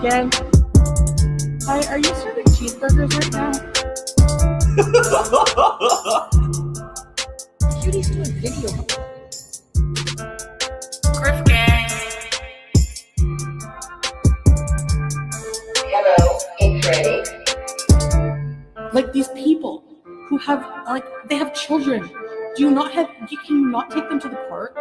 again. Hi, are you serving cheeseburgers right now? Foodie's doing video. Griff gang. Hello, it's ready. Like these people who have, like, they have children. Can you not take them to the park?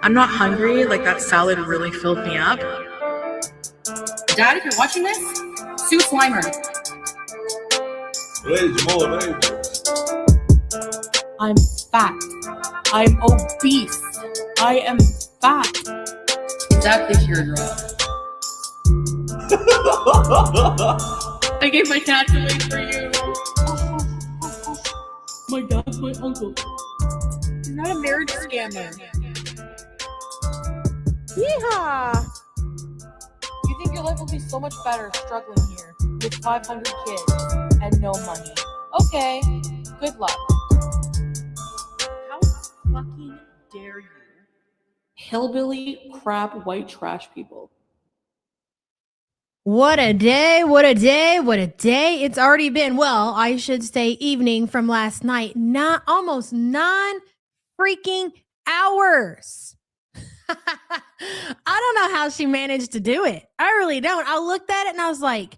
I'm not hungry. Like, that salad really filled me up. Dad, if you're watching this, sue Slimer. I'm fat. I'm obese. I am fat. Exactly, Deirdre. I gave my cat away for you. My dad's my uncle. You're not a marriage scammer. Yeehaw! You think your life will be so much better struggling here with 500 kids and no money? Okay, good luck. How fucking dare you? Hillbilly, crap, white trash people. What a day, what a day, what a day. It's already been, well, I should say evening from last night. Almost 9 freaking hours. I don't know how she managed to do it. I really don't. I looked at it and I was like,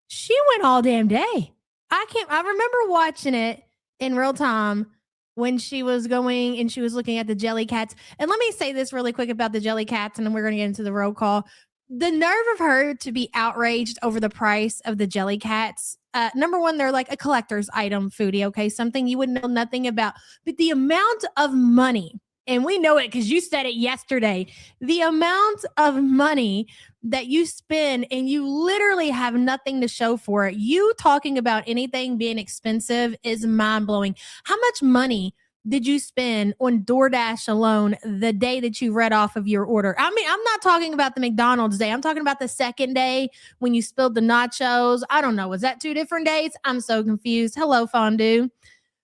she went all damn day. I remember watching it in real time when she was going and she was looking at the jelly cats. And let me say this really quick about the jelly cats, and then we're going to get into the roll call. The nerve of her to be outraged over the price of the jelly cats. Number one, they're like a collector's item, Foodie, okay? Something you would know nothing about. But the amount of money, and we know it because you said it yesterday, the amount of money that you spend and you literally have nothing to show for it. You talking about anything being expensive is mind-blowing. How much money did you spend on DoorDash alone the day that you read off of your order? I mean, I'm not talking about the McDonald's day. I'm talking about the second day when you spilled the nachos. I don't know. Was that 2 different days? I'm so confused. Hello, Fondue.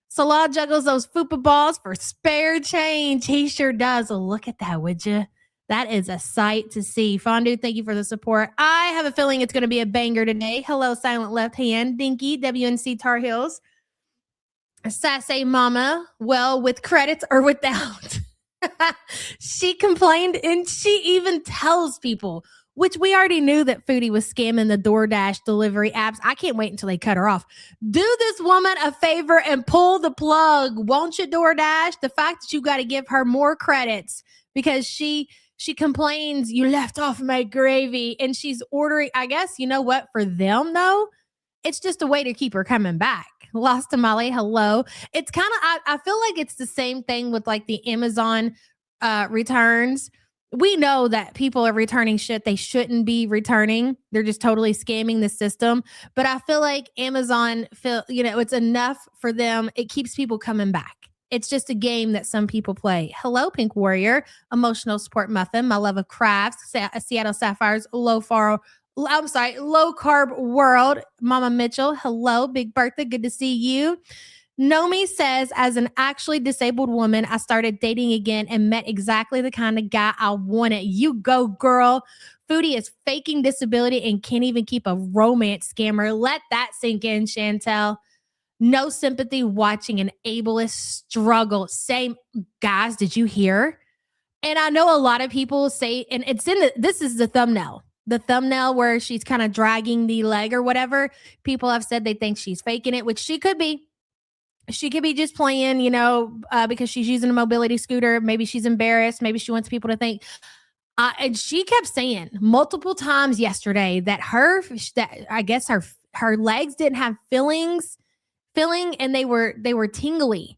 Salah juggles those fupa balls for spare change. He sure does. Look at that, would you? That is a sight to see. Fondue, thank you for the support. I have a feeling it's going to be a banger today. Hello, Silent Left Hand. Dinky, WNC Tar Heels. Sassy Mama, well, with credits or without. She complained, and she even tells people, which we already knew that Foodie was scamming the DoorDash delivery apps. I can't wait until they cut her off. Do this woman a favor and pull the plug. Won't you, DoorDash? The fact that you got to give her more credits because she complains you left off my gravy, and she's ordering, I guess, you know what, for them, though, it's just a way to keep her coming back. Lost Tamale, hello. It's kind of, I feel like it's the same thing with like the Amazon returns. We know that people are returning shit they shouldn't be returning. They're just totally scamming the system. But I feel like Amazon, it's enough for them. It keeps people coming back. It's just a game that some people play. Hello, Pink Warrior, Emotional Support Muffin, My Love of Crafts, Seattle Sapphires, Low Carb World, Mama Mitchell, hello, Big Bertha, good to see you. Nomi says, as an actually disabled woman, I started dating again and met exactly the kind of guy I wanted. You go, girl. Foodie is faking disability and can't even keep a romance scammer. Let that sink in, Chantel. No sympathy watching an ableist struggle. Same, guys, did you hear? And I know a lot of people say, and this is the thumbnail. The thumbnail where she's kind of dragging the leg or whatever. People have said they think she's faking it, which she could be. She could be just playing, because she's using a mobility scooter. Maybe she's embarrassed. Maybe she wants people to think. And she kept saying multiple times yesterday that I guess her legs didn't have filling, and they were tingly.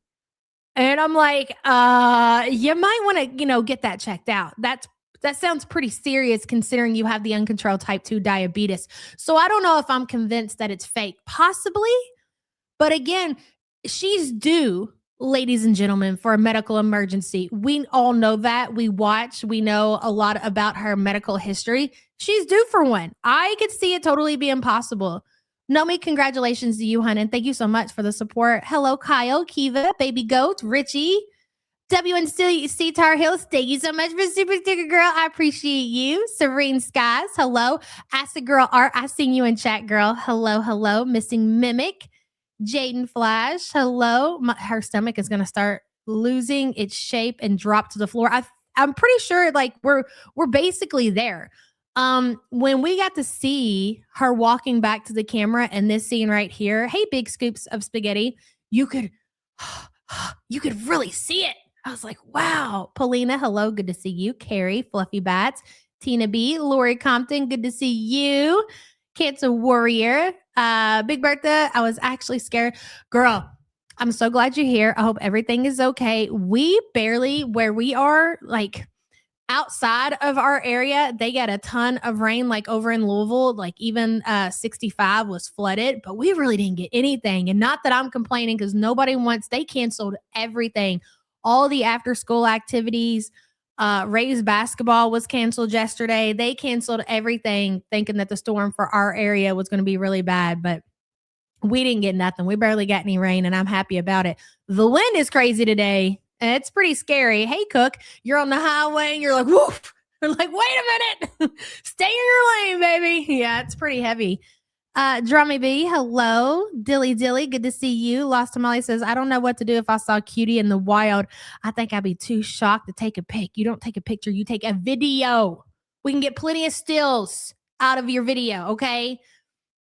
And I'm like, you might want to, get that checked out. That sounds pretty serious considering you have the uncontrolled type 2 diabetes. So I don't know if I'm convinced that it's fake. Possibly. But again, she's due, ladies and gentlemen, for a medical emergency. We all know that. We know a lot about her medical history. She's due for one. I could see it totally being possible. Nomi, congratulations to you, hon, and thank you so much for the support. Hello, Kyle, Kiva, Baby Goat, Richie, WNC Tar Heels, thank you so much for Super Sticker Girl. I appreciate you. Serene Skies, hello. Acid Girl Art, I seen you in chat, girl. Hello, hello. Missing Mimic. Jaden Flash, hello. Her stomach is going to start losing its shape and drop to the floor. I'm pretty sure like we're basically there. When we got to see her walking back to the camera and this scene right here, hey, big scoops of spaghetti, you could really see it. I was like, wow. Paulina, hello. Good to see you. Carrie, Fluffy Bats, Tina B, Lori Compton, good to see you. Cancer Warrior, Big Bertha, I was actually scared. Girl, I'm so glad you're here. I hope everything is okay. We barely, where we are, like outside of our area, they got a ton of rain, like over in Louisville, like even 65 was flooded, but we really didn't get anything. And not that I'm complaining because they canceled everything. All the after school activities, Rays basketball was canceled yesterday. They canceled everything thinking that the storm for our area was going to be really bad, but we didn't get nothing. We barely got any rain and I'm happy about it. The wind is crazy today. And it's pretty scary. Hey, Cook, you're on the highway and you're like, woof. You're like, wait a minute. Stay in your lane, baby. Yeah, it's pretty heavy. Drummy B, hello. Dilly, good to see you. Lost Tamale says, I don't know what to do if I saw Cutie in the wild. I think I'd be too shocked to take a pic. You don't take a picture, you take a video. We can get plenty of stills out of your video, okay?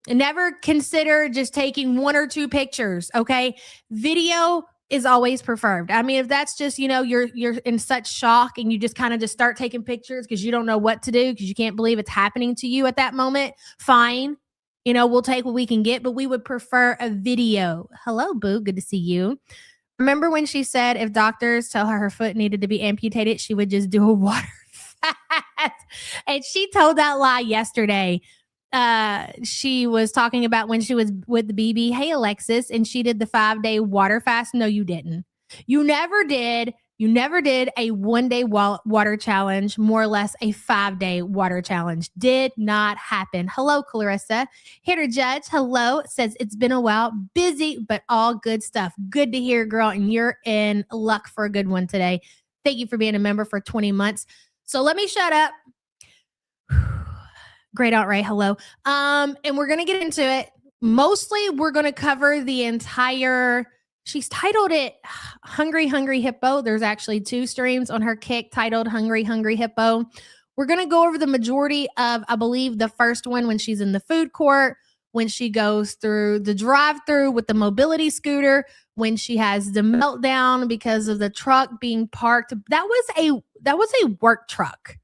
And never consider just taking 1 or 2 pictures, okay? Video is always preferred. I mean, if that's just, you're in such shock and you just kind of just start taking pictures because you don't know what to do because you can't believe it's happening to you at that moment, fine. We'll take what we can get, but we would prefer a video. Hello, Boo. Good to see you. Remember when she said if doctors tell her foot needed to be amputated, she would just do a water fast? And she told that lie yesterday. She was talking about when she was with the BB. Hey, Alexis, and she did the 5-day water fast. No, you didn't. You never did. You never did a 1-day water challenge, more or less a 5-day water challenge. Did not happen. Hello, Clarissa. Hitter Judge, hello. Says it's been a while. Busy, but all good stuff. Good to hear, girl. And you're in luck for a good one today. Thank you for being a member for 20 months. So let me shut up. Great Aunt Ray, hello. And we're going to get into it. Mostly, we're going to cover the entire, she's titled it Hungry Hippo. There's actually 2 streams on her Kick titled Hungry Hippo. We're going to go over the majority of, I believe, the first one when she's in the food court, when she goes through the drive-through with the mobility scooter, when she has the meltdown because of the truck being parked. That was a work truck.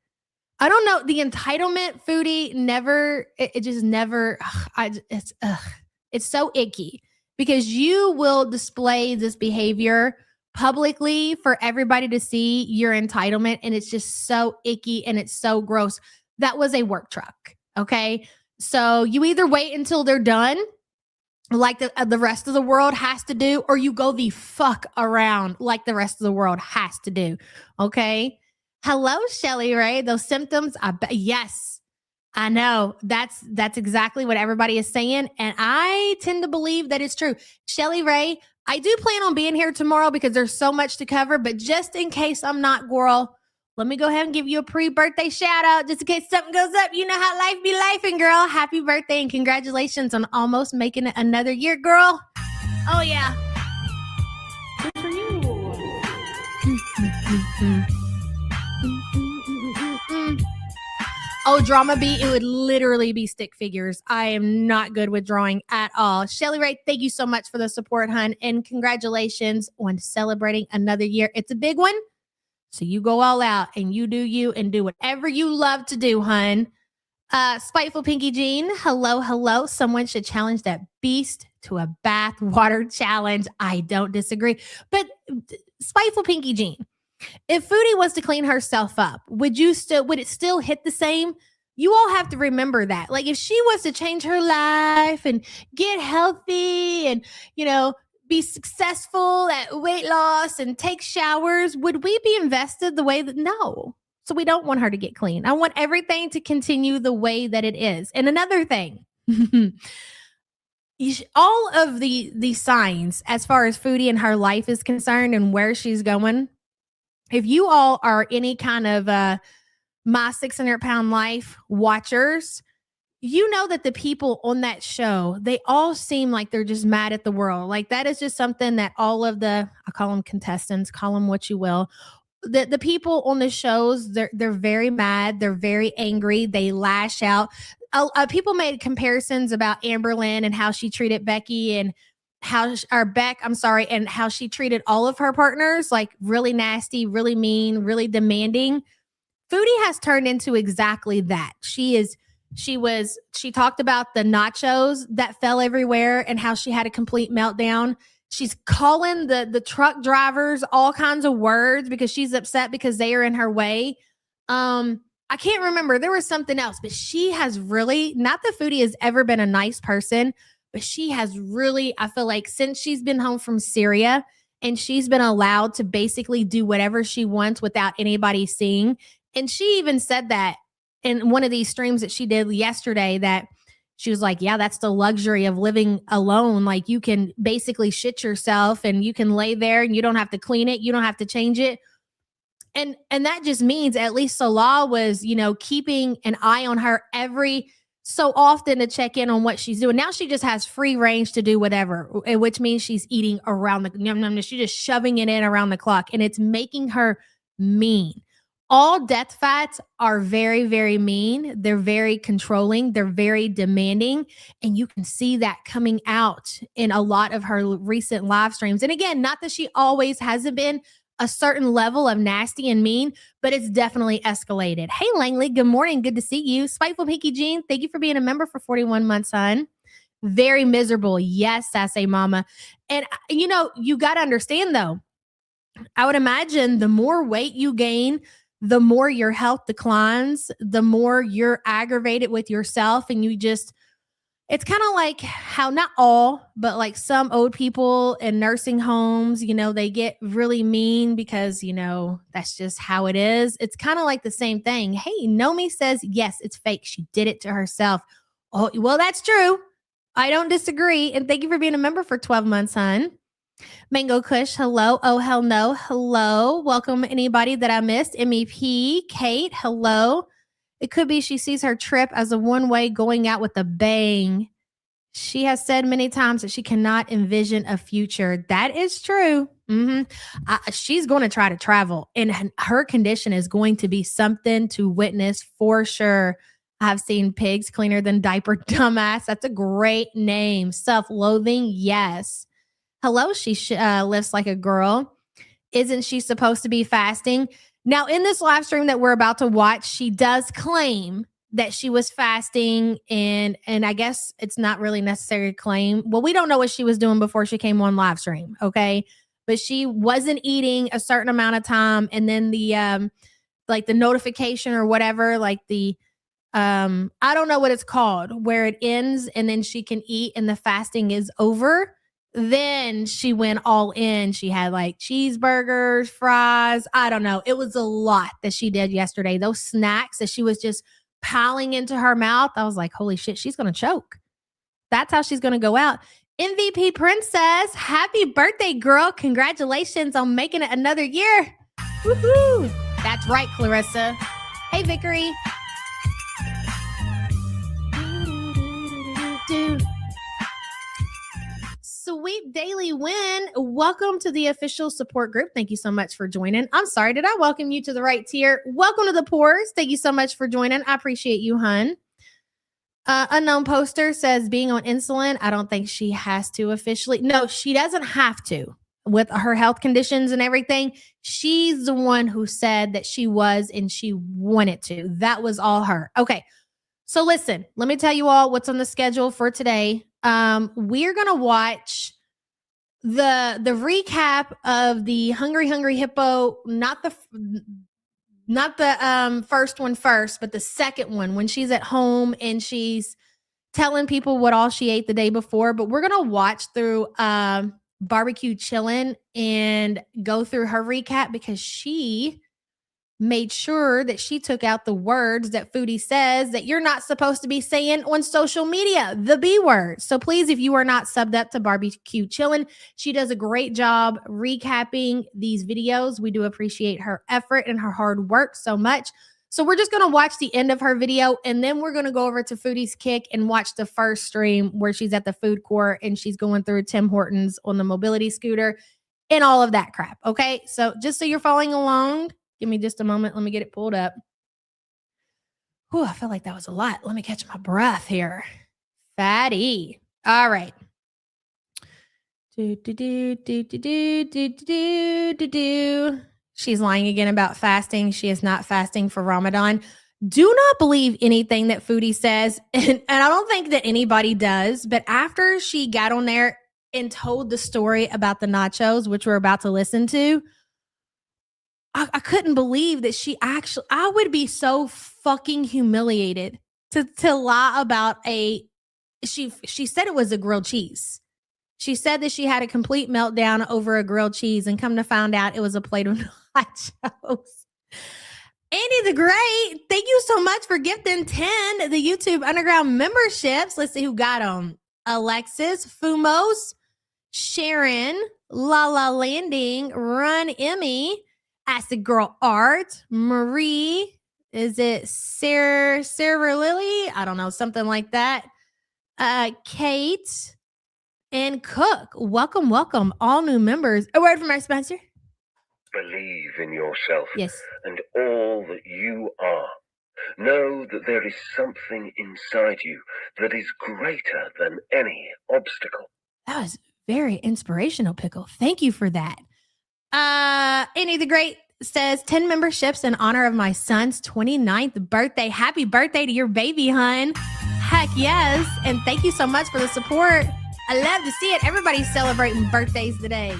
I don't know. The entitlement Foodie never, it just never, it's so icky because you will display this behavior publicly for everybody to see your entitlement. And it's just so icky and it's so gross. That was a work truck. Okay. So you either wait until they're done like the rest of the world has to do, or you go the fuck around like the rest of the world has to do. Okay. Hello, Shelly Ray. Those symptoms, yes, I know. That's exactly what everybody is saying. And I tend to believe that it's true. Shelly Ray, I do plan on being here tomorrow because there's so much to cover. But just in case I'm not, girl, let me go ahead and give you a pre-birthday shout out just in case something goes up. You know how life be lifing, girl. Happy birthday and congratulations on almost making it another year, girl. Oh, yeah. Good for you. Oh, drama beat, it would literally be stick figures. I am not good with drawing at all. Shelly Ray, thank you so much for the support, hun, and congratulations on celebrating another year. It's a big one, so you go all out and you do you and do whatever you love to do, hun. Spiteful Pinky Jean, hello. Someone should challenge that beast to a bath water challenge. I don't disagree. But Spiteful Pinky Jean, if Foodie was to clean herself up, would it still hit the same? You all have to remember that. Like if she was to change her life and get healthy and, be successful at weight loss and take showers, would we be invested the way that? No. So we don't want her to get clean. I want everything to continue the way that it is. And another thing, all of the signs as far as Foodie and her life is concerned and where she's going, if you all are any kind of My 600-Pound Life watchers, you know that the people on that show, they all seem like they're just mad at the world. Like that is just something that all of I call them contestants, call them what you will. The people on the shows, they're very mad, they're very angry, they lash out. People made comparisons about Amberlynn and how she treated Becky and Beck, I'm sorry, and how she treated all of her partners, like really nasty, really mean, really demanding. Foodie has turned into exactly that. She talked about the nachos that fell everywhere and how she had a complete meltdown. She's calling the truck drivers all kinds of words because she's upset because they are in her way. I can't remember. There was something else, but she has really, not that Foodie has ever been a nice person, but she has really, I feel like since she's been home from Syria and she's been allowed to basically do whatever she wants without anybody seeing. And she even said that in one of these streams that she did yesterday, that she was like, yeah, that's the luxury of living alone. Like you can basically shit yourself and you can lay there and you don't have to clean it. You don't have to change it. And that just means at least Salah was, keeping an eye on her every so often to check in on what she's doing. Now she just has free range to do whatever, which means she's eating around she's just shoving it in around the clock, and it's making her mean. All death fats are very, very mean. They're very controlling. They're very demanding. And you can see that coming out in a lot of her recent live streams. And again, not that she always hasn't been a certain level of nasty and mean, but it's definitely escalated. Hey, Langley, good morning. Good to see you. Spiteful Pinky Jean, thank you for being a member for 41 months, hon. Very miserable. Yes, Sassy Mama. And, you got to understand, though, I would imagine the more weight you gain, the more your health declines, the more you're aggravated with yourself. And it's kind of like how not all, but like some old people in nursing homes, they get really mean because, that's just how it is. It's kind of like the same thing. Hey, Nomi says, yes, it's fake. She did it to herself. Oh, well, that's true. I don't disagree. And thank you for being a member for 12 months, hon. Mango Kush, hello. Oh, hell no. Hello. Welcome anybody that I missed. MEP, Kate, hello. It could be she sees her trip as a one-way going out with a bang. She has said many times that she cannot envision a future. That is true. She's going to try to travel, and her condition is going to be something to witness for sure. I've seen pigs cleaner than diaper, dumbass. That's a great name. Self-loathing, yes. Hello, she lifts like a girl. Isn't she supposed to be fasting? Now, in this live stream that we're about to watch, she does claim that she was fasting, and I guess it's not really necessary to claim. Well, we don't know what she was doing before she came on live stream, okay? But she wasn't eating a certain amount of time, and then the notification or whatever, like the I don't know what it's called, where it ends and then she can eat and the fasting is over. Then she went all in. She had like cheeseburgers, fries. I don't know. It was a lot that she did yesterday. Those snacks that she was just piling into her mouth. I was like, holy shit, she's going to choke. That's how she's going to go out. MVP Princess, happy birthday, girl. Congratulations on making it another year. Woohoo. That's right, Clarissa. Hey, Vickery. Sweet daily win. Welcome to the official support group. Thank you so much for joining. I'm sorry, did I welcome you to the right tier? Welcome to the poors. Thank you so much for joining. I appreciate you, hun. Unknown poster says being on insulin. I don't think she has to officially. No, she doesn't have to with her health conditions and everything. She's the one who said that she was and she wanted to. That was all her. Okay. So listen, let me tell you all what's on the schedule for today. We're going to watch the recap of the Hungry Hippo, not the first one first, but the second one when she's at home and she's telling people what all she ate the day before. But we're going to watch through Barbecue Chillin' and go through her recap because she made sure that she took out the words that Foodie says that you're not supposed to be saying on social media, the B word. So please, if you are not subbed up to Barbecue Chillin', she does a great job recapping these videos. We do appreciate her effort and her hard work so much. So we're just going to watch the end of her video, and then we're going to go over to Foodie's Kick and watch the first stream where she's at the food court and she's going through Tim Hortons on the mobility scooter and all of that crap. Okay, so just so you're following along, give me just a moment. Let me get it pulled up. Whew, I feel like that was a lot. Let me catch my breath here. Fatty. All right. She's lying again about fasting. She is not fasting for Ramadan. Do not believe anything that Foodie says. And I don't think that anybody does. But after she got on there and told the story about the nachos, which we're about to listen to, I couldn't believe that she actually, I would be so fucking humiliated to lie about she said it was a grilled cheese. She said that she had a complete meltdown over a grilled cheese, and come to find out it was a plate of nachos. Andy the Great, thank you so much for gifting 10 the YouTube Underground memberships. Let's see who got them. Alexis, Fumos, Sharon, Lala Landing, Run Emmy, Acid Girl Art, Marie, is it Sarah Lily? I don't know, something like that. Kate and Cook. Welcome, all new members. A word from our sponsor. Believe in yourself. Yes. And all that you are. Know that there is something inside you that is greater than any obstacle. That was very inspirational, Pickle. Thank you for that. Andy the Great says 10 memberships in honor of my son's 29th birthday. Happy birthday to your baby, hun. Heck yes. And thank you so much for the support. I love to see it. Everybody's celebrating birthdays today.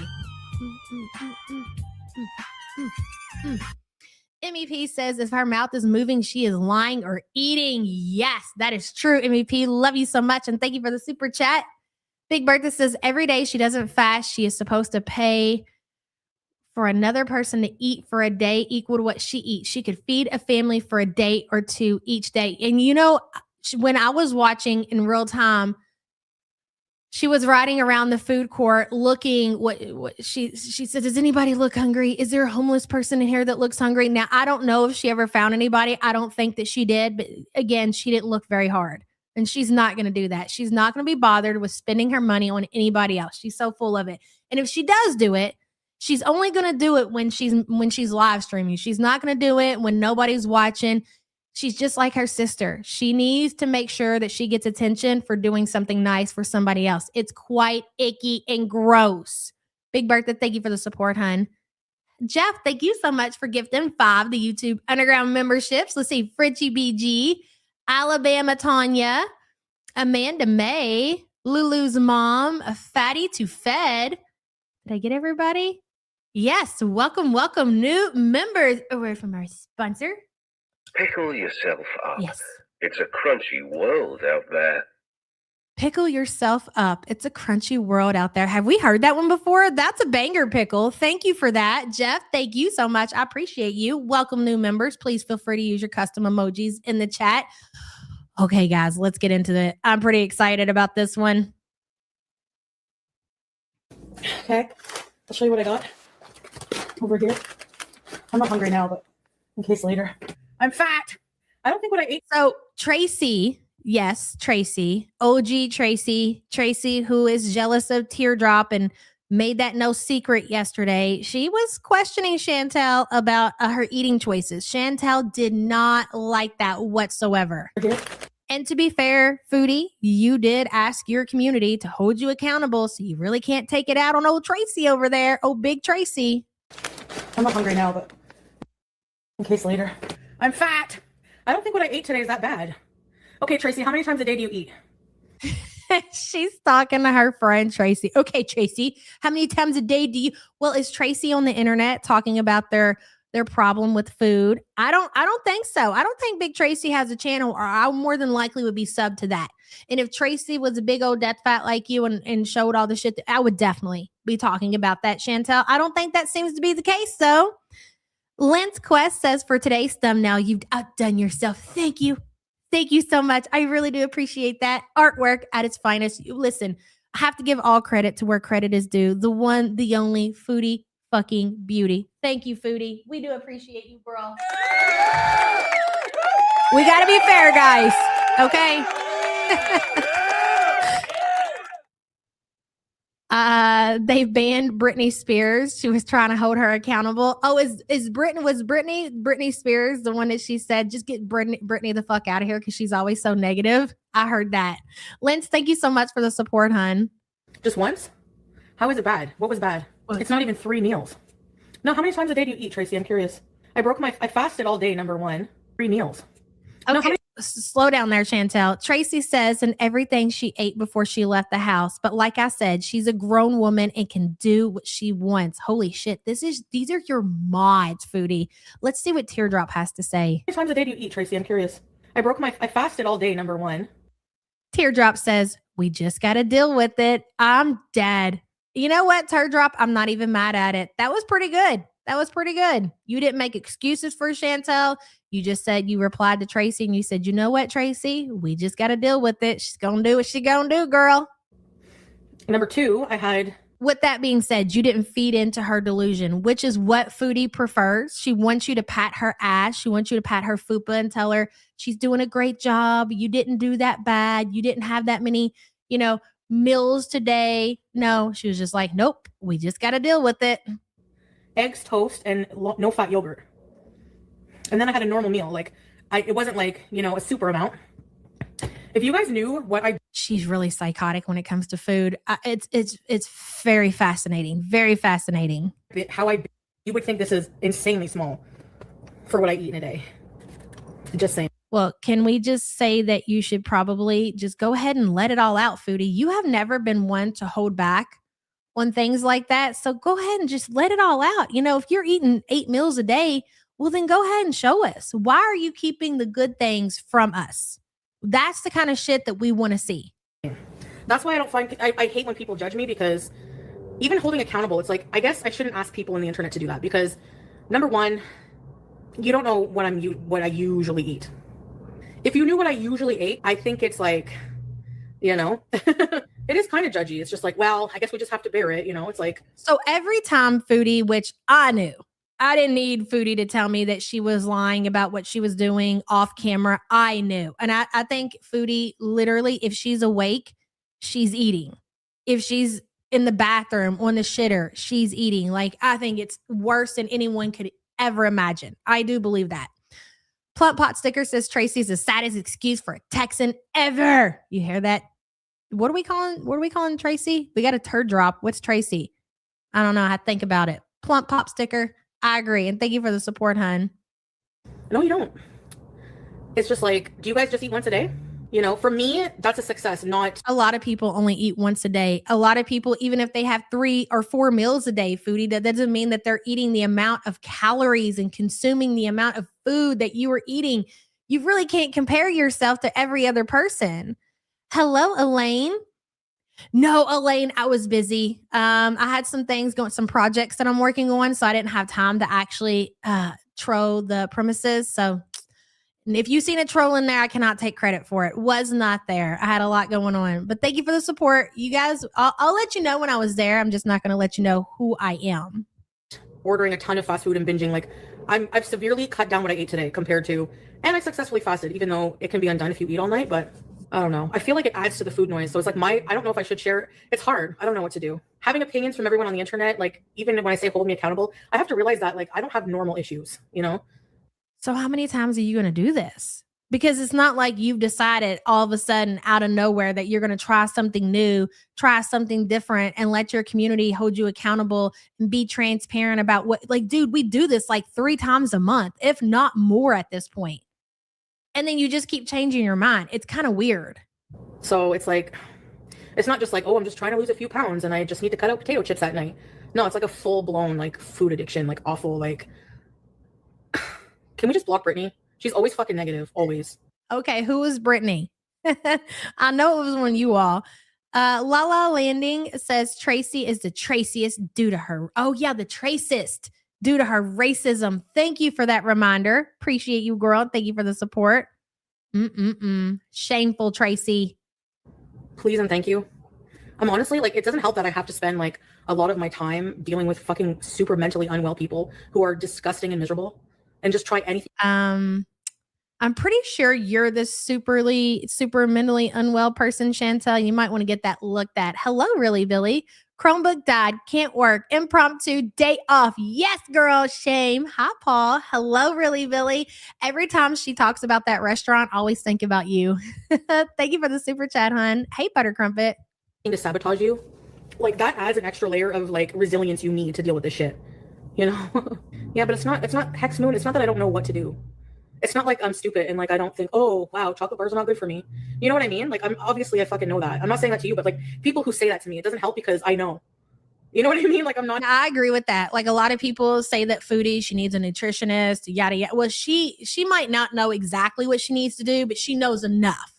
MEP says if her mouth is moving, she is lying or eating. Yes, that is true, MEP. Love you so much. And thank you for the super chat. Big Bertha says every day she doesn't fast, she is supposed to pay for another person to eat for a day equal to what she eats. She could feed a family for a day or two each day. And you know, when I was watching in real time, she was riding around the food court looking what she said, does anybody look hungry? Is there a homeless person in here that looks hungry? Now, I don't know if she ever found anybody. I don't think that she did. But again, she didn't look very hard. And she's not going to do that. She's not going to be bothered with spending her money on anybody else. She's so full of it. And if she does do it, she's only going to do it when she's live streaming. She's not going to do it when nobody's watching. She's just like her sister. She needs to make sure that she gets attention for doing something nice for somebody else. It's quite icky and gross. Big Bertha, thank you for the support, hun. Jeff, thank you so much for gifting 5 the YouTube Underground memberships. Let's see, Fritchie BG, Alabama Tanya, Amanda May, Lulu's mom, a Fatty to Fed. Did I get everybody? Yes, welcome, new members. A word from our sponsor. Pickle yourself up. Yes. It's a crunchy world out there. Pickle yourself up. It's a crunchy world out there. Have we heard that one before? That's a banger, Pickle. Thank you for that. Jeff, thank you so much. I appreciate you. Welcome, new members. Please feel free to use your custom emojis in the chat. Okay, guys, let's get into it. I'm pretty excited about this one. Okay, I'll show you what I got over here. I'm not hungry now, but in case later. I'm fat. I don't think what I ate. So Tracy, yes, Tracy, OG Tracy, who is jealous of Teardrop and made that no secret yesterday. She was questioning Chantel about her eating choices. Chantel did not like that whatsoever. And to be fair, Foodie, you did ask your community to hold you accountable, so you really can't take it out on old Tracy over there. Oh, big Tracy. I'm not hungry now, but in case later. I'm fat. I don't think what I ate today is that bad. Okay, Tracy, how many times a day do you eat? She's talking to her friend Tracy. Okay, Tracy, how many times a day do you? Well, is Tracy on the internet talking about their problem with food? I don't think so. I don't think Big Tracy has a channel, or I more than likely would be subbed to that. And if Tracy was a big old death fat like you and showed all the shit, I would definitely be talking about that, Chantel. I don't think that seems to be the case, though. Lance Quest says for today's thumbnail, you've outdone yourself. Thank you. Thank you so much. I really do appreciate that. Artwork at its finest. Listen, I have to give all credit to where credit is due. The one, the only Foodie fucking beauty. Thank you, Foodie. We do appreciate you, bro. We got to be fair, guys. Okay. They banned Britney Spears. She was trying to hold her accountable. Oh, was Britney Spears the one that she said, just get Britney the fuck out of here because she's always so negative? I heard that. Linz, thank you so much for the support, hun. Just once? How is it bad? What was bad? It's not even 3 meals. No, how many times a day do you eat, Tracy? I'm curious. I fasted all day, number one. 3 meals. Okay. No, slow down there, Chantel. Tracy says, and everything she ate before she left the house. But like I said, she's a grown woman and can do what she wants. Holy shit. These are your mods, Foodie. Let's see what Teardrop has to say. How many times a day do you eat, Tracy? I'm curious. I fasted all day, number one. Teardrop says, we just got to deal with it. I'm dead. You know what, Teardrop? I'm not even mad at it. That was pretty good. You didn't make excuses for Chantel. You just said, you replied to Tracy and you said, you know what, Tracy? We just got to deal with it. She's going to do what she's going to do, girl. Number 2, I had... With that being said, you didn't feed into her delusion, which is what Foodie prefers. She wants you to pat her ass. She wants you to pat her fupa and tell her she's doing a great job. You didn't do that bad. You didn't have that many, meals today. No, she was just like, nope, we just got to deal with it. Eggs, toast, and no fat yogurt. And then I had a normal meal. It wasn't a super amount. If you guys knew what she's really psychotic when it comes to food. It's very fascinating. Very fascinating. You would think this is insanely small for what I eat in a day. Just saying. Well, can we just say that you should probably just go ahead and let it all out, Foodie? You have never been one to hold back on things like that. So go ahead and just let it all out. If you're eating 8 meals a day, well, then go ahead and show us. Why are you keeping the good things from us? That's the kind of shit that we want to see. That's why I hate when people judge me, because even holding accountable, it's like, I guess I shouldn't ask people on the internet to do that, because number one, you don't know what I usually eat. If you knew what I usually ate, I think it's like, it is kind of judgy. It's just like, well, I guess we just have to bear it. It's like. So every time Foodie, which I knew, I didn't need Foodie to tell me that she was lying about what she was doing off camera. I knew. And I think Foodie, literally, if she's awake, she's eating. If she's in the bathroom on the shitter, she's eating. I think it's worse than anyone could ever imagine. I do believe that. Plump Pot Sticker says Tracy's the saddest excuse for a Texan ever. You hear that? What are we calling Tracy? We got a turd drop. What's Tracy? I don't know. I have to think about it. Plump Pop Sticker. I agree. And thank you for the support, hun. No, you don't. It's just like, do you guys just eat once a day? For me, that's a success, not. A lot of people only eat once a day. A lot of people, even if they have 3 or 4 meals a day, Foodie, that doesn't mean that they're eating the amount of calories and consuming the amount of food that you are eating. You really can't compare yourself to every other person. Hello, Elaine. No, Elaine, I was busy. I had some projects that I'm working on, so I didn't have time to actually troll the premises. So if you've seen a troll in there, I cannot take credit for it. Was not there. I had a lot going on. But thank you for the support. You guys, I'll let you know when I was there. I'm just not going to let you know who I am. Ordering a ton of fast food and binging. I've severely cut down what I ate today compared to, and I successfully fasted, even though it can be undone if you eat all night, but I don't know. I feel like it adds to the food noise. So it's like I don't know if I should share. It's hard. I don't know what to do. Having opinions from everyone on the internet, even when I say hold me accountable, I have to realize that I don't have normal issues, So how many times are you going to do this? Because it's not like you've decided all of a sudden out of nowhere that you're going to try something new, try something different, and let your community hold you accountable and be transparent about what, dude, we do this 3 times a month, if not more at this point. And then you just keep changing your mind. It's kind of weird. So it's like, it's not just oh, I'm just trying to lose a few pounds and I just need to cut out potato chips at night. No, it's like a full blown food addiction, awful, Can we just block Brittany? She's always fucking negative, always. Okay, who is Brittany? I know it was one of you all. Lala Landing says Tracy is the traciest due to her. Oh yeah, the tracist due to her racism. Thank you for that reminder. Appreciate you, girl. Thank you for the support. Shameful, Tracy. Please and thank you. I'm honestly like, it doesn't help that I have to spend like a lot of my time dealing with fucking super mentally unwell people who are disgusting and miserable and just try anything. I'm pretty sure you're this super mentally unwell person, Chantel. You might want to get that looked at. Hello, really, Billy. Chromebook died. Can't work. Impromptu day off. Yes, girl. Shame. Hi, Paul. Hello, really, Billy. Every time she talks about that restaurant, I always think about you. Thank you for the super chat, hun. Hey, Butter Crumpet. To sabotage you, like that adds an extra layer of like resilience you need to deal with this shit, you know? Yeah, but it's not Hex Moon. It's not that I don't know what to do. It's not like I'm stupid and like I don't think, oh wow, chocolate bars are not good for me. You know what I mean? Like I'm obviously I fucking know that. I'm not saying that to you, but like people who say that to me, it doesn't help because I know. You know what I mean? Like I'm not. I agree with that. Like a lot of people say that Foodie, she needs a nutritionist, yada yada. Well, she might not know exactly what she needs to do, but she knows enough.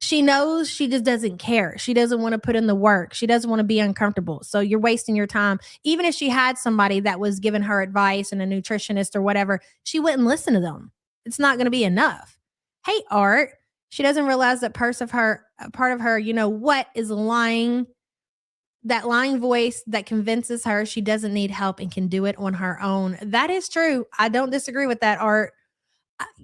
She knows, she just doesn't care. She doesn't want to put in the work. She doesn't want to be uncomfortable. So you're wasting your time. Even if she had somebody that was giving her advice and a nutritionist or whatever, she wouldn't listen to them. It's not going to be enough. Hey, Art. She doesn't realize that part of her, you know what, is lying. That lying voice that convinces her she doesn't need help and can do it on her own. That is true. I don't disagree with that, Art.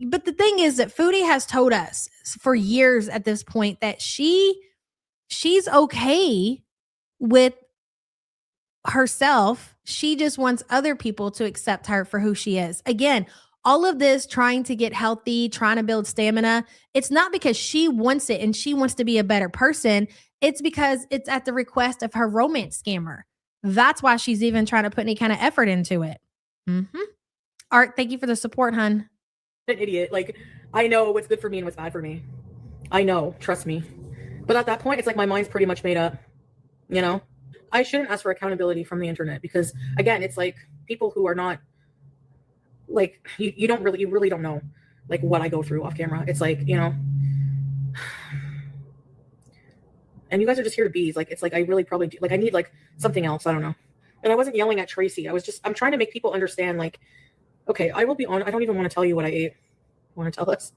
But the thing is that Foodie has told us for years at this point that she's okay with herself. She just wants other people to accept her for who she is. Again, all of this trying to get healthy, trying to build stamina, it's not because she wants it and she wants to be a better person. It's because it's at the request of her romance scammer. That's why she's even trying to put any kind of effort into it. Art, thank you for the support, hun. An idiot. Like I know what's good for me and what's bad for me. I know, trust me. But at that point, it's like my mind's pretty much made up. You know, I shouldn't ask for accountability from the internet because again, it's like people who are not like you really don't know like what I go through off camera. It's like, you know, and you guys are just here to be like, it's like I really probably do, like I need like something else. I don't know. And I wasn't yelling at Tracy. I'm trying to make people understand like, okay, I will be honest. I don't even want to tell you what I ate. Want to tell us?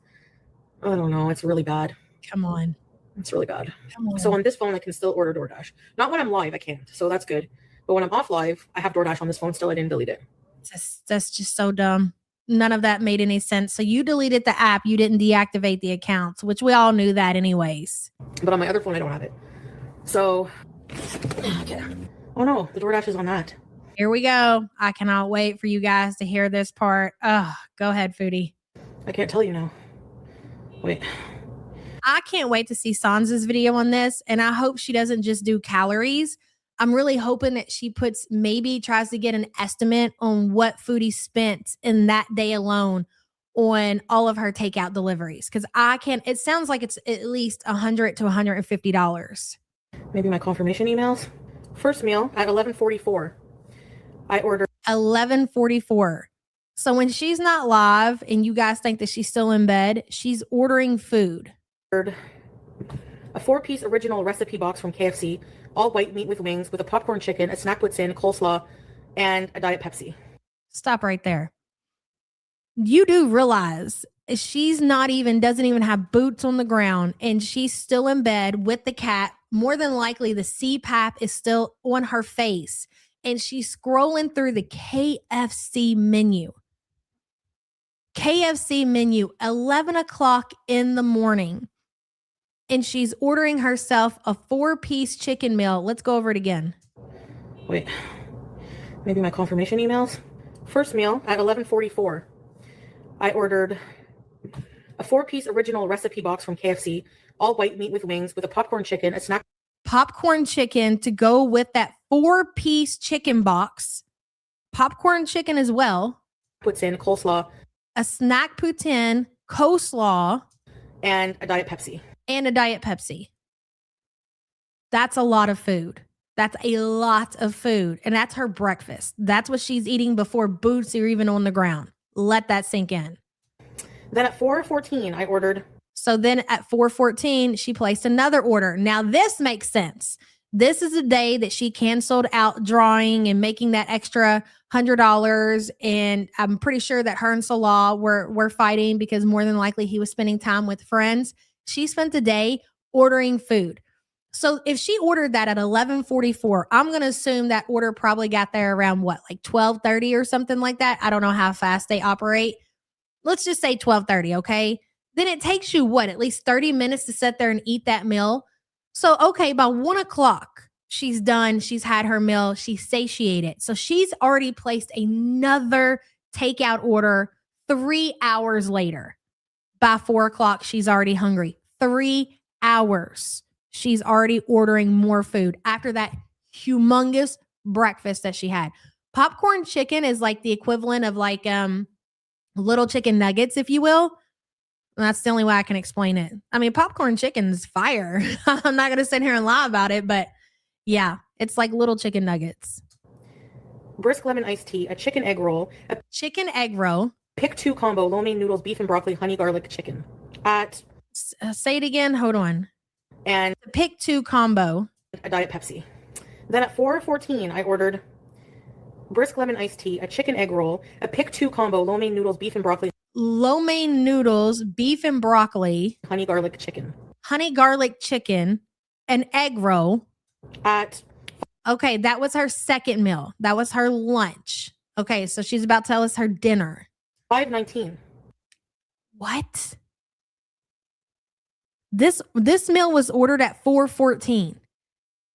I don't know. It's really bad. Come on. It's really bad. Come on. So on this phone, I can still order DoorDash. Not when I'm live, I can't. So that's good. But when I'm off live, I have DoorDash on this phone still. I didn't delete it. That's just so dumb. None of that made any sense. So you deleted the app. You didn't deactivate the accounts, which we all knew that anyways. But on my other phone, I don't have it. So, okay. Oh no, the DoorDash is on that. Here we go. I cannot wait for you guys to hear this part. Go ahead, Foodie. I can't tell you now. Wait. I can't wait to see Sansa's video on this. And I hope she doesn't just do calories. I'm really hoping that she tries to get an estimate on what Foodie spent in that day alone on all of her takeout deliveries. Because it sounds like it's at least $100 to $150. Maybe my confirmation emails. First meal at 11:44. I ordered 11:44. So when she's not live and you guys think that she's still in bed, she's ordering food. A 4-piece original recipe box from KFC, all white meat with wings, with a popcorn chicken, a snack puts in, coleslaw, and a Diet Pepsi. Stop right there. You do realize doesn't even have boots on the ground, and she's still in bed with the cat. More than likely, the CPAP is still on her face, and she's scrolling through the KFC menu. KFC menu, 11 o'clock in the morning. And she's ordering herself a 4-piece chicken meal. Let's go over it again. Wait, maybe my confirmation emails. First meal at 11:44. I ordered a 4-piece original recipe box from KFC, all white meat with wings, with a popcorn chicken, a snack. Popcorn chicken to go with that 4-piece chicken box. Popcorn chicken as well. Puts in coleslaw. A snack poutine, coleslaw. And a Diet Pepsi. That's a lot of food. That's a lot of food. And that's her breakfast. That's what she's eating before boots are even on the ground. Let that sink in. Then at 4:14, I ordered. So then at 4:14, she placed another order. Now this makes sense This is the day that she canceled out drawing and making that extra $100. And I'm pretty sure that her and Salah were fighting because more than likely he was spending time with friends. She spent the day ordering food. So if she ordered that at 11:44, I'm going to assume that order probably got there around what, like 12:30 or something like that. I don't know how fast they operate. Let's just say 12:30, okay? Then it takes you what, at least 30 minutes to sit there and eat that meal. So, okay, by 1:00, she's done. She's had her meal. She's satiated. So she's already placed another takeout order 3 hours later. By 4:00, she's already hungry. 3 hours. She's already ordering more food after that humongous breakfast that she had. Popcorn chicken is like the equivalent of like little chicken nuggets, if you will. And that's the only way I can explain it. I mean, popcorn chicken's fire. I'm not going to sit here and lie about it, but yeah, it's like little chicken nuggets. Brisk lemon iced tea, a chicken egg roll, a Chicken egg roll. pick 2 combo, lo mein noodles, beef and broccoli, honey garlic chicken. Say it again. Hold on. And The pick 2 combo. a Diet Pepsi. Then at 4:14, I ordered brisk lemon iced tea, a chicken egg roll, a pick 2 combo, lo mein noodles, beef and broccoli, Lo mein noodles, beef and broccoli, honey garlic chicken. honey garlic chicken, an egg roll. At That was her second meal. That was her lunch. Okay, so she's about to tell us her dinner. 5:19, What? This meal was ordered at 4:14.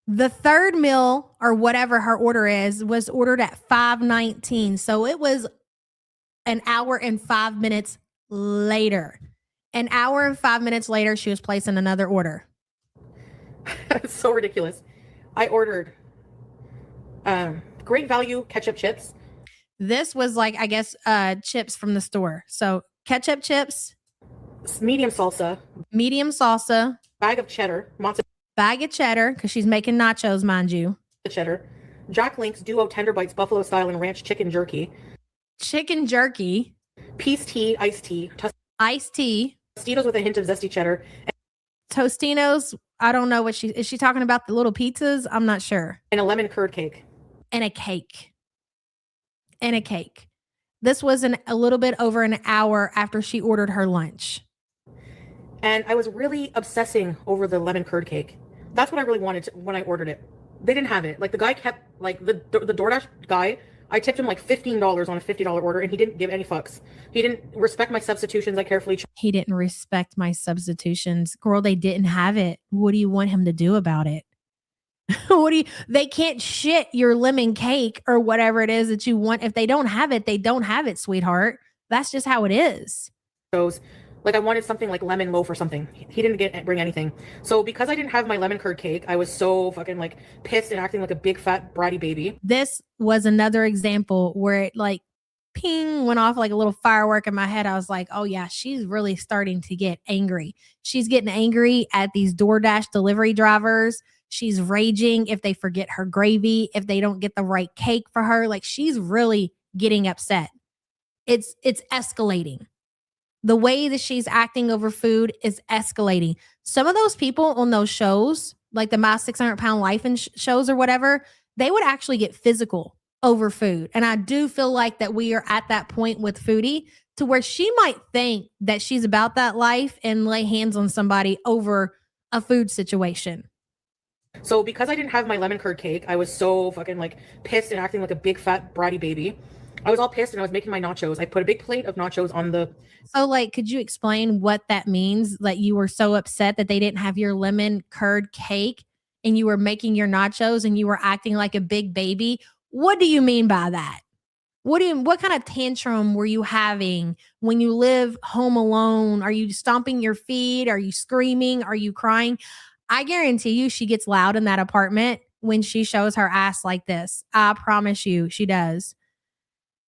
The third meal, or whatever her order is, was ordered at 5:19. So it was an hour and 5 minutes later. An hour and 5 minutes later, she was placing another order. it's so ridiculous. I ordered great value ketchup chips, This was like, I guess, chips from the store. So ketchup chips, medium salsa, medium salsa, bag of cheddar, mozzarella bag of cheddar, because she's making nachos, mind you. cheddar, Jack Link's Duo Tender Bites Buffalo Style and Ranch Chicken Jerky, Chicken jerky, peace tea, iced tea, iced tea, Tostitos with a hint of zesty cheddar, Tostinos. I don't know what is she talking about, the little pizzas? I'm not sure. and a lemon curd cake. And a cake. And a cake. This was a little bit over an hour after she ordered her lunch. And I was really obsessing over the lemon curd cake. That's what I really wanted when I ordered it. They didn't have it. Like the guy kept, like the DoorDash guy, I tipped him like $15 on a $50 order and he didn't give any fucks. He didn't respect my substitutions. I carefully He didn't respect my substitutions. Girl, they didn't have it. What do you want him to do about it? They can't shit your lemon cake or whatever it is that you want. If they don't have it, they don't have it, sweetheart. That's just how it is. chose. Like I wanted something like lemon loaf or something. He didn't bring anything. So because I didn't have my lemon curd cake, I was so fucking like pissed and acting like a big fat bratty baby. This was another example where it like ping went off like a little firework in my head. I was like, oh yeah, she's really starting to get angry. She's getting angry at these DoorDash delivery drivers. She's raging if they forget her gravy, if they don't get the right cake for her. Like she's really getting upset. It's escalating. The way that she's acting over food is escalating. Some of those people on those shows, like the My 600 Pound Life and shows or whatever, they would actually get physical over food. And I do feel like that we are at that point with Foodie to where she might think that she's about that life and lay hands on somebody over a food situation. So because I didn't have my lemon curd cake, I was so fucking like pissed and acting like a big fat bratty baby. I was all pissed and I was making my nachos. I put a big plate of nachos on the... So like, could you explain what that means? That you were so upset that they didn't have your lemon curd cake and you were making your nachos and you were acting like a big baby. What do you mean by that? What kind of tantrum were you having when you live home alone? Are you stomping your feet? Are you screaming? Are you crying? I guarantee you she gets loud in that apartment when she shows her ass like this. I promise you she does.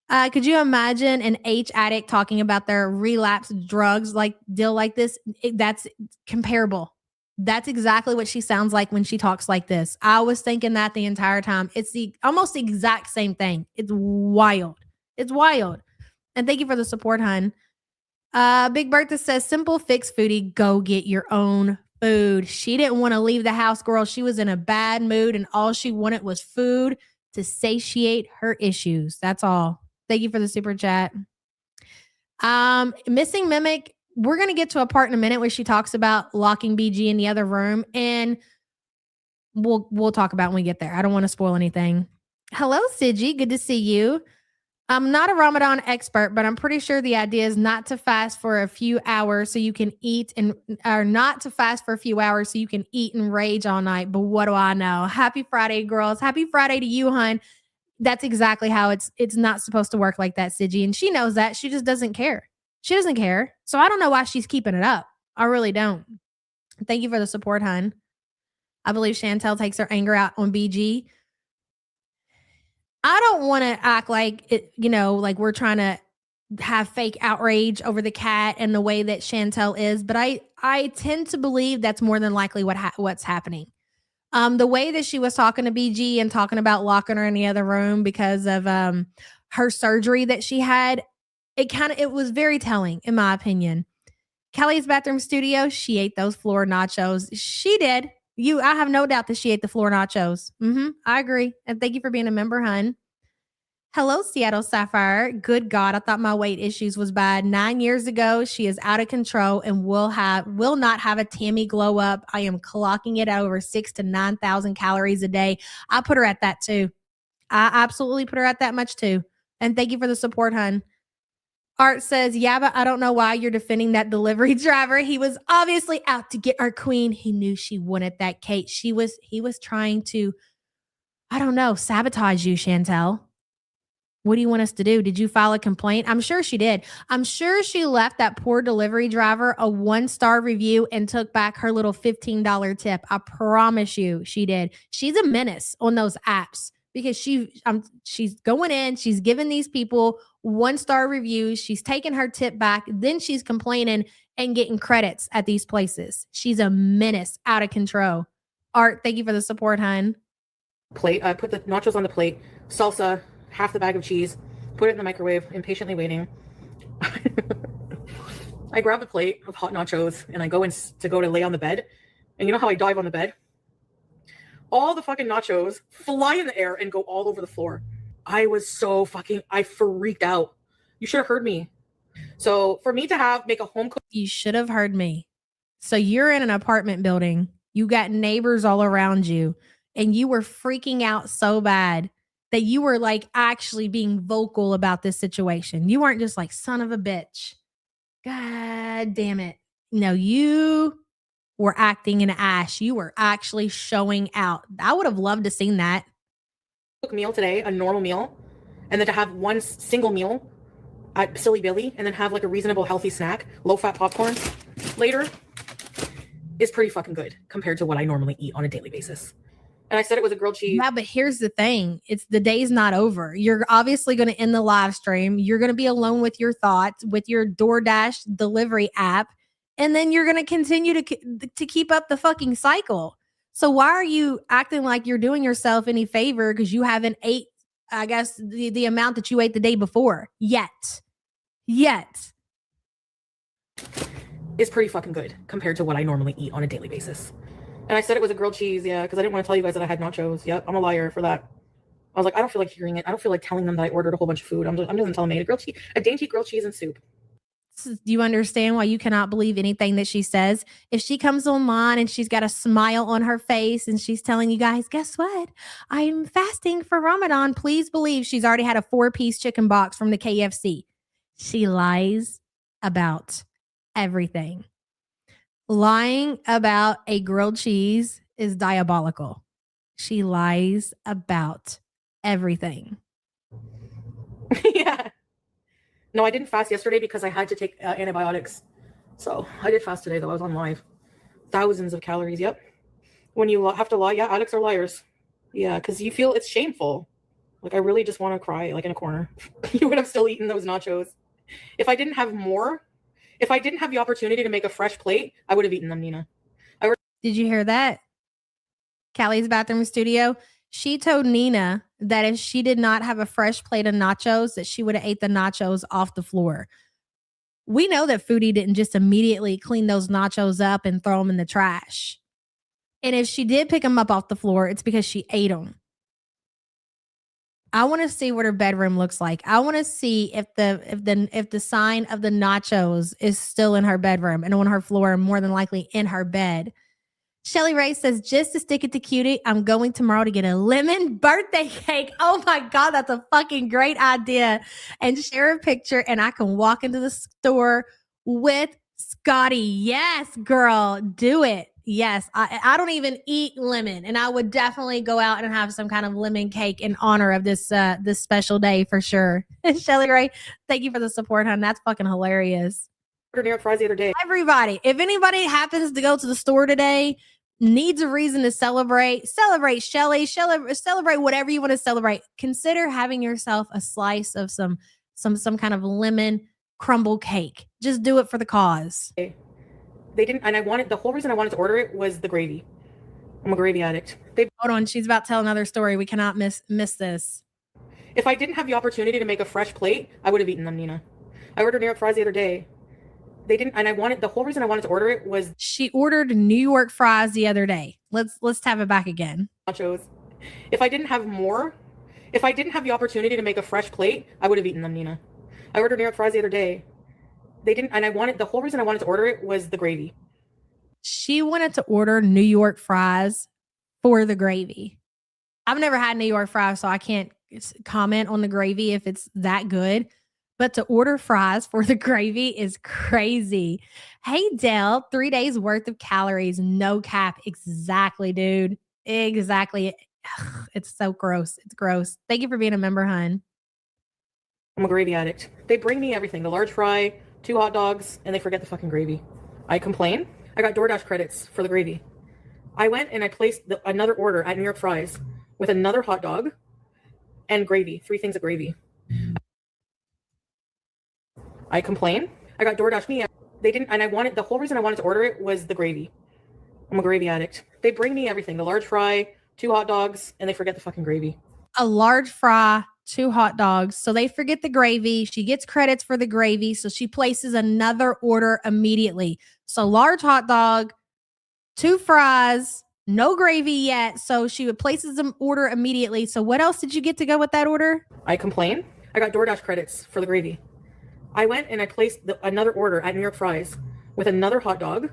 Could you imagine an H addict talking about their relapsed drugs like deal like this? That's comparable. That's exactly what she sounds like when she talks like this. I was thinking that the entire time. It's almost the exact same thing. It's wild. It's wild. And thank you for the support, hun. Big Bertha says, simple fix, Foodie. Go get your own Food. She didn't want to leave the house, girl. She was in a bad mood and all she wanted was food to satiate her issues. That's all. Thank you for the super chat. Missing Mimic, we're going to get to a part in a minute where she talks about locking BG in the other room, and we'll talk about when we get there. I don't want to spoil anything. Hello, Siji. Good to see you. I'm not a Ramadan expert, but I'm pretty sure the idea is not to fast for a few hours so you can eat or not to fast for a few hours so you can eat and rage all night. But what do I know? Happy Friday, girls. Happy Friday to you, hun. That's exactly how it's not supposed to work like that, Siji. And she knows that. She just doesn't care. She doesn't care. So I don't know why she's keeping it up. I really don't. Thank you for the support, hun. I believe Chantel takes her anger out on BG. I don't want to act like it, like we're trying to have fake outrage over the cat and the way that Chantel is, but I tend to believe that's more than likely what's happening. The way that she was talking to BG and talking about locking her in the other room because of her surgery that she had, it was very telling in my opinion. Kelly's bathroom studio, she ate those floor nachos. She did. I have no doubt that she ate the floor nachos. I agree. And thank you for being a member, hun. Hello, Seattle Sapphire. Good God, I thought my weight issues was bad. 9 years ago, she is out of control and will not have a Tammy glow up. I am clocking it at over 6,000 to 9,000 calories a day. I put her at that too. I absolutely put her at that much too. And thank you for the support, hun. Art says, yeah, but I don't know why you're defending that delivery driver. He was obviously out to get our queen. He knew she wanted that cake. He was trying to, I don't know, sabotage you, Chantel. What do you want us to do? Did you file a complaint? I'm sure she did. I'm sure she left that poor delivery driver a 1-star review and took back her little $15 tip. I promise you she did. She's a menace on those apps because she's going in, she's giving these people 1-star reviews, she's taking her tip back, then she's complaining and getting credits at these places. She's a menace, out of control. Art, thank you for the support, hun. Plate. I put the nachos on the plate, salsa, half the bag of cheese, put it in the microwave, impatiently waiting. I grab the plate of hot nachos and I go to lay on the bed. And you know how I dive on the bed? All the fucking nachos fly in the air and go all over the floor. I freaked out. You should have heard me. So for me to make a home cook. You should have heard me. So you're in an apartment building. You got neighbors all around you and you were freaking out so bad that you were like actually being vocal about this situation. You weren't just like, son of a bitch. God damn it. No, you were acting an ass. You were actually showing out. I would have loved to seen that. Meal today, a normal meal, and then to have one single meal at Silly Billy and then have like a reasonable healthy snack, low-fat popcorn later is pretty fucking good compared to what I normally eat on a daily basis. And I said it was a grilled cheese. Yeah, but here's the thing. The day's not over. You're obviously going to end the live stream. You're going to be alone with your thoughts, with your DoorDash delivery app. And then you're going to continue to keep up the fucking cycle. So why are you acting like you're doing yourself any favor because you haven't ate, I guess, the amount that you ate the day before yet? Is pretty fucking good compared to what I normally eat on a daily basis. And I said it was a grilled cheese, yeah, because I didn't want to tell you guys that I had nachos. Yep, I'm a liar for that. I was like, I don't feel like hearing it. I don't feel like telling them that I ordered a whole bunch of food. I'm just telling them I ate a dainty grilled cheese and soup. Do you understand why you cannot believe anything that she says? If she comes online and she's got a smile on her face and she's telling you guys, guess what? I'm fasting for Ramadan. Please believe she's already had a 4-piece chicken box from the KFC. She lies about everything. Lying about a grilled cheese is diabolical. She lies about everything. Yeah. No, I didn't fast yesterday because I had to take antibiotics. So I did fast today, though. I was on live. Thousands of calories. Yep. When you have to lie, yeah, addicts are liars. Yeah, because you feel it's shameful. Like, I really just want to cry, like in a corner. You would have still eaten those nachos. If I didn't have the opportunity to make a fresh plate, I would have eaten them, Nina. Did you hear that? Callie's bathroom studio. She told Nina that if she did not have a fresh plate of nachos, that she would have ate the nachos off the floor. we know that Foodie didn't just immediately clean those nachos up and throw them in the trash. And if she did pick them up off the floor, it's because she ate them. I want to see what her bedroom looks like. I want to see if the sign of the nachos is still in her bedroom and on her floor, and more than likely in her bed. Shelly Ray says, just to stick it to cutie, I'm going tomorrow to get a lemon birthday cake. Oh my God, that's a fucking great idea. And share a picture, and I can walk into the store with Scotty. Yes, girl, do it. Yes, I don't even eat lemon, and I would definitely go out and have some kind of lemon cake in honor of this special day for sure. Shelly Ray, thank you for the support, hon. That's fucking hilarious. New York fries the other day. Everybody, if anybody happens to go to the store today, needs a reason to celebrate Shelly, celebrate whatever you want to celebrate. Consider having yourself a slice of some kind of lemon crumble cake. Just do it for the cause. They didn't, and the whole reason I wanted to order it was the gravy. I'm a gravy addict. Hold on, she's about to tell another story. We cannot miss this. If I didn't have the opportunity to make a fresh plate, I would have eaten them, Nina. I ordered New York fries the other day. They didn't, and the whole reason I wanted to order it was she ordered New York fries the other day. Let's have it back again. Nachos. If I didn't have the opportunity to make a fresh plate, I would have eaten them, Nina. I ordered New York fries the other day. They didn't, and the whole reason I wanted to order it was the gravy. She wanted to order New York fries for the gravy. I've never had New York fries, so I can't comment on the gravy if it's that good. But to order fries for the gravy is crazy. Hey, Dell, 3 days worth of calories, no cap. Exactly, dude. Exactly. Ugh, it's so gross. It's gross. Thank you for being a member, hun. I'm a gravy addict. They bring me everything. The large fry, 2 hot dogs, and they forget the fucking gravy. I complain. I got DoorDash credits for the gravy. I went and I placed another order at New York Fries with another hot dog and gravy. 3 things of gravy. I complain. I got DoorDash me. They didn't, and the whole reason I wanted to order it was the gravy. I'm a gravy addict. They bring me everything. The large fry, 2 hot dogs, and they forget the fucking gravy. A large fry, 2 hot dogs. So they forget the gravy. She gets credits for the gravy. So she places another order immediately. So large hot dog, 2 fries, no gravy yet. So she places an order immediately. So what else did you get to go with that order? I complain. I got DoorDash credits for the gravy. I went and I placed another order at New York Fries with another hot dog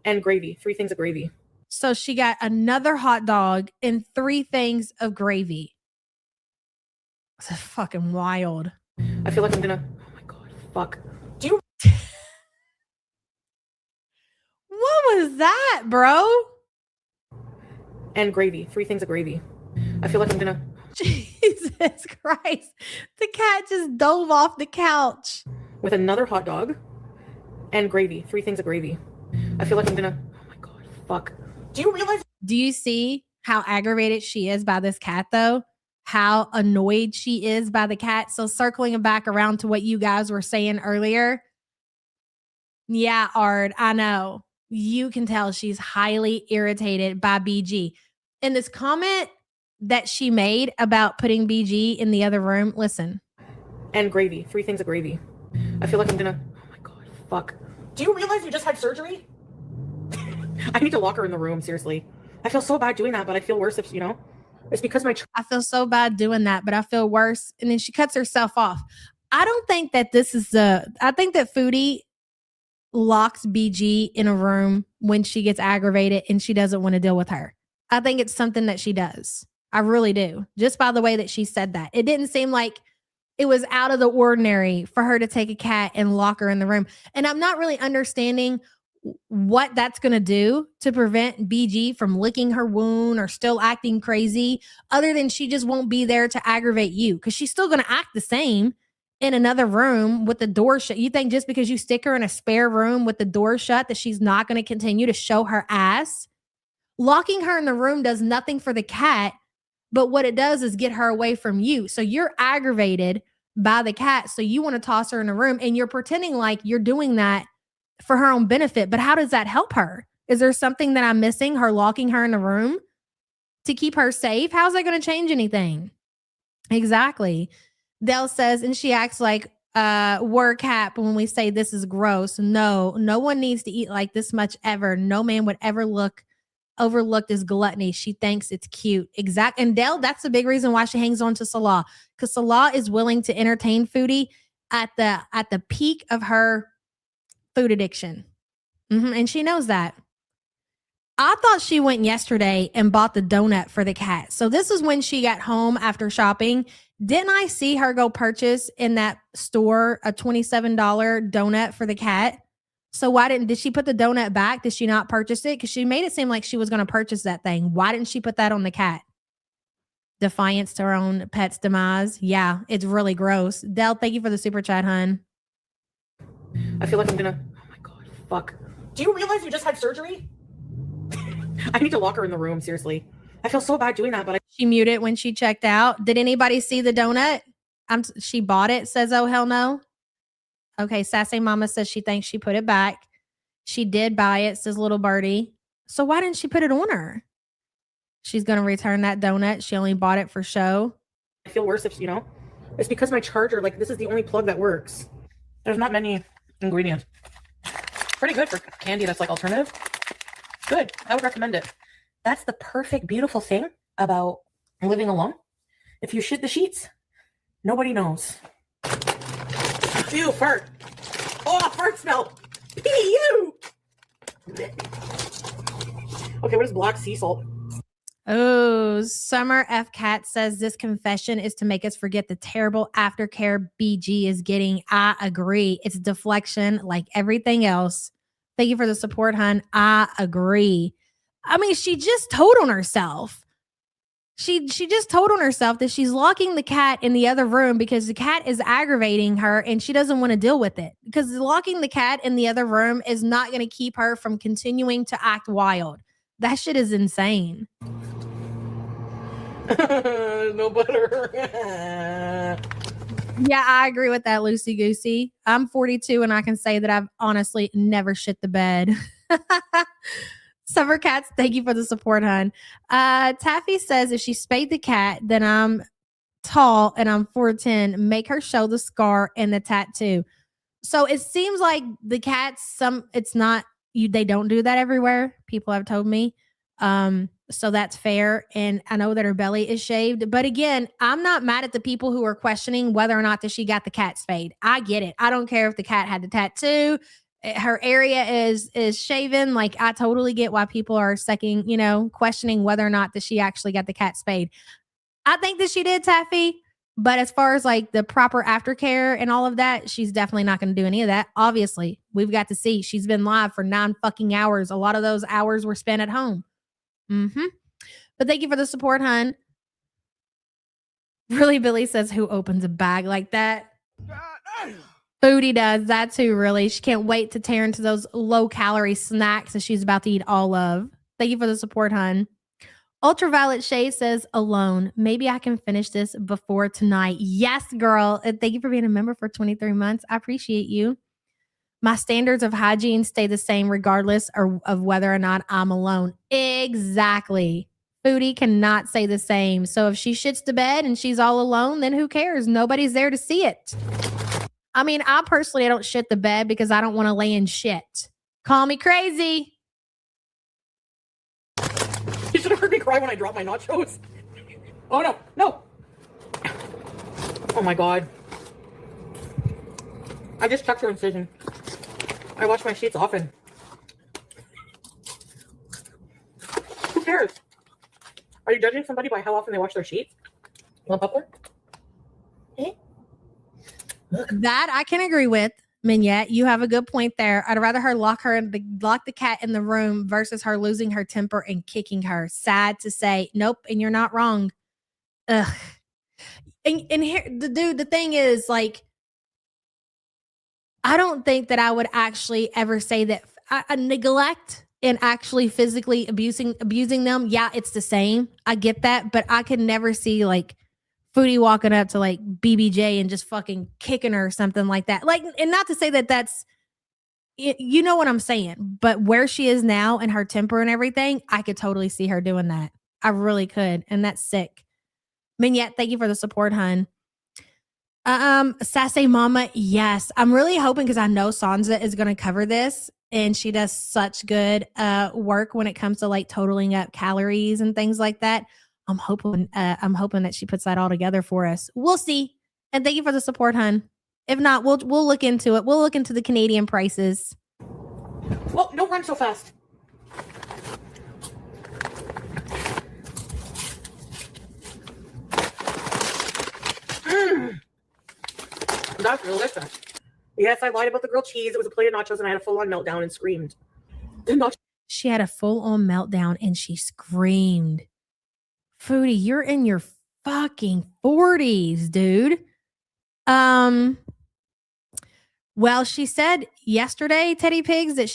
and gravy. 3 things of gravy. So she got another hot dog and 3 things of gravy. It's fucking wild. I feel like I'm gonna, oh my God, fuck. Do you? What was that, bro? And gravy. 3 things of gravy. I feel like I'm gonna. Jesus Christ. The cat just dove off the couch. With another hot dog and gravy. 3 things of gravy. I feel like I'm gonna, oh my God, fuck. Do you realize? Do you see how aggravated she is by this cat, though? How annoyed she is by the cat? So circling back around to what you guys were saying earlier. Yeah, Ard, I know. You can tell she's highly irritated by BG. In this comment that she made about putting BG in the other room, listen. And gravy. 3 things of gravy. I feel like I'm gonna, oh my God, fuck. Do you realize you just had surgery? I need to lock her in the room, seriously. I feel so bad doing that, but I feel worse if, it's because I feel so bad doing that, but I feel worse. And then she cuts herself off. I don't think that this is I think that Foodie locks BG in a room when she gets aggravated and she doesn't want to deal with her. I think it's something that she does. I really do. Just by the way that she said that. It didn't seem like it was out of the ordinary for her to take a cat and lock her in the room. And I'm not really understanding what that's going to do to prevent BG from licking her wound or still acting crazy, other than she just won't be there to aggravate you, because she's still going to act the same in another room with the door shut. You think just because you stick her in a spare room with the door shut that she's not going to continue to show her ass? Locking her in the room does nothing for the cat, but what it does is get her away from you. So you're aggravated by the cat, so you want to toss her in a room, and you're pretending like you're doing that for her own benefit. But how does that help her? Is there something that I'm missing? Her locking her in the room to keep her safe? How's that going to change anything? Exactly. Dell says, and she acts like word cap when we say this is gross. No one needs to eat like this much ever. No man would ever overlook this gluttony. She thinks it's cute. Exact. And Dell, that's the big reason why she hangs on to Salah, because Salah is willing to entertain Foodie at the peak of her food addiction. And she knows that. I thought she went yesterday and bought the donut for the cat. So this is when she got home after shopping. Didn't I see her go purchase in that store a $27 donut for the cat? So did she put the donut back? Did she not purchase it? Because she made it seem like she was going to purchase that thing. Why didn't she put that on the cat? Defiance to her own pet's demise. Yeah, it's really gross. Dell, thank you for the super chat, hun. I feel like I'm gonna. Oh my god, fuck. Do you realize you just had surgery? I need to lock her in the room, seriously. I feel so bad doing that, but she muted when she checked out. Did anybody see the donut? She bought it, says, oh, hell no. Okay, Sassy Mama says she thinks she put it back. She did buy it, says Little Birdie. So why didn't she put it on her? She's going to return that donut. She only bought it for show. I feel worse if, it's because my charger, this is the only plug that works. There's not many ingredients. Pretty good for candy that's alternative. Good. I would recommend it. That's the perfect, beautiful thing about living alone. If you shit the sheets, nobody knows. Ew, fart. Oh, fart smell. Ew. Okay, what is black sea salt? Oh, Summer F. Cat says this confession is to make us forget the terrible aftercare BG is getting. I agree. It's deflection like everything else. Thank you for the support, hun. I agree. I mean, she just told on herself. She just told on herself that she's locking the cat in the other room because the cat is aggravating her and she doesn't want to deal with it. Because locking the cat in the other room is not going to keep her from continuing to act wild. That shit is insane. No butter. Yeah, I agree with that, Lucy Goosey. I'm 42 and I can say that I've honestly never shit the bed. Summer Cats, thank you for the support, hun. Taffy says if she spayed the cat, then I'm tall and I'm 4'10". Make her show the scar and the tattoo. So it seems like the cats, it's not you. They don't do that everywhere. People have told me. So that's fair. And I know that her belly is shaved. But again, I'm not mad at the people who are questioning whether or not that she got the cat spayed. I get it. I don't care if the cat had the tattoo. Her area is shaven. I totally get why people are questioning whether or not that she actually got the cat spayed. I think that she did, Taffy. But as far as the proper aftercare and all of that, she's definitely not going to do any of that. Obviously, we've got to see. She's been live for 9 fucking hours. A lot of those hours were spent at home. But thank you for the support, hun. Really, Billy says, who opens a bag like that? Foodie does that too, really. She can't wait to tear into those low-calorie snacks that she's about to eat all of. Thank you for the support, hun. Ultraviolet Shade says, alone. Maybe I can finish this before tonight. Yes, girl. And thank you for being a member for 23 months. I appreciate you. My standards of hygiene stay the same regardless of whether or not I'm alone. Exactly. Foodie cannot say the same. So if she shits the bed and she's all alone, then who cares? Nobody's there to see it. I mean, I don't shit the bed because I don't want to lay in shit. Call me crazy. You should have heard me cry when I dropped my nachos. Oh, no. No. Oh, my God. I just checked her incision. I wash my sheets often. Who cares? Are you judging somebody by how often they wash their sheets? Want popcorn? Eh? That I can agree with, Mignette. You have a good point there. I'd rather her lock the cat in the room versus her losing her temper and kicking her. Sad to say. Nope, and you're not wrong. Ugh. And here, the thing is, I don't think that I would actually ever say that I neglect and actually physically abusing them. Yeah, it's the same. I get that, but I could never see Foodie walking up to BBJ and just fucking kicking her or something like that. And not to say that that's, you know what I'm saying, but where she is now and her temper and everything, I could totally see her doing that. I really could. And that's sick. Mignette, thank you for the support, hun. Sassy Mama, yes. I'm really hoping because I know Sansa is going to cover this, and she does such good work when it comes to like totaling up calories and things like that. I'm hoping that she puts that all together for us. We'll see. And thank you for the support, hun. If not, we'll look into it. We'll look into the Canadian prices. Well, don't run so fast. That's delicious. Yes, I lied about the grilled cheese. It was a plate of nachos, and I had a full-on meltdown and screamed. She had a full-on meltdown and she screamed. Foodie, you're in your fucking 40s, dude. Well, she said yesterday, Teddy Pigs, that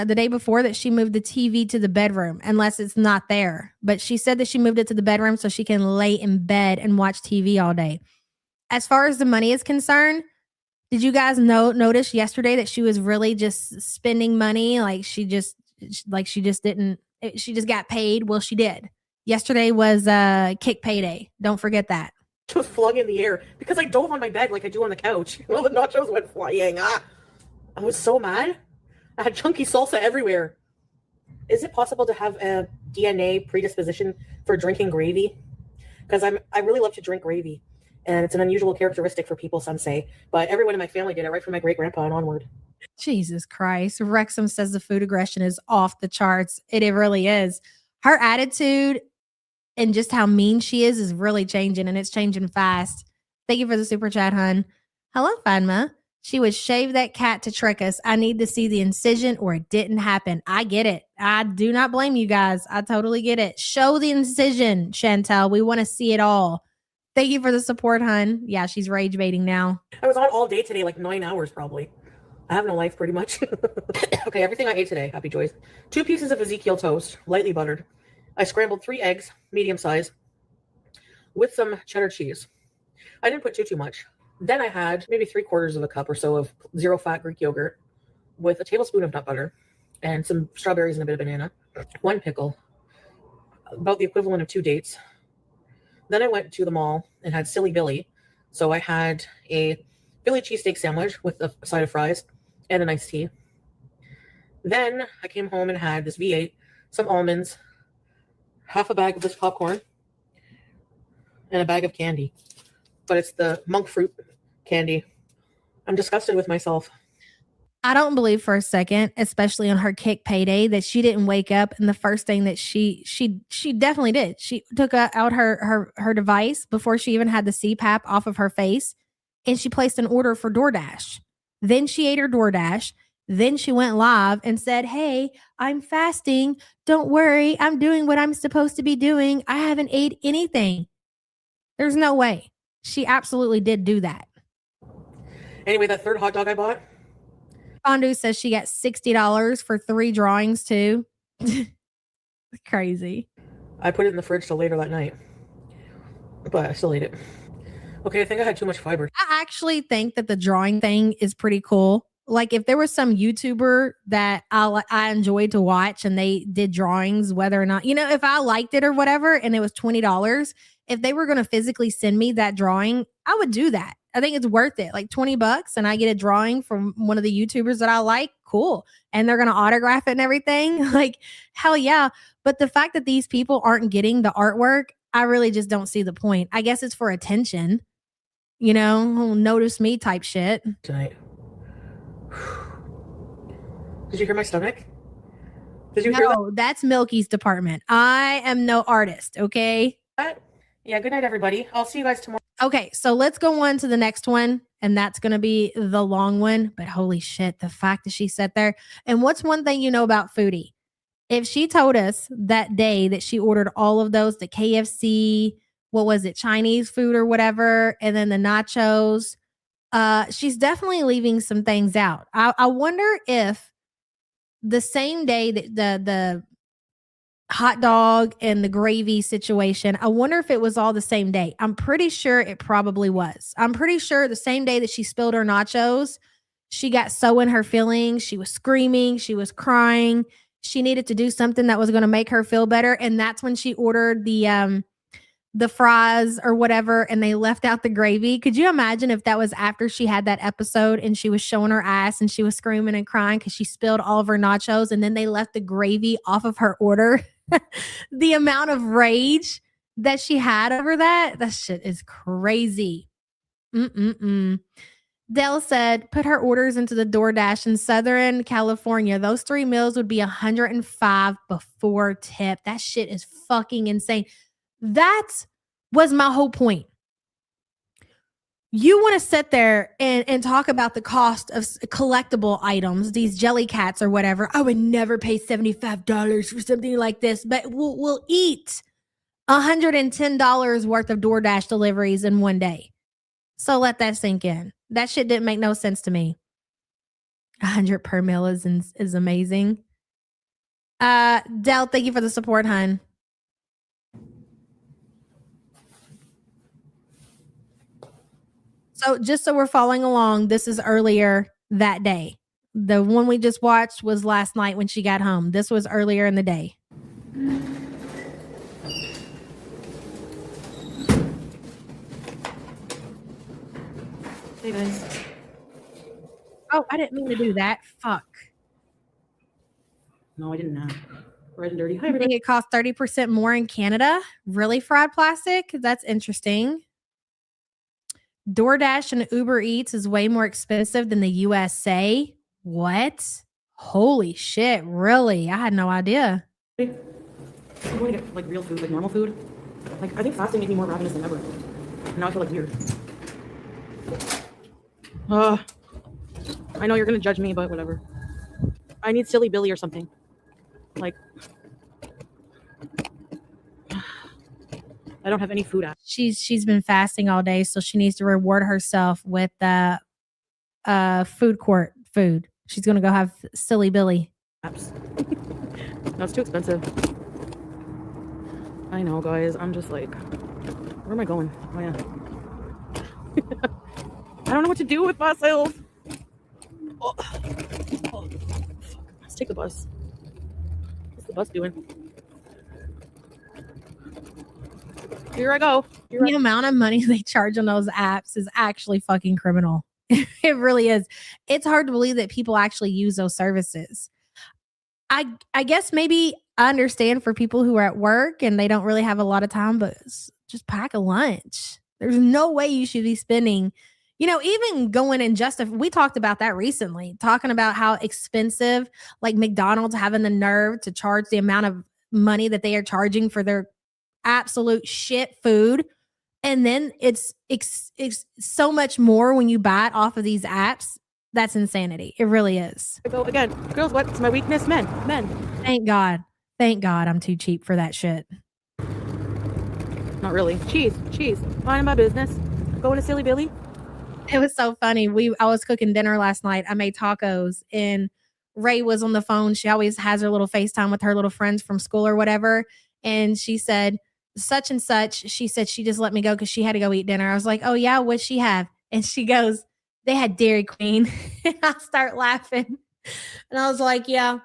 the day before, that she moved the TV to the bedroom, unless it's not there. But she said that she moved it to the bedroom so she can lay in bed and watch TV all day. As far as the money is concerned, did you guys notice yesterday that she was really just spending money? She just got paid. Well, she did. Yesterday was kick payday. Don't forget that. Was flung in the air because I dove on my bed like I do on the couch. Well, the nachos went flying. I was so mad. I had chunky salsa everywhere. Is it possible to have a DNA predisposition for drinking gravy? Because I really love to drink gravy, and it's an unusual characteristic for people, some say. But everyone in my family did it, right from my great grandpa and onward. Jesus Christ. Wrexham says the food aggression is off the charts. It really is. Her attitude and just how mean she is really changing, and it's changing fast. Thank you for the super chat, hun. Hello, Fanma. She would shave that cat to trick us. I need to see the incision or it didn't happen. I get it. I do not blame you guys. I totally get it. Show the incision, Chantel. We want to see it all. Thank you for the support, hun. Yeah, she's rage baiting now. I was on all day today, like 9 hours probably. I have no life pretty much. Okay, everything I ate today, happy joys. 2 pieces of Ezekiel toast, lightly buttered. I scrambled 3 eggs, medium size, with some cheddar cheese. I didn't put too much. Then I had maybe 3/4 of a cup or so of zero-fat Greek yogurt with a tablespoon of nut butter and some strawberries and a bit of banana. 1 pickle, about the equivalent of 2 dates. Then I went to the mall and had Silly Billy. So I had a Philly cheesesteak sandwich with a side of fries and an iced tea. Then I came home and had this V8, some almonds, half a bag of this popcorn, and a bag of candy. But it's the monk fruit candy. I'm disgusted with myself. I don't believe for a second, especially on her kick payday, that she didn't wake up and the first thing that she definitely did. She took out her device before she even had the CPAP off of her face, and she placed an order for DoorDash. Then she ate her DoorDash. Then she went live and said, "Hey, I'm fasting. Don't worry. I'm doing what I'm supposed to be doing. I haven't ate anything." There's no way. She absolutely did do that. Anyway, that third hot dog I bought. Fondue says she got $60 for 3 drawings too. Crazy. I put it in the fridge till later that night, but I still ate it. Okay, I think I had too much fiber. I actually think that the drawing thing is pretty cool. Like if there was some YouTuber that I enjoyed to watch and they did drawings, whether or not, if I liked it or whatever, and it was $20, if they were going to physically send me that drawing, I would do that. I think it's worth it. Like $20 and I get a drawing from one of the YouTubers that I like. Cool. And they're going to autograph it and everything. Like, hell yeah. But the fact that these people aren't getting the artwork, I really just don't see the point. I guess it's for attention, notice me type shit. Tonight. Did you hear my stomach? Did you hear that? No, that's Milky's department. I am no artist, okay? Yeah, good night, everybody. I'll see you guys tomorrow. Okay, so let's go on to the next one, and that's going to be the long one. But holy shit, the fact that she sat there. And what's one thing you know about Foodie? If she told us that day that she ordered all of those, the KFC, what was it, Chinese food or whatever, and then the nachos, she's definitely leaving some things out. I wonder if the same day that the hot dog and the gravy situation, I wonder if it was all the same day. I'm pretty sure it probably was. I'm pretty sure the same day that she spilled her nachos, she got so in her feelings. She was screaming. She was crying. She needed to do something that was going to make her feel better. And that's when she ordered the the fries or whatever and they left out the gravy. Could you imagine if that was after she had that episode and she was showing her ass and she was screaming and crying because she spilled all of her nachos and then they left the gravy off of her order? The amount of rage that she had over that shit is crazy. Dell said, put her orders into the DoorDash in Southern California. Those 3 meals would be $105 before tip. That shit is fucking insane. That was my whole point. You want to sit there and talk about the cost of collectible items, these jelly cats or whatever. I would never pay $75 for something like this, but we'll eat $110 worth of DoorDash deliveries in one day. So let that sink in. That shit didn't make no sense to me. 100 per meal is amazing. Del, thank you for the support, hun. So just so we're following along, this is earlier that day. The one we just watched was last night when she got home. This was earlier in the day. Hey guys. Oh, I didn't mean to do that. Fuck. No, I did not. Red and dirty. Hi I think it costs 30% more in Canada. Really, fried plastic? That's interesting. DoorDash and Uber Eats is way more expensive than the USA. What? Holy shit, really? I had no idea. I'm going to get like real food, like normal food. Like I think fasting made me more ravenous than ever. Now I feel like weird. I know you're gonna judge me, but whatever. I need Silly Billy or something. Like I don't have any food. She's been fasting all day, so she needs to reward herself with food court food. She's gonna go have Silly Billy. Apps. No, it's too expensive. I know, guys. I'm just like, where am I going? Oh yeah. I don't know what to do with myself. Oh. Let's take the bus. What's the bus doing? Here I go. The amount of money they charge on those apps is actually fucking criminal. It really is. It's hard to believe that people actually use those services. I guess maybe I understand for people who are at work and they don't really have a lot of time, but just pack a lunch. There's no way you should be spending, even going and we talked about that recently, talking about how expensive, like McDonald's having the nerve to charge the amount of money that they are charging for their absolute shit food. And then it's so much more when you buy it off of these apps. That's insanity. It really is. I go again. Girls, what's my weakness? Men. Thank God I'm too cheap for that shit. Not really. Cheese. Minding my business. Going to Silly Billy. It was so funny. I was cooking dinner last night. I made tacos and Ray was on the phone. She always has her little FaceTime with her little friends from school or whatever. And she said, such and such. She said she just let me go because she had to go eat dinner. I was like, oh yeah, what'd she have? And she goes, they had Dairy Queen. And I start laughing. And I was like, yeah,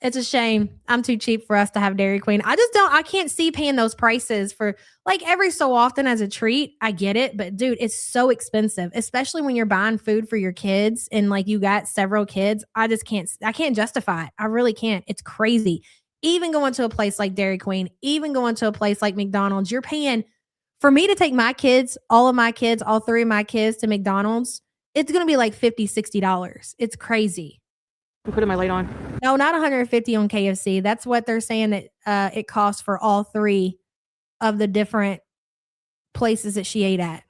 it's a shame. I'm too cheap for us to have Dairy Queen. I can't see paying those prices for like every so often as a treat. I get it. But dude, it's so expensive, especially when you're buying food for your kids and like you got several kids. I can't justify it. I really can't. It's crazy. Even going to a place like Dairy Queen, even going to a place like McDonald's, you're paying for me to take my kids, all 3 of my kids to McDonald's. It's going to be like $50, $60. It's crazy. I'm putting my light on. No, not $150 on KFC. That's what they're saying that it costs for all 3 of the different places that she ate at.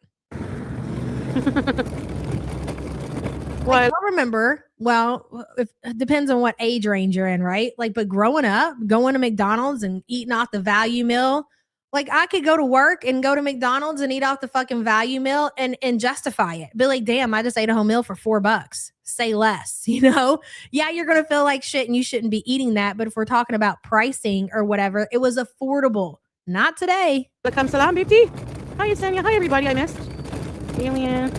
Well, I remember, it depends on what age range you're in, right? Like, but growing up, going to McDonald's and eating off the value meal, like I could go to work and go to McDonald's and eat off the fucking value meal and justify it. Be like, damn, I just ate a whole meal for $4. Say less, Yeah, you're going to feel like shit and you shouldn't be eating that. But if we're talking about pricing or whatever, it was affordable. Not today. Welcome, salam, baby. Hi, Yesenia. Hi, everybody I missed. Alien.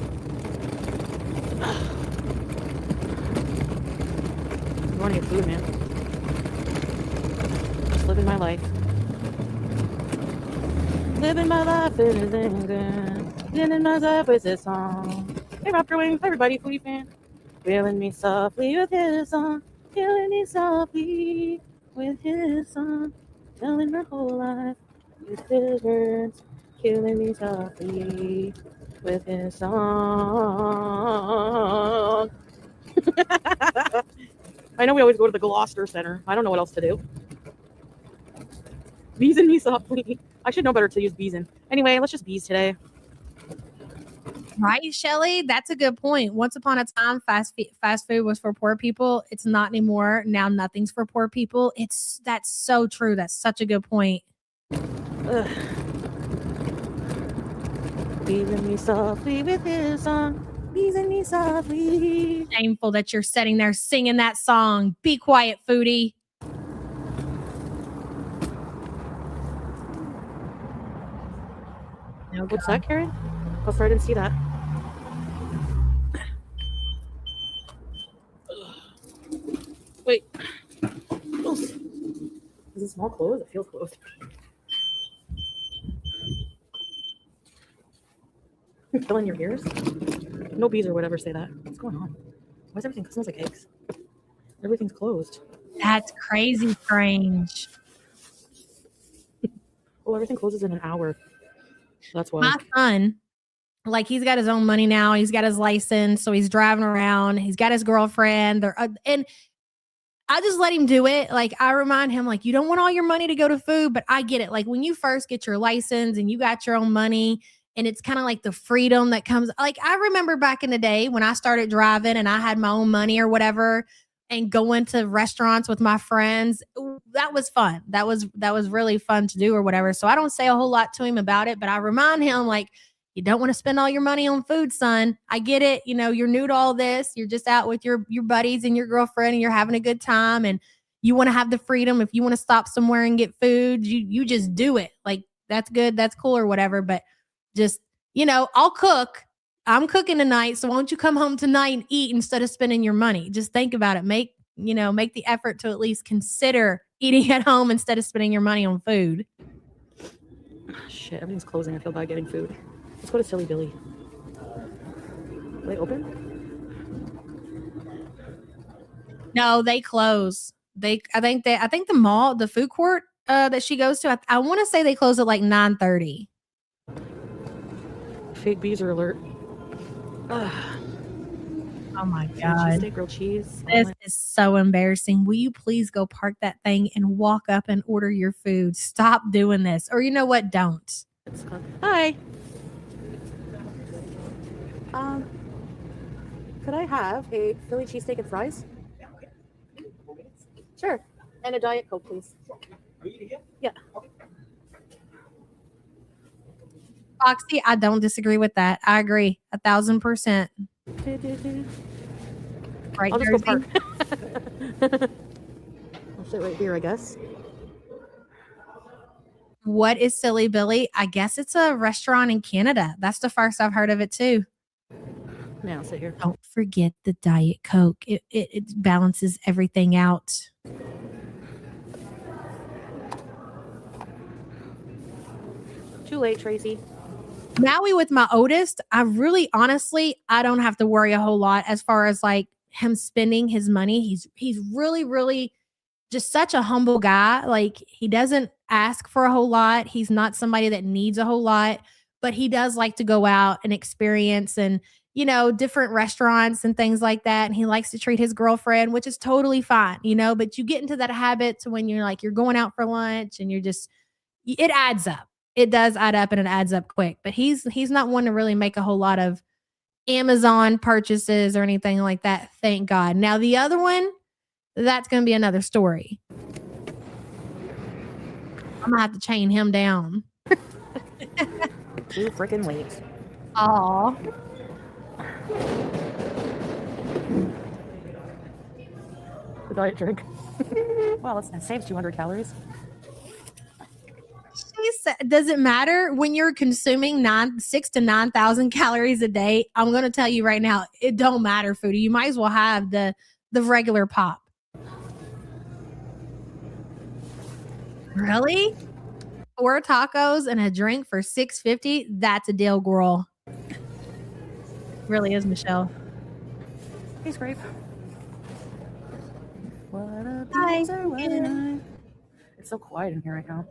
I want to get food, man. Just living my life. Living my life in a anger. Living my life with this song. Hey, Rob Growing. Hi, everybody. Foodie fan. Killing me softly with his song. Killing me softly with his song. Telling her whole life with his words. Killing me softly with his song. I know we always go to the Gloucester Center. I don't know what else to do. Bees and me softly. I should know better to use bees in. Anyway, let's just bees today. Right, Shelly? That's a good point. Once upon a time, fast food was for poor people. It's not anymore. Now nothing's for poor people. That's so true. That's such a good point. Ugh. Bees and me softly with his song. Bees and me softly. Shameful that you're sitting there singing that song. Be quiet, Foodie. No, What's that, Karen? Oh, sorry, I didn't see that. Wait. Is it small clothes? It feels closed. Fill in your ears? No bees or whatever say that. What's going on? Why does everything smells like eggs? Everything's closed. That's crazy strange. Well, everything closes in an hour. That's why. My son, like, he's got his own money now. He's got his license, so he's driving around. He's got his girlfriend. And I just let him do it. Like, I remind him, like, you don't want all your money to go to food, but I get it. Like, when you first get your license and you got your own money, and it's kind of like the freedom that comes. Like, I remember back in the day when I started driving and I had my own money or whatever, and going to restaurants with my friends. That was fun. That was really fun to do or whatever. So I don't say a whole lot to him about it, but I remind him, like, you don't want to spend all your money on food, son. I get it. You know, you're new to all this. You're just out with your buddies and your girlfriend and you're having a good time and you want to have the freedom. If you want to stop somewhere and get food, you just do it. Like, that's good. That's cool or whatever. But just, you know, I'll cook. I'm cooking tonight. So won't you come home tonight and eat instead of spending your money? Just think about it. Make the effort to at least consider eating at home instead of spending your money on food. Shit, everything's closing. I feel bad getting food. Let's go to Silly Billy. Are they open? No, they close. I think the mall, the food court that she goes to, I want to say they close at like 9:30. Fake bees are alert. Ugh. Oh my God. Cheesesteak, grilled cheese. This is so embarrassing. Will you please go park that thing and walk up and order your food? Stop doing this. Or you know what? Don't. Hi. Could I have a Philly cheesesteak and fries? Sure. And a Diet Coke, please. Are you here? Yeah. Foxy, I don't disagree with that. I agree 1,000%. Right, I'll just go Jersey? park. I'll sit right here, I guess. What is Silly Billy? I guess it's a restaurant in Canada. That's the first I've heard of it too. Now I'll sit here. Don't forget the Diet Coke. It balances everything out. Too late, Tracy. Maui with my oldest, I don't have to worry a whole lot as far as like him spending his money. He's really, really just such a humble guy. Like, he doesn't ask for a whole lot. He's not somebody that needs a whole lot, but he does like to go out and experience and, you know, different restaurants and things like that. And he likes to treat his girlfriend, which is totally fine, you know, but you get into that habit to when you're going out for lunch and it adds up. It does add up and it adds up quick, but he's not one to really make a whole lot of Amazon purchases or anything like that. Thank God. Now the other one, that's going to be another story. I'm going to have to chain him down. Too freaking late. Aw. The diet drink. Wow, that saves 200 calories. She said, does it matter when you're consuming 6,000 to 9,000 calories a day? I'm going to tell you right now, it don't matter, Foodie. You might as well have the regular pop. Really? 4 tacos and a drink for $6.50. That's a deal, girl. Really is, Michelle. Hey, Scrape. What a Hi. pizza when it's so quiet in here right now.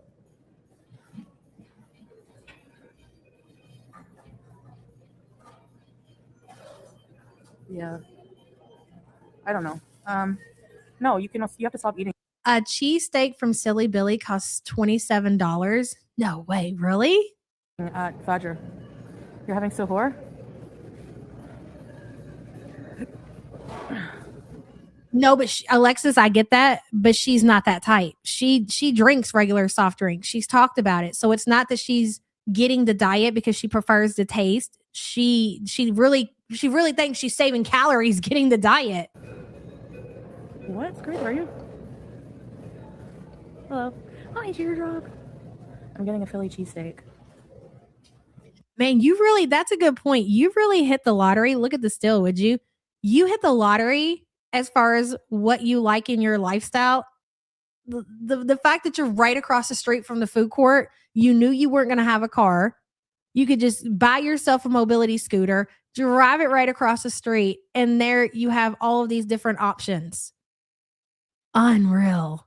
Yeah. I don't know. No, you have to stop eating. A cheesesteak from Silly Billy costs $27. No way, really? Fadger, you're having suhoor? No, but Alexis, I get that, but she's not that type. She drinks regular soft drinks. She's talked about it. So it's not that she's getting the diet because she prefers the taste. She really thinks she's saving calories getting the diet. What? Great, are you? Hello. Hi, Teardrop. I'm getting a Philly cheesesteak. Man, that's a good point. You really hit the lottery. Look at the still, would you? You hit the lottery as far as what you like in your lifestyle. The fact that you're right across the street from the food court, you knew you weren't going to have a car. You could just buy yourself a mobility scooter, drive it right across the street, and there you have all of these different options. Unreal.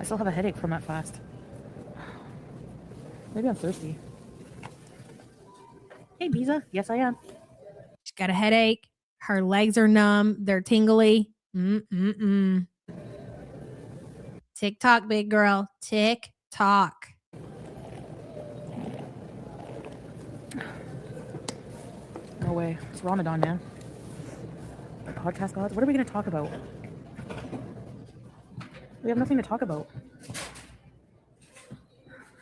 I still have a headache from that fast. Maybe I'm thirsty. Hey, Biza. Yes, I am. She's got a headache. Her legs are numb. They're tingly. TikTok, big girl. TikTok. No way. It's Ramadan, man. Podcast gods. What are we going to talk about? We have nothing to talk about.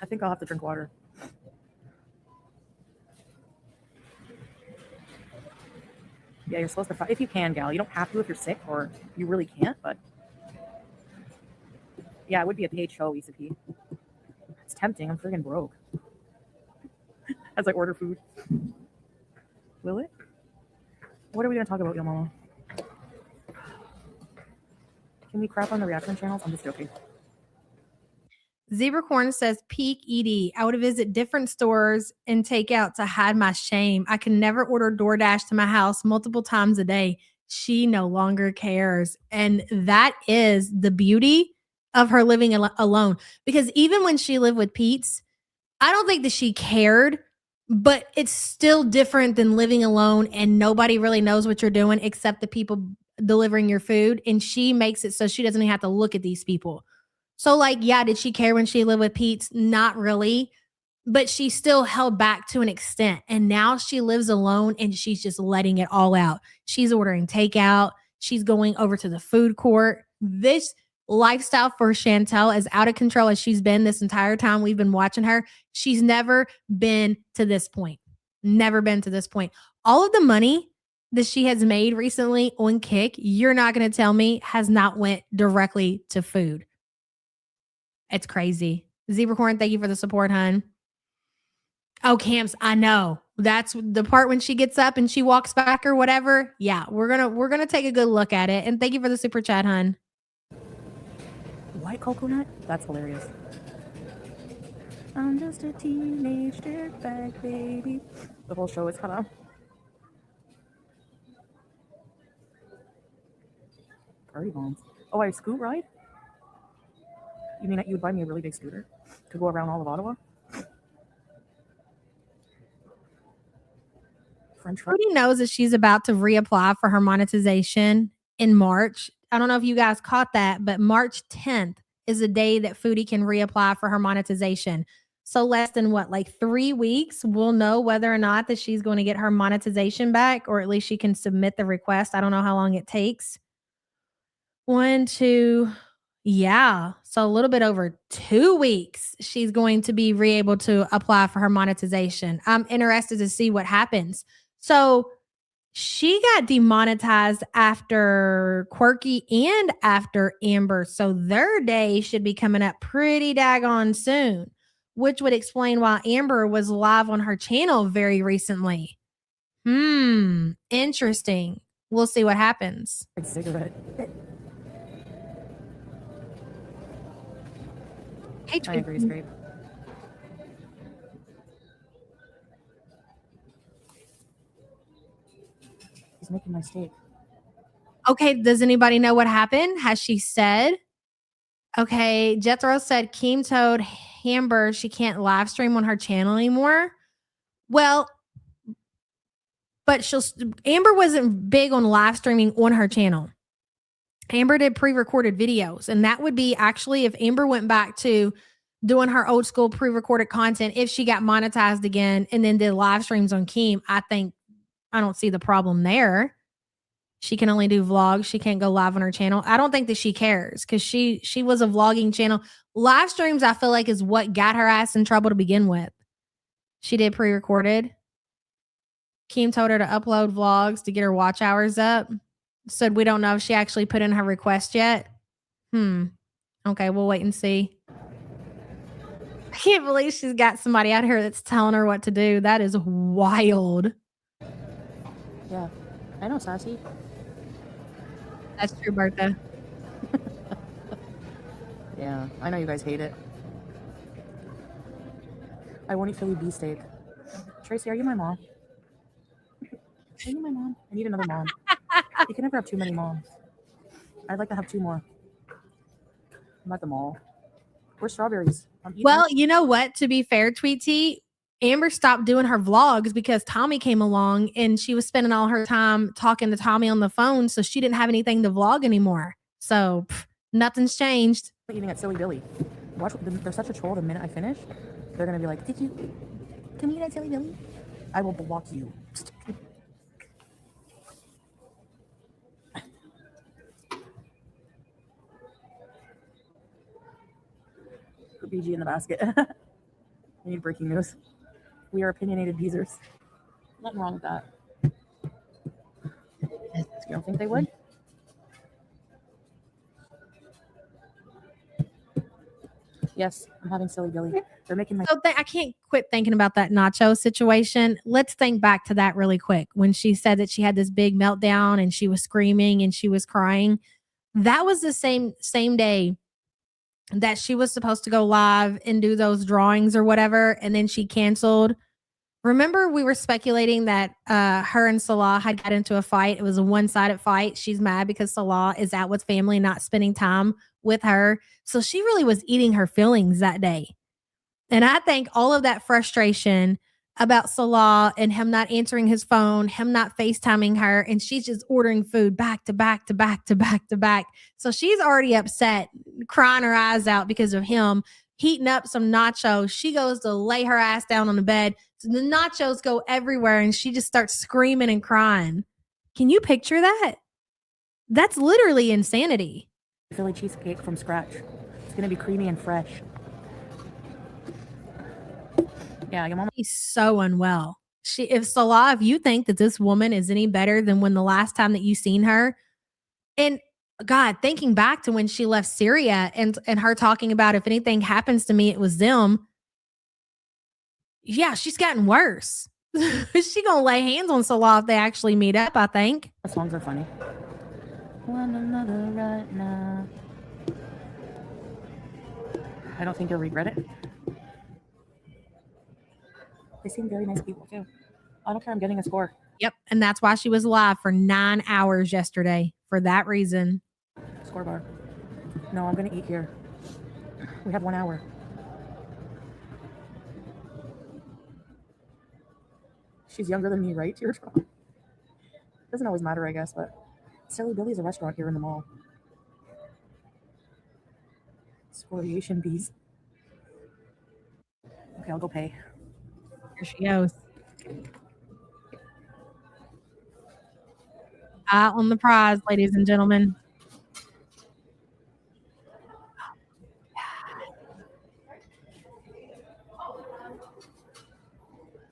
I think I'll have to drink water. Yeah, you're supposed to, if you can, gal. You don't have to if you're sick or you really can't, but yeah, it would be a paid show, Issa P. It's tempting. I'm friggin' broke. As I order food. Will it? What are we going to talk about, yo mama? Can we crap on the reaction channels? I'm just joking. Zebracorn says, peak ED. I would visit different stores and take out to hide my shame. I can never order DoorDash to my house multiple times a day. She no longer cares. And that is the beauty of her living alone. Because even when she lived with Pete's, I don't think that she cared, but it's still different than living alone and nobody really knows what you're doing except the people delivering your food. And she makes it so she doesn't even have to look at these people. So, like, yeah, did she care when she lived with Pete's? Not really, but she still held back to an extent. And now she lives alone and she's just letting it all out. She's ordering takeout. She's going over to the food court. This lifestyle for Chantel is out of control as she's been this entire time we've been watching her. She's never been to this point. Never been to this point. All of the money that she has made recently on Kick, you're not going to tell me has not went directly to food. It's crazy. Zebracorn, thank you for the support, hun. Oh, Camps, I know. That's the part when she gets up and she walks back or whatever. Yeah, we're gonna take a good look at it. And thank you for the super chat, hun. White coconut? That's hilarious. I'm just a teenage dirtbag baby. The whole show is kind of party bombs. Oh, I scoot ride? You mean that you would buy me a really big scooter to go around all of Ottawa? French fries. Foodie knows that she's about to reapply for her monetization in March. I don't know if you guys caught that, but March 10th is the day that Foodie can reapply for her monetization. So less than like 3 weeks, we'll know whether or not that she's going to get her monetization back, or at least she can submit the request. I don't know how long it takes. 1, 2, yeah. So a little bit over 2 weeks, she's going to be able to apply for her monetization. I'm interested to see what happens. So she got demonetized after Quirky and after Amber. So their day should be coming up pretty daggone soon, which would explain why Amber was live on her channel very recently. Interesting. We'll see what happens. Cigarette. Hey, I agree, Tracy. Scrape. He's making my steak. Okay, does anybody know what happened? Has she said? Okay, Jethro said Keem told Amber she can't live stream on her channel anymore. Well, but Amber wasn't big on live streaming on her channel. Amber did pre-recorded videos, and that would be actually if Amber went back to doing her old school pre-recorded content, if she got monetized again and then did live streams on Keem, I don't see the problem there. She can only do vlogs. She can't go live on her channel. I don't think that she cares because she was a vlogging channel. Live streams, I feel like, is what got her ass in trouble to begin with. She did pre-recorded. Keem told her to upload vlogs to get her watch hours up. Said we don't know if she actually put in her request yet. Okay, we'll wait and see. I can't believe she's got somebody out here that's telling her what to do. That is wild. Yeah, I know, Sassy. That's true, Bertha. Yeah, I know you guys hate it. I won't eat Philly beefsteak. Tracy, are you my mom? Are you my mom? I need another mom. You can never have too many moms. I'd like to have 2 more. I'm at the mall. Where's strawberries? Well, you know what? To be fair, Tweet T, Amber stopped doing her vlogs because Tommy came along and she was spending all her time talking to Tommy on the phone. So she didn't have anything to vlog anymore. So nothing's changed. I'm eating at Silly Billy. Watch, they're such a troll. The minute I finish, they're going to be like, can we eat at Silly Billy? I will block you. Put BG in the basket. We need breaking news. We are opinionated geezers. Nothing wrong with that. You don't think they would? Yes, I'm having Silly Billy. They're making my... So I can't quit thinking about that nacho situation. Let's think back to that really quick. When she said that she had this big meltdown and she was screaming and she was crying, that was the same day that she was supposed to go live and do those drawings or whatever, and then she canceled. Remember, we were speculating that her and Salah had got into a fight. It was a one-sided fight. She's mad because Salah is out with family, not spending time with her. So she really was eating her feelings that day. And I think all of that frustration about Salah and him not answering his phone, him not FaceTiming her, and she's just ordering food back to back to back to back to back. So she's already upset, crying her eyes out because of him heating up some nachos. She goes to lay her ass down on the bed. So the nachos go everywhere and she just starts screaming and crying. Can you picture that? That's literally insanity. Philly cheesecake from scratch. It's going to be creamy and fresh. Yeah, your mom. She's so unwell. If you think that this woman is any better than when the last time that you seen her, and God, thinking back to when she left Syria and her talking about if anything happens to me, it was them. Yeah, she's gotten worse. She gonna lay hands on Salah if they actually meet up, I think. The songs are funny. One another right now. I don't think you'll regret it. They seem very nice people too. I don't care. I'm getting a score. Yep. And that's why she was live for 9 hours yesterday, for that reason. Score bar. No, I'm going to eat here. We have 1 hour. She's younger than me, right? Teardrop. Doesn't always matter, I guess, but Silly Billy's a restaurant here in the mall. Scoriation bees. Okay, I'll go pay. Here she goes. Eye on the prize, ladies and gentlemen.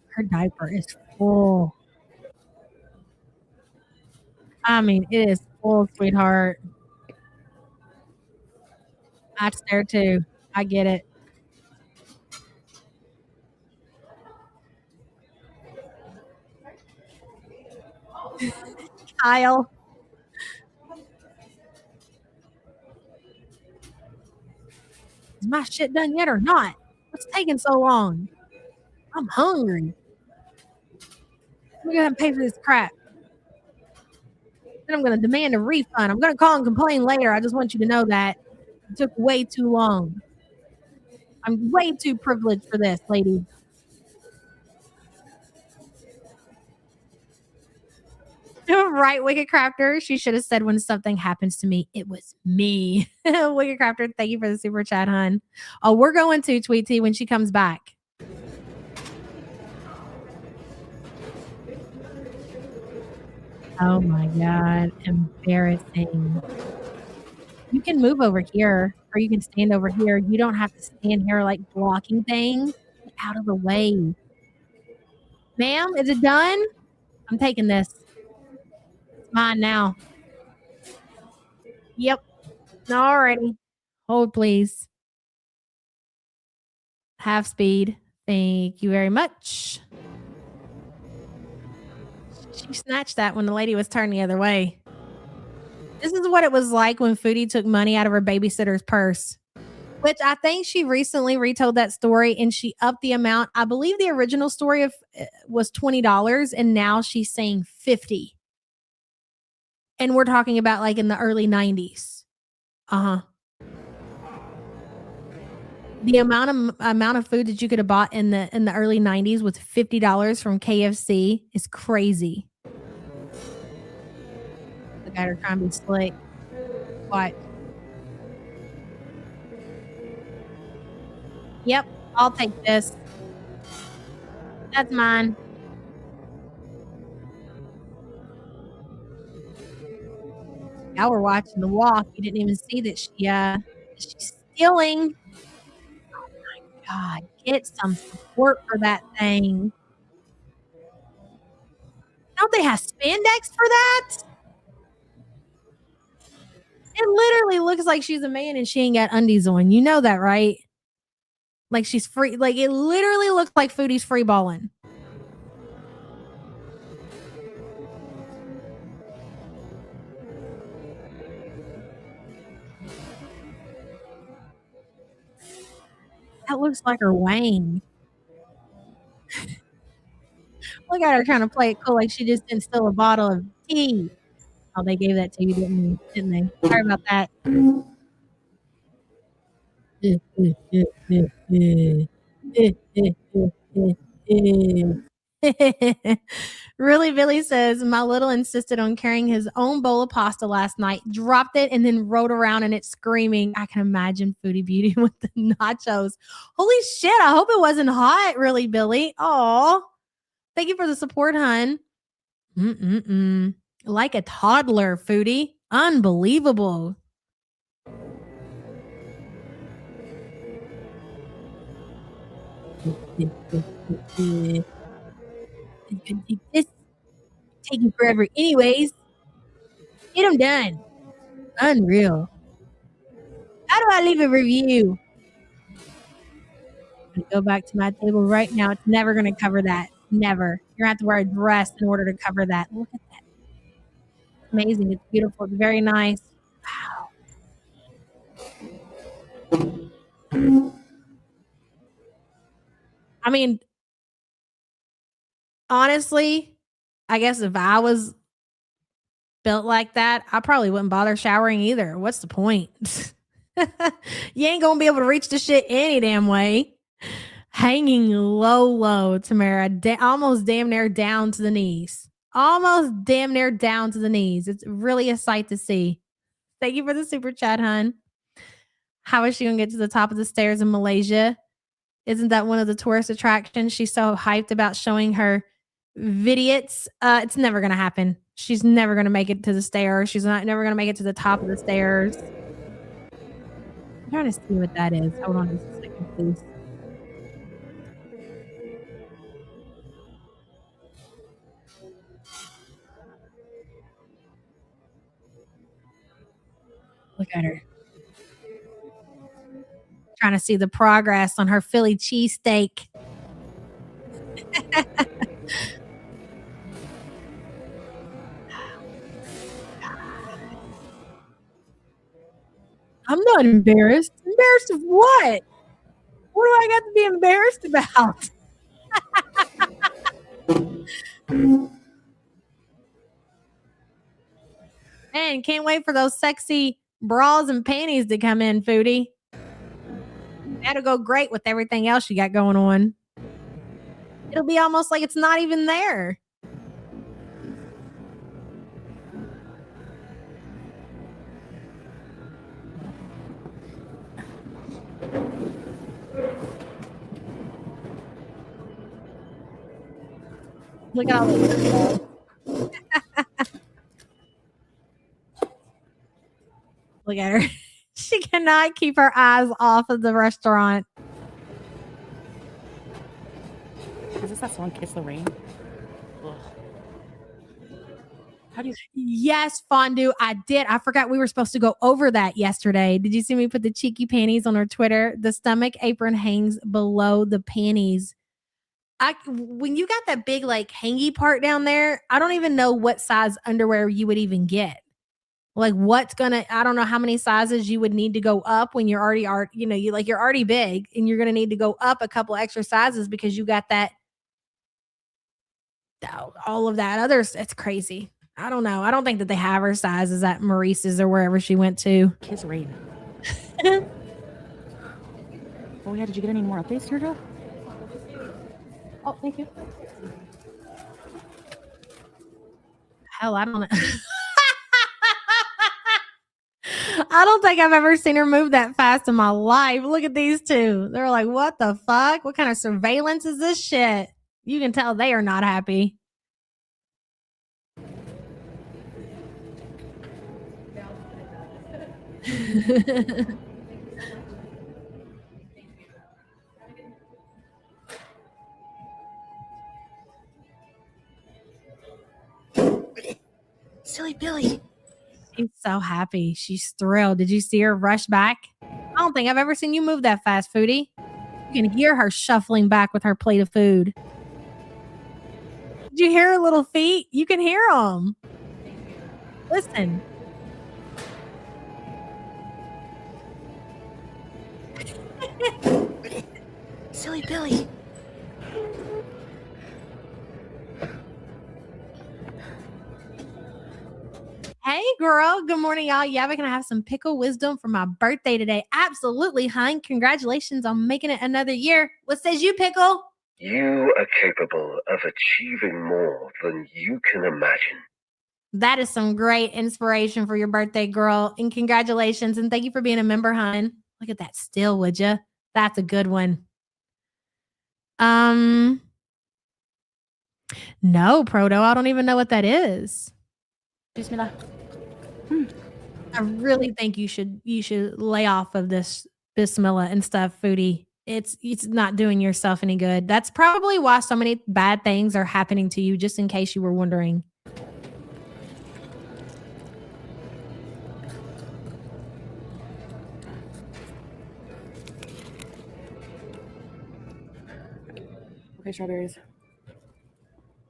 Her diaper is full. I mean, it is full, sweetheart. That's there too. I get it. Kyle. Is my shit done yet or not? What's taking so long? I'm hungry. Let me go ahead and pay for this crap. Then I'm going to demand a refund. I'm going to call and complain later. I just want you to know that it took way too long. I'm way too privileged for this, lady. Right, Wicked Crafter. She should have said, when something happens to me, it was me. Wicked Crafter, thank you for the super chat, hun. Oh, we're going to Tweet T when she comes back. Oh my God, embarrassing. You can move over here or you can stand over here. You don't have to stand here like blocking things. Get out of the way. Ma'am, is it done? I'm taking this. It's mine now. Yep. Alrighty. Hold, please. Half speed. Thank you very much. She snatched that when the lady was turned the other way. This is what it was like when Foodie took money out of her babysitter's purse, which I think she recently retold that story and she upped the amount. I believe the original story was $20 and now she's saying $50. And we're talking about like in the early 90s. The amount of food that you could have bought in the early 90s with $50 from KFC is crazy. Look at her trying to be slick. What? Yep, I'll take this. That's mine. Now we're watching the walk. You didn't even see that she's stealing. Oh my God, get some support for that thing. Don't they have spandex for that? It literally looks like she's a man and she ain't got undies on. You know that, right? Like she's free. Like it literally looks like Foodie's free balling. That looks like her Wang. Look at her trying to play it cool like she just didn't steal a bottle of tea. Oh, they gave that to you, didn't they? Sorry about that. Really, Billy says, my little insisted on carrying his own bowl of pasta last night, dropped it, and then rode around in it screaming. I can imagine Foodie Beauty with the nachos. Holy shit, I hope it wasn't hot, really, Billy. Oh, thank you for the support, hun. Like a toddler, Foodie. Unbelievable. It's taking forever anyways. Get them done. Unreal. How do I leave a review? I'm going to go back to my table right now. It's never going to cover that. Never. You're going to have to wear a dress in order to cover that. Look at that. It's amazing. It's beautiful. It's very nice. Wow. I mean, honestly, I guess if I was built like that, I probably wouldn't bother showering either. What's the point? You ain't gonna be able to reach the shit any damn way. Hanging low, Tamara. Almost damn near down to the knees. Almost damn near down to the knees. It's really a sight to see. Thank you for the super chat, hun. How is she gonna get to the top of the stairs in Malaysia? Isn't that one of the tourist attractions? She's so hyped about showing her vidiots. It's never going to happen. She's never going to make it to the stairs. She's never going to make it to the top of the stairs. I'm trying to see what that is. Hold on just a second, please. Look at her. Trying to see the progress on her Philly cheesesteak. I'm not embarrassed. Embarrassed of what? What do I got to be embarrassed about? Man, can't wait for those sexy bras and panties to come in, Foodie. That'll go great with everything else you got going on. It'll be almost like it's not even there. Look at all this. Look at her. She cannot keep her eyes off of the restaurant. Is this that song, Kiss the Rain? Ugh. How do you... Yes, fondue. I did. I forgot we were supposed to go over that yesterday. Did you see me put the cheeky panties on her Twitter? The stomach apron hangs below the panties. When you got that big like hangy part down there, I don't even know what size underwear you would even get. Like I don't know how many sizes you would need to go up when you're already you're already big and you're going to need to go up a couple extra sizes because you got that, all of that others. It's crazy. I don't know. I don't think that they have her sizes at Maurice's or wherever she went to. Kiss Rain. Oh yeah, did you get any more updates, Deirdre? Oh, thank you. Hell, I don't know. I don't think I've ever seen her move that fast in my life. Look at these two. They're like, what the fuck? What kind of surveillance is this shit? You can tell they are not happy. Silly Billy. She's so happy. She's thrilled. Did you see her rush back? I don't think I've ever seen you move that fast, Foodie. You can hear her shuffling back with her plate of food. Did you hear her little feet? You can hear them. Listen. Silly Billy. Hey, girl. Good morning, y'all. Yeah, we're going to have some pickle wisdom for my birthday today. Absolutely, hun. Congratulations on making it another year. What says you, Pickle? You are capable of achieving more than you can imagine. That is some great inspiration for your birthday, girl. And congratulations. And thank you for being a member, hun. Look at that still, would you? That's a good one. No, Proto. I don't even know what that is. Bismillah. I really think you should lay off of this Bismillah and stuff, Foodie. It's not doing yourself any good. That's probably why so many bad things are happening to you, just in case you were wondering. Okay, strawberries.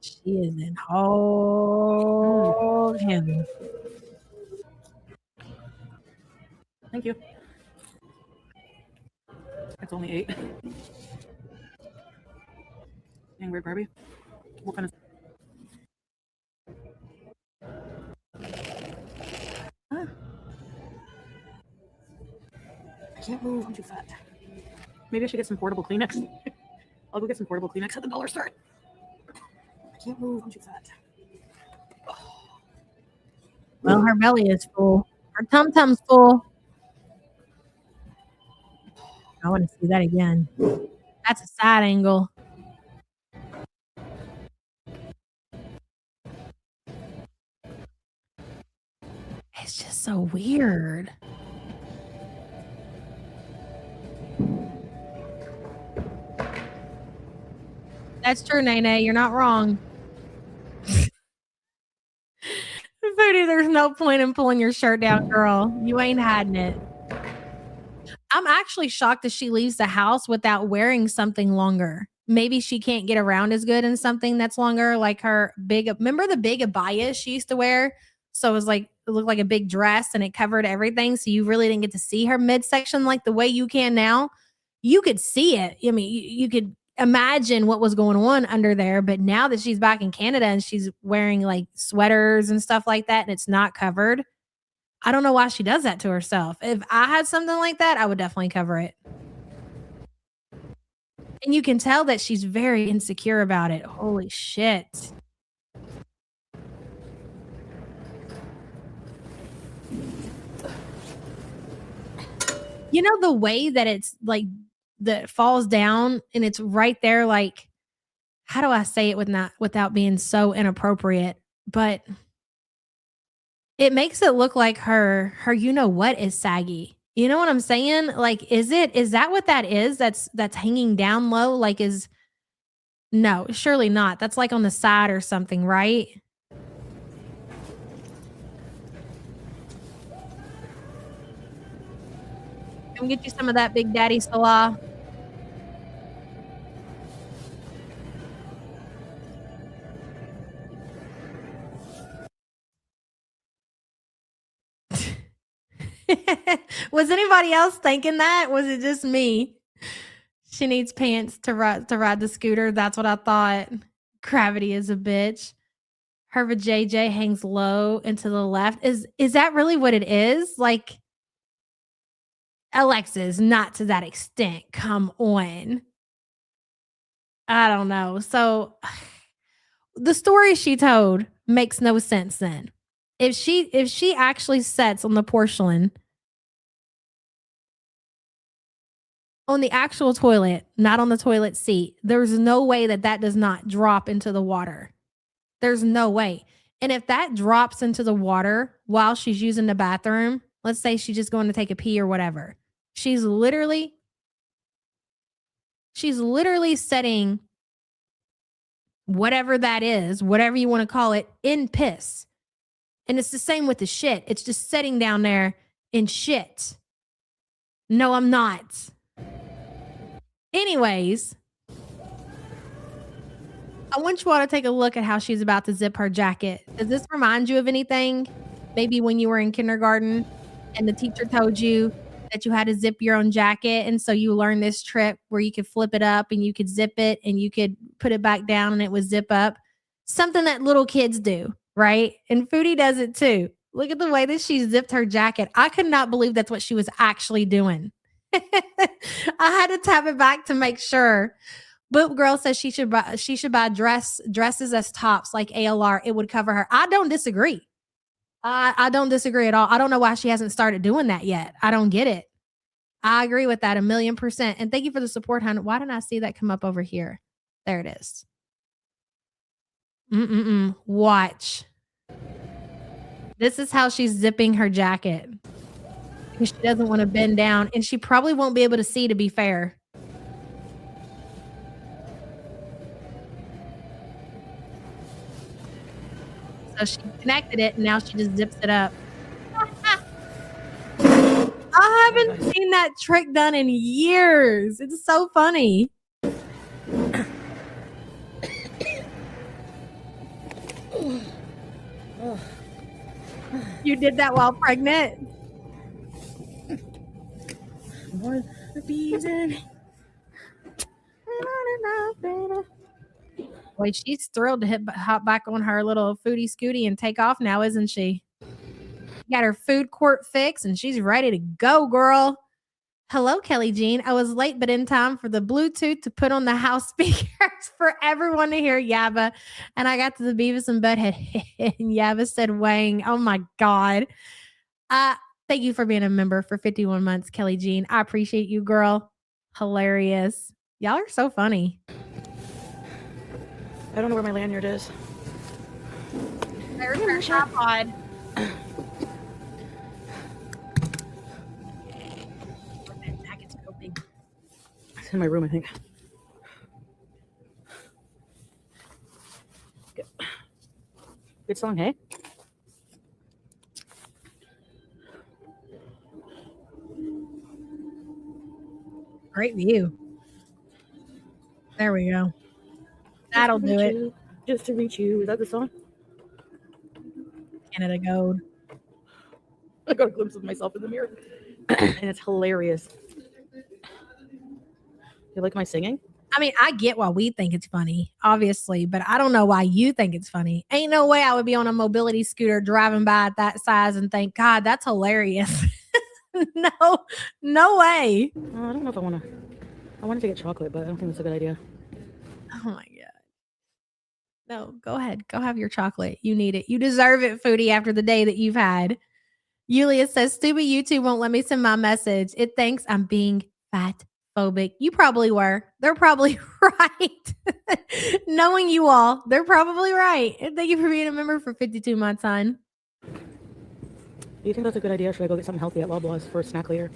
She is in whole heaven. Thank you. It's only 8. Dang, weird Barbie. What kind of... Huh? I can't move. I'm too fat. Maybe I should get some portable Kleenex. I'll go get some portable Kleenex at the dollar store. I can't move. I'm too fat. Well, her belly is full. Her tum-tum's full. I want to see that again. That's a side angle. It's just so weird. That's true, Nene. You're not wrong. Foodie, there's no point in pulling your shirt down, girl. You ain't hiding it. I'm actually shocked that she leaves the house without wearing something longer. Maybe she can't get around as good in something that's longer, like her big. Remember the big abaya she used to wear? So it was like looked like a big dress and it covered everything. So you really didn't get to see her midsection like the way you can now. You could see it. I mean, you could imagine what was going on under there. But now that she's back in Canada and she's wearing like sweaters and stuff like that and it's not covered, I don't know why she does that to herself. If I had something like that, I would definitely cover it. And you can tell that she's very insecure about it. Holy shit. You know, the way that it's like that falls down and it's right there, like, how do I say it without being so inappropriate? But it makes it look like her you know what is saggy. You know what I'm saying? Like, is that what that is? That's hanging down low? Like, no, surely not. That's like on the side or something, right? Come get you some of that Big Daddy Salah. Was anybody else thinking that? Was it just me? She needs pants to ride the scooter. That's what I thought. Gravity is a bitch. Her JJ hangs low and to the left. Is that really what it is? Like, Alexis, not to that extent. Come on. I don't know. So the story she told makes no sense then. If she actually sets on the porcelain on the actual toilet, not on the toilet seat, there's no way that does not drop into the water. There's no way. And if that drops into the water while she's using the bathroom, let's say she's just going to take a pee or whatever, she's literally setting whatever that is, whatever you want to call it, in piss. And it's the same with the shit. It's just sitting down there in shit. No, I'm not. Anyways, I want you all to take a look at how she's about to zip her jacket. Does this remind you of anything? Maybe when you were in kindergarten and the teacher told you that you had to zip your own jacket. And so you learned this trick where you could flip it up and you could zip it and you could put it back down and it would zip up. Something that little kids do, right? And Foodie does it too. Look at the way that she zipped her jacket. I could not believe that's what she was actually doing. I had to tap it back to make sure. Boop Girl says she should buy dresses as tops like ALR. It would cover her. I don't disagree. I don't disagree at all. I don't know why she hasn't started doing that yet. I don't get it. I agree with that 1,000,000%. And thank you for the support, hon. Why didn't I see that come up over here? There it is. Watch. This is how she's zipping her jacket. Because she doesn't want to bend down. And she probably won't be able to see, to be fair. So she connected it, and now she just zips it up. I haven't seen that trick done in years. It's so funny. You did that while pregnant? More bees in. Boy, she's thrilled to hop back on her little foodie scooty and take off now, isn't she? Got her food court fix and she's ready to go, girl. Hello, Kelly Jean. I was late, but in time for the Bluetooth to put on the house speakers for everyone to hear Yabba. And I got to the Beavis and Butthead and Yabba said, Wang. Oh my God. Thank you for being a member for 51 months, Kelly Jean. I appreciate you, girl. Hilarious. Y'all are so funny. I don't know where my lanyard is. There's her tripod. It's in my room, I think. Good song, hey? Great view. There we go. That'll do it. Just to reach you. Is that the song? Canada Gold. I got a glimpse of myself in the mirror. And it's hilarious. You like my singing? I mean, I get why we think it's funny, obviously, but I don't know why you think it's funny. Ain't no way I would be on a mobility scooter driving by at that size and think, God, that's hilarious. No way. I don't know if I wanted to get chocolate, but I don't think that's a good idea. Oh my God. No, go ahead. Go have your chocolate. You need it. You deserve it, Foodie, after the day that you've had. Yulia says, stupid YouTube won't let me send my message. It thinks I'm being fat phobic. You probably were. They're probably right. Knowing you all, they're probably right. And thank you for being a member for 52 months, hon. Do you think that's a good idea? Or should I go get something healthy at Loblaws for a snack later?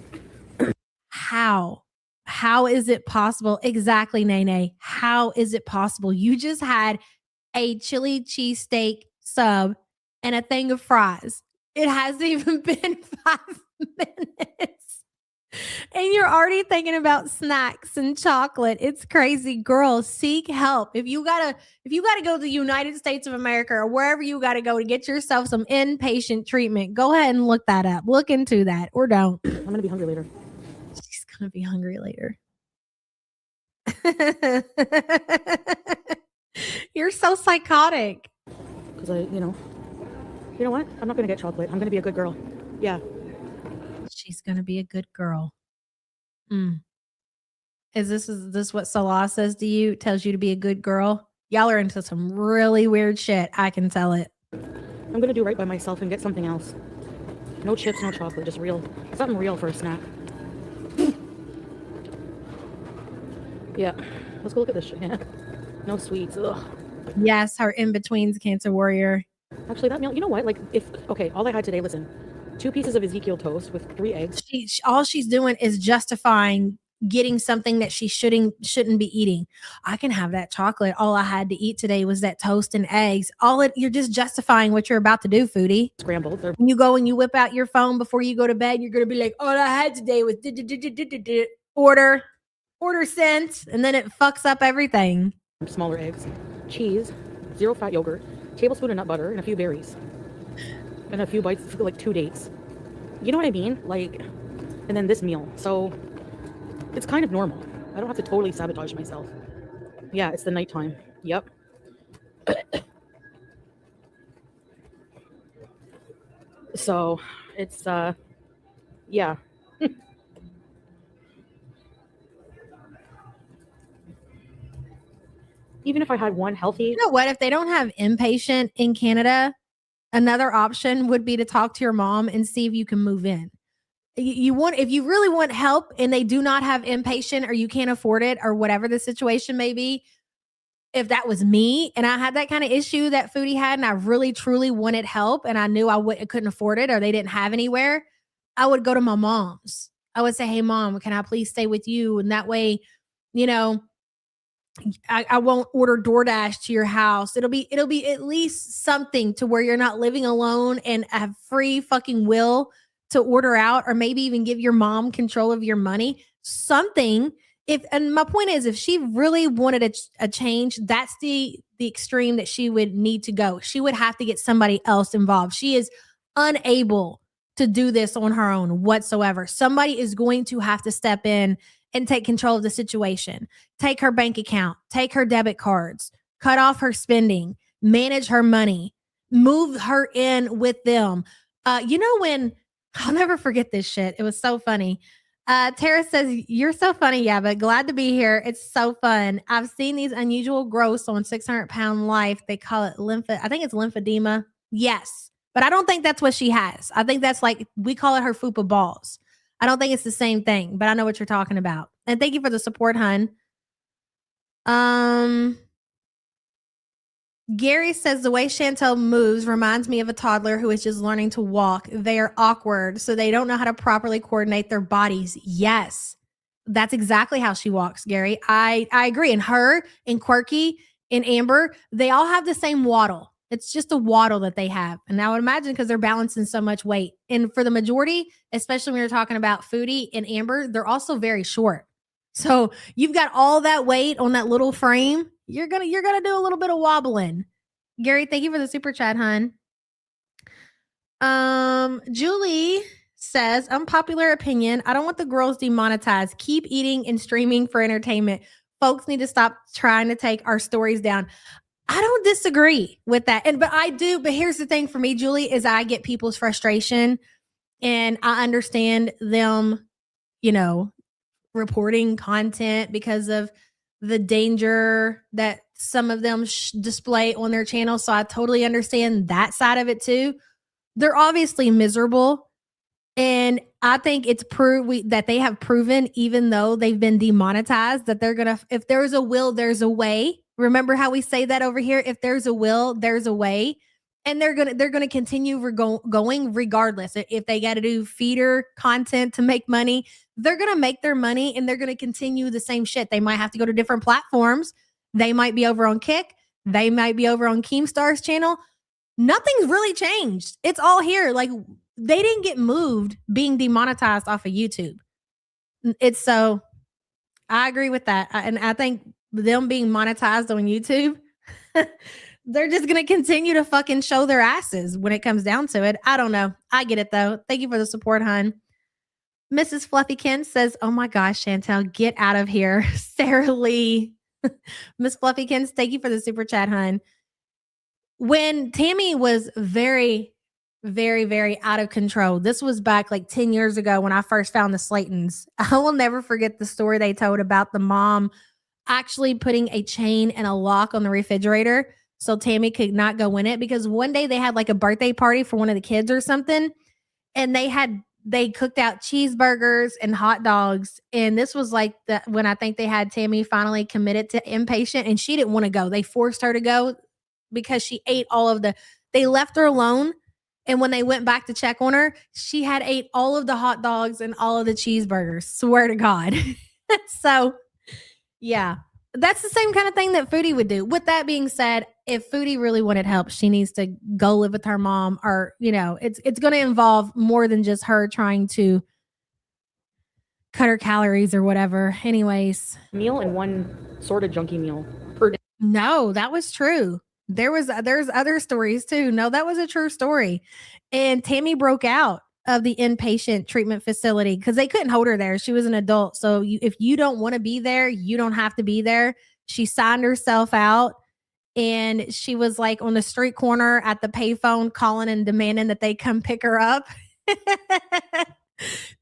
How? How is it possible? Exactly, Nene. How is it possible? You just had a chili cheesesteak sub and a thing of fries. It hasn't even been 5 minutes. And you're already thinking about snacks and chocolate. It's crazy. Girl, seek help. If you gotta go to the United States of America or wherever you gotta go to get yourself some inpatient treatment, go ahead and look that up. Look into that or don't. I'm gonna be hungry later. She's gonna be hungry later. You're so psychotic. Because you know what? I'm not gonna get chocolate. I'm gonna be a good girl. Yeah. She's gonna be a good girl. Is this what Salah says to you? Tells you to be a good girl? Y'all are into some really weird shit. I can tell it. I'm gonna do right by myself and get something else. No chips, no chocolate, just something real for a snack. Yeah. Let's go look at this shit. Yeah. No sweets. Ugh. Yes, her in-betweens cancer warrior. Actually, that meal, you know what? All I had today, listen, 2 pieces of Ezekiel toast with 3 eggs. All she's doing is justifying getting something that she shouldn't be eating. I can have that chocolate. All I had to eat today was that toast and eggs. You're just justifying what you're about to do, Foodie. Scrambled. When you go and you whip out your phone before you go to bed, you're going to be like, all I had today was order sent, and then it fucks up everything. Smaller eggs, cheese, 0 fat yogurt, tablespoon of nut butter, and a few berries. And a few bites, like 2 dates. You know what I mean? And then this meal. So it's kind of normal. I don't have to totally sabotage myself. Yeah, it's the nighttime. Yep. So it's, yeah. Even if I had one healthy. You know what? If they don't have inpatient in Canada, another option would be to talk to your mom and see if you can move in. If you really want help and they do not have inpatient or you can't afford it or whatever the situation may be, if that was me and I had that kind of issue that Foodie had and I really truly wanted help and I knew I couldn't afford it or they didn't have anywhere, I would go to my mom's. I would say, hey, Mom, can I please stay with you? And that way, I won't order DoorDash to your house. It'll be at least something to where you're not living alone and have free fucking will to order out or maybe even give your mom control of your money. Something. And my point is, if she really wanted a change, that's the extreme that she would need to go. She would have to get somebody else involved. She is unable to do this on her own whatsoever. Somebody is going to have to step in and take control of the situation. Take her bank account, take her debit cards, cut off her spending, manage her money, move her in with them. When I'll never forget this shit. It was so funny. Tara says, you're so funny. Yeah, but glad to be here. It's so fun. I've seen these unusual growths on 600 Pound Life. They call it I think it's lymphedema. Yes. But I don't think that's what she has. I think that's we call it her fupa balls. I don't think it's the same thing, but I know what you're talking about. And thank you for the support, hun. Gary says the way Chantel moves reminds me of a toddler who is just learning to walk. They are awkward, so they don't know how to properly coordinate their bodies. Yes, that's exactly how she walks, Gary. I agree. And her and Quirky and Amber, they all have the same waddle. It's just a waddle that they have. And I would imagine because they're balancing so much weight. And for the majority, especially when you're talking about Foodie and Amber, they're also very short. So you've got all that weight on that little frame. You're gonna do a little bit of wobbling. Gary, thank you for the super chat, hun. Julie says, unpopular opinion. I don't want the girls demonetized. Keep eating and streaming for entertainment. Folks need to stop trying to take our stories down. I don't disagree with that. But I do. But here's the thing for me, Julie, is I get people's frustration and I understand them, reporting content because of the danger that some of them display on their channel. So I totally understand that side of it too. They're obviously miserable. And I think it's that they have proven, even though they've been demonetized, that they're going to, if there's a will, there's a way. Remember how we say that over here? If there's a will, there's a way. And they're going to continue going regardless. If they got to do feeder content to make money, they're going to make their money and they're going to continue the same shit. They might have to go to different platforms. They might be over on Kick. They might be over on Keemstar's channel. Nothing's really changed. It's all here. Like, they didn't get moved being demonetized off of YouTube. I agree with that. And I think them being monetized on YouTube, they're just going to continue to fucking show their asses when it comes down to it. I don't know. I get it though. Thank you for the support, hun. Mrs. Fluffykin says, oh my gosh, Chantel, get out of here. Sarah Lee. Miss Fluffykins, thank you for the super chat, hun. When Tammy was very, very, very out of control, this was back like 10 years ago when I first found the Slaytons. I will never forget the story they told about the mom actually putting a chain and a lock on the refrigerator so Tammy could not go in it, because one day they had like a birthday party for one of the kids or something, and they cooked out cheeseburgers and hot dogs. And this was like when I think they had Tammy finally committed to inpatient, and she didn't want to go. They forced her to go because she ate they left her alone. And when they went back to check on her, she had ate all of the hot dogs and all of the cheeseburgers. Swear to God. So yeah, that's the same kind of thing that Foodie would do. With that being said, if Foodie really wanted help, she needs to go live with her mom, or, it's going to involve more than just her trying to cut her calories or whatever. Anyways. Meal and one sort of junky meal per day. No, that was true. There's other stories too. No, that was a true story. And Tammy broke out of the inpatient treatment facility because they couldn't hold her there. She was an adult. So if you don't want to be there, you don't have to be there. She signed herself out, and she was like on the street corner at the payphone calling and demanding that they come pick her up.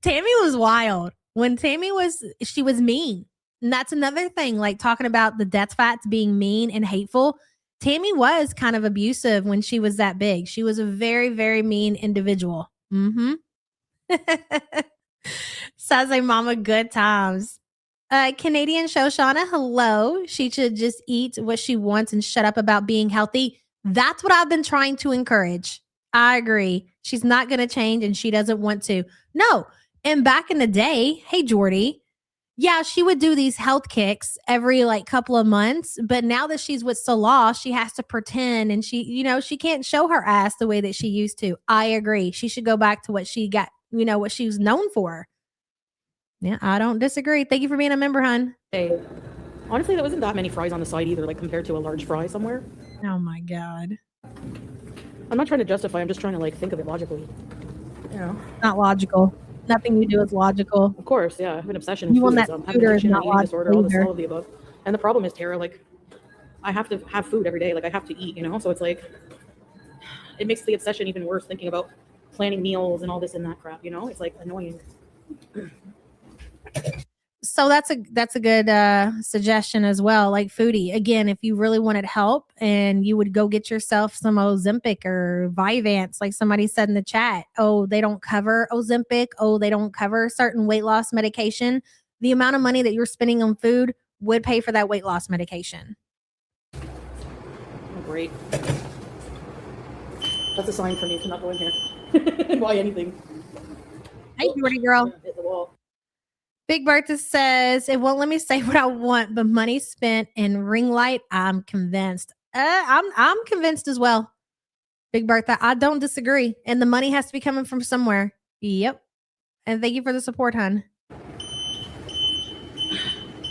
Tammy was wild. When she was mean. And that's another thing, like talking about the death fats being mean and hateful. Tammy was kind of abusive when she was that big. She was a very, very mean individual. Mm-hmm. Says a mama, good times. Canadian Shoshana, hello. She should just eat what she wants and shut up about being healthy. That's what I've been trying to encourage. I agree. She's not going to change, and she doesn't want to. No. And back in the day, hey, Jordy, yeah, she would do these health kicks every like couple of months. But now that she's with Salah, she has to pretend, and she can't show her ass the way that she used to. I agree. She should go back to what she got, what she was known for. Yeah, I don't disagree. Thank you for being a member, hun. Hey, honestly, there wasn't that many fries on the side either, like compared to a large fry somewhere. Oh my God. I'm not trying to justify. I'm just trying to like think of it logically. Not logical. Nothing you do is logical. Of course, yeah. I have an obsession with You food. want that scooter is not logical all of the above. And the problem is, Tara, like, I have to have food every day. Like, I have to eat, So it's like, it makes the obsession even worse thinking about planning meals and all this and that crap, It's like annoying. So that's a good suggestion as well. Like Foodie, again, if you really wanted help and you would go get yourself some Ozempic or Vyvanse, like somebody said in the chat. Oh, they don't cover Ozempic. Oh, they don't cover certain weight loss medication. The amount of money that you're spending on food would pay for that weight loss medication. Oh, great. That's a sign for me to not go in here. Buy anything. Hey, Jordy girl. Hit the wall. Big Bertha says, it won't let me say what I want, but money spent in ring light, I'm convinced. I'm convinced as well. Big Bertha, I don't disagree. And the money has to be coming from somewhere. Yep. And thank you for the support, hun.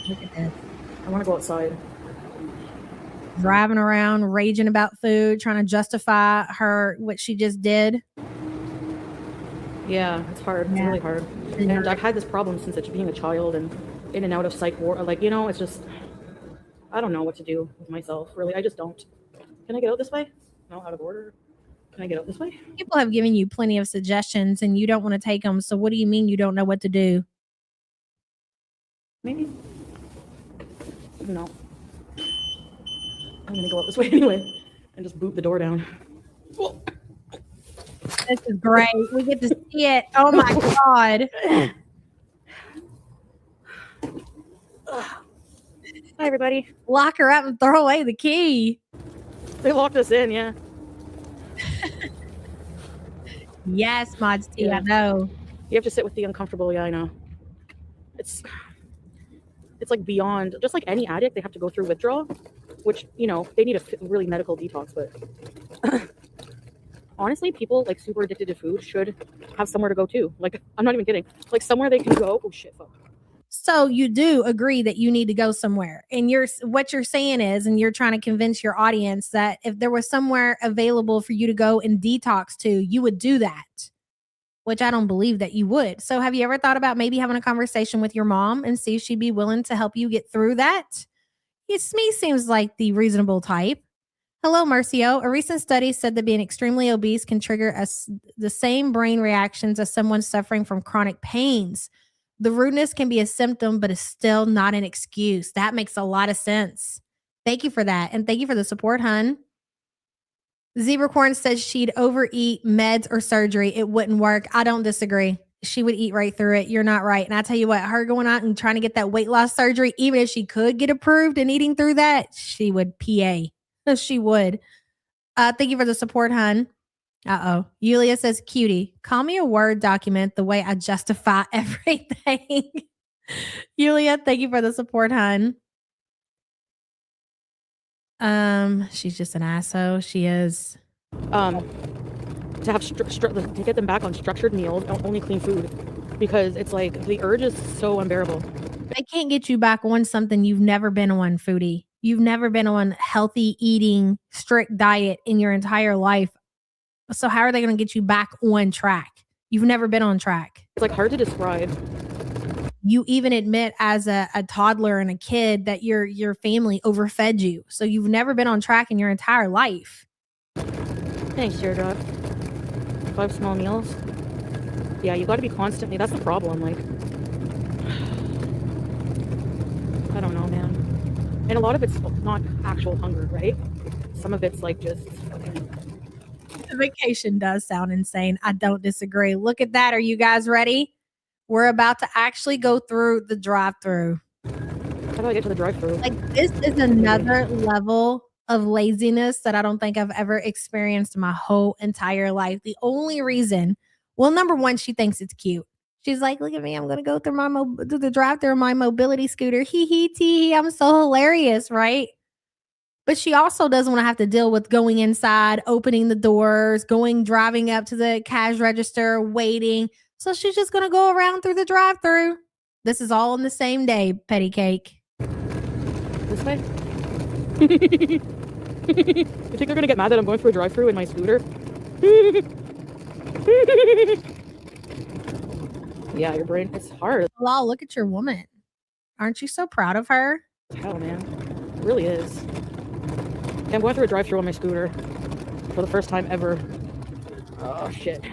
Look at this. I want to go outside. Driving around, raging about food, trying to justify what she just did. Yeah, it's hard. It's Yeah. really hard. Yeah. And I've had this problem since being a child and in and out of psych ward. Like, you know, it's just, I don't know what to do with myself, really. I just don't. Can I get out this way? No, out of order. Can I get out this way? People have given you plenty of suggestions and you don't want to take them. So what do you mean you don't know what to do? Maybe. No. I'm gonna go out this way anyway and just boot the door down. Whoa. This is great. We get to see it. Oh my God. Hi, everybody. Lock her up and throw away the key. They locked us in, yeah. Yes, Mods T, Yeah. I know. You have to sit with the uncomfortable. Yeah, I know. It's like beyond, just like any addict, they have to go through withdrawal, which, you know, they need a really medical detox. But honestly, people like super addicted to food should have somewhere to go to. Like, I'm not even kidding. Like somewhere they can go. Oh shit, fuck. So you do agree that you need to go somewhere. And what you're saying is, and you're trying to convince your audience that if there was somewhere available for you to go and detox to, you would do that, which I don't believe that you would. So have you ever thought about maybe having a conversation with your mom and see if she'd be willing to help you get through that? Me seems like the reasonable type. Hello, Mercio. A recent study said that being extremely obese can trigger the same brain reactions as someone suffering from chronic pains. The rudeness can be a symptom, but is still not an excuse. That makes a lot of sense. Thank you for that. And thank you for the support, hun. Zebracorn says she'd overeat meds or surgery. It wouldn't work. I don't disagree. She would eat right through it. You're not right. And I tell you what, her going out and trying to get that weight loss surgery, even if she could get approved and eating through that, she would PA. She would. Thank you for the support, hun. Uh-oh. Yulia says, cutie, call me a Word document the way I justify everything. Yulia, thank you for the support, hun. She's just an asshole. She is. To have to get them back on structured meals, only clean food, because it's like the urge is so unbearable. They can't get you back on something you've never been on, Foodie. You've never been on healthy eating, strict diet in your entire life. So how are they going to get you back on track? You've never been on track. It's like hard to describe. You even admit as a toddler and a kid that your family overfed you. So you've never been on track in your entire life. Thanks, Teardrop. 5 small meals. Yeah, you got to be constantly. That's the problem. Like, I don't know, man. And a lot of it's not actual hunger, right? Some of it's like just fucking. The vacation does sound insane. I don't disagree. Look at that. Are you guys ready? We're about to actually go through the drive-through. How do I get to the drive-through? Like, this is another level of laziness that I don't think I've ever experienced in my whole entire life. The only reason, well, number one, she thinks it's cute. She's like, look at me. I'm going to go through through the drive-through on my mobility scooter. Hee hee tee. I'm so hilarious, right? But she also doesn't want to have to deal with going inside, opening the doors, driving up to the cash register, waiting. So she's just going to go around through the drive-through. This is all in the same day, Petty Cake. This way? You think they're going to get mad that I'm going through a drive-through in my scooter? Yeah, your brain, it's hard. Wow, look at your woman. Aren't you so proud of her? Hell, man. It really is. Yeah, I'm going through a drive-through on my scooter for the first time ever. Oh, shit.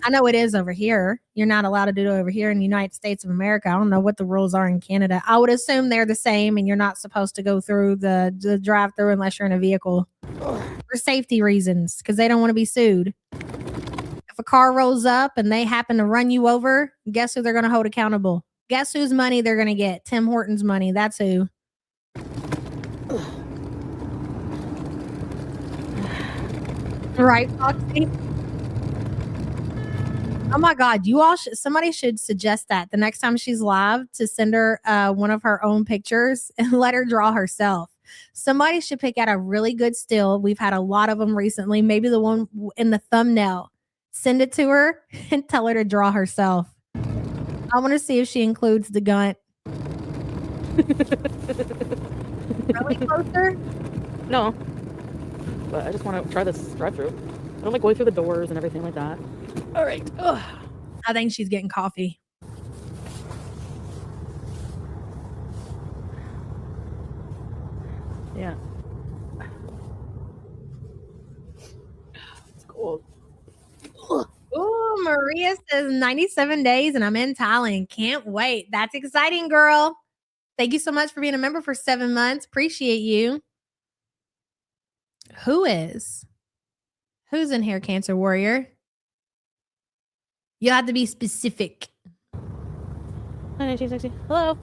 I know it is over here. You're not allowed to do it over here in the United States of America. I don't know what the rules are in Canada. I would assume they're the same and you're not supposed to go through the drive-through unless you're in a vehicle. For safety reasons, because they don't want to be sued. If a car rolls up and they happen to run you over, guess who they're going to hold accountable? Guess whose money they're going to get? Tim Hortons money. That's who. Right, Foxy? Oh my God, you all somebody should suggest that the next time she's live to send her one of her own pictures and let her draw herself. Somebody should pick out a really good still. We've had a lot of them recently. Maybe the one in the thumbnail. Send it to her and tell her to draw herself. I want to see if she includes the gunt. Really closer? No. But I just want to try this drive-through. I don't like going through the doors and everything like that. All right. Ugh. I think she's getting coffee. Yeah. It's cold. Ooh, Maria says 97 days and I'm in Thailand. Can't wait. That's exciting, girl. Thank you so much for being a member for 7 months. Appreciate you. Who's in here, Cancer Warrior? You have to be specific. Hi, 1960. Hello.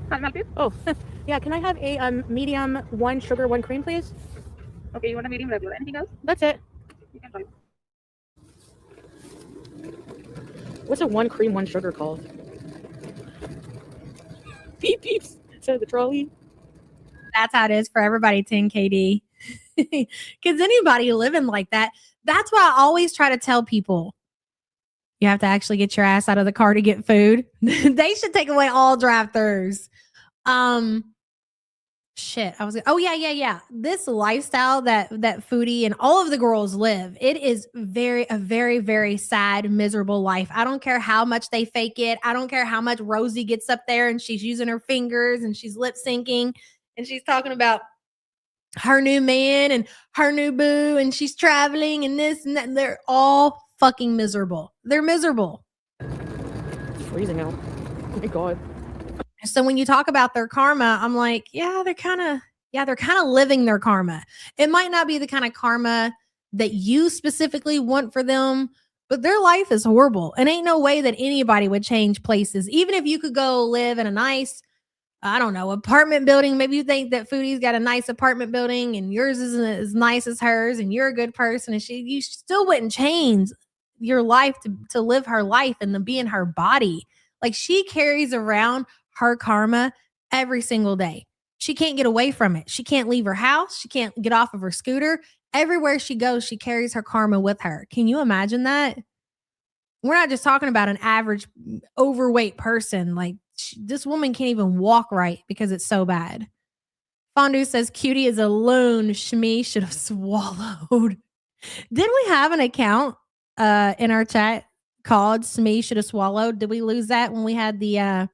Can I help you? Oh, yeah. Can I have a medium 1 sugar 1 cream, please? Okay, you want a medium regular? Anything else? That's it. You can try. What's a 1 cream 1 sugar called? Beep beeps. Said the trolley. That's how it is for everybody, 10 KD. Because anybody living like that, that's why I always try to tell people you have to actually get your ass out of the car to get food. They should take away all drive-thrus. Shit. Oh yeah. This lifestyle that Foodie and all of the girls live, it is a very, very sad, miserable life. I don't care how much they fake it. I don't care how much Rosie gets up there and she's using her fingers and she's lip syncing and she's talking about her new man and her new boo and she's traveling and this and that. And they're all fucking miserable. They're miserable. It's freezing out. Oh my God. So when you talk about their karma, I'm like, they're kind of living their karma. It might not be the kind of karma that you specifically want for them, but their life is horrible. And ain't no way that anybody would change places. Even if you could go live in a nice, I don't know, apartment building. Maybe you think that Foodie's got a nice apartment building and yours isn't as nice as hers and you're a good person and you still wouldn't change your life to live her life and to be in her body. Like she carries around her karma every single day. She can't get away from it. She can't leave her house. She can't get off of her scooter. Everywhere she goes, she carries her karma with her. Can you imagine that? We're not just talking about an average overweight person. Like this woman can't even walk right because it's so bad. Fondue says Cutie is a loon. Shmi should have swallowed. Didn't we have an account in our chat called Shmi should have swallowed? Did we lose that when we had the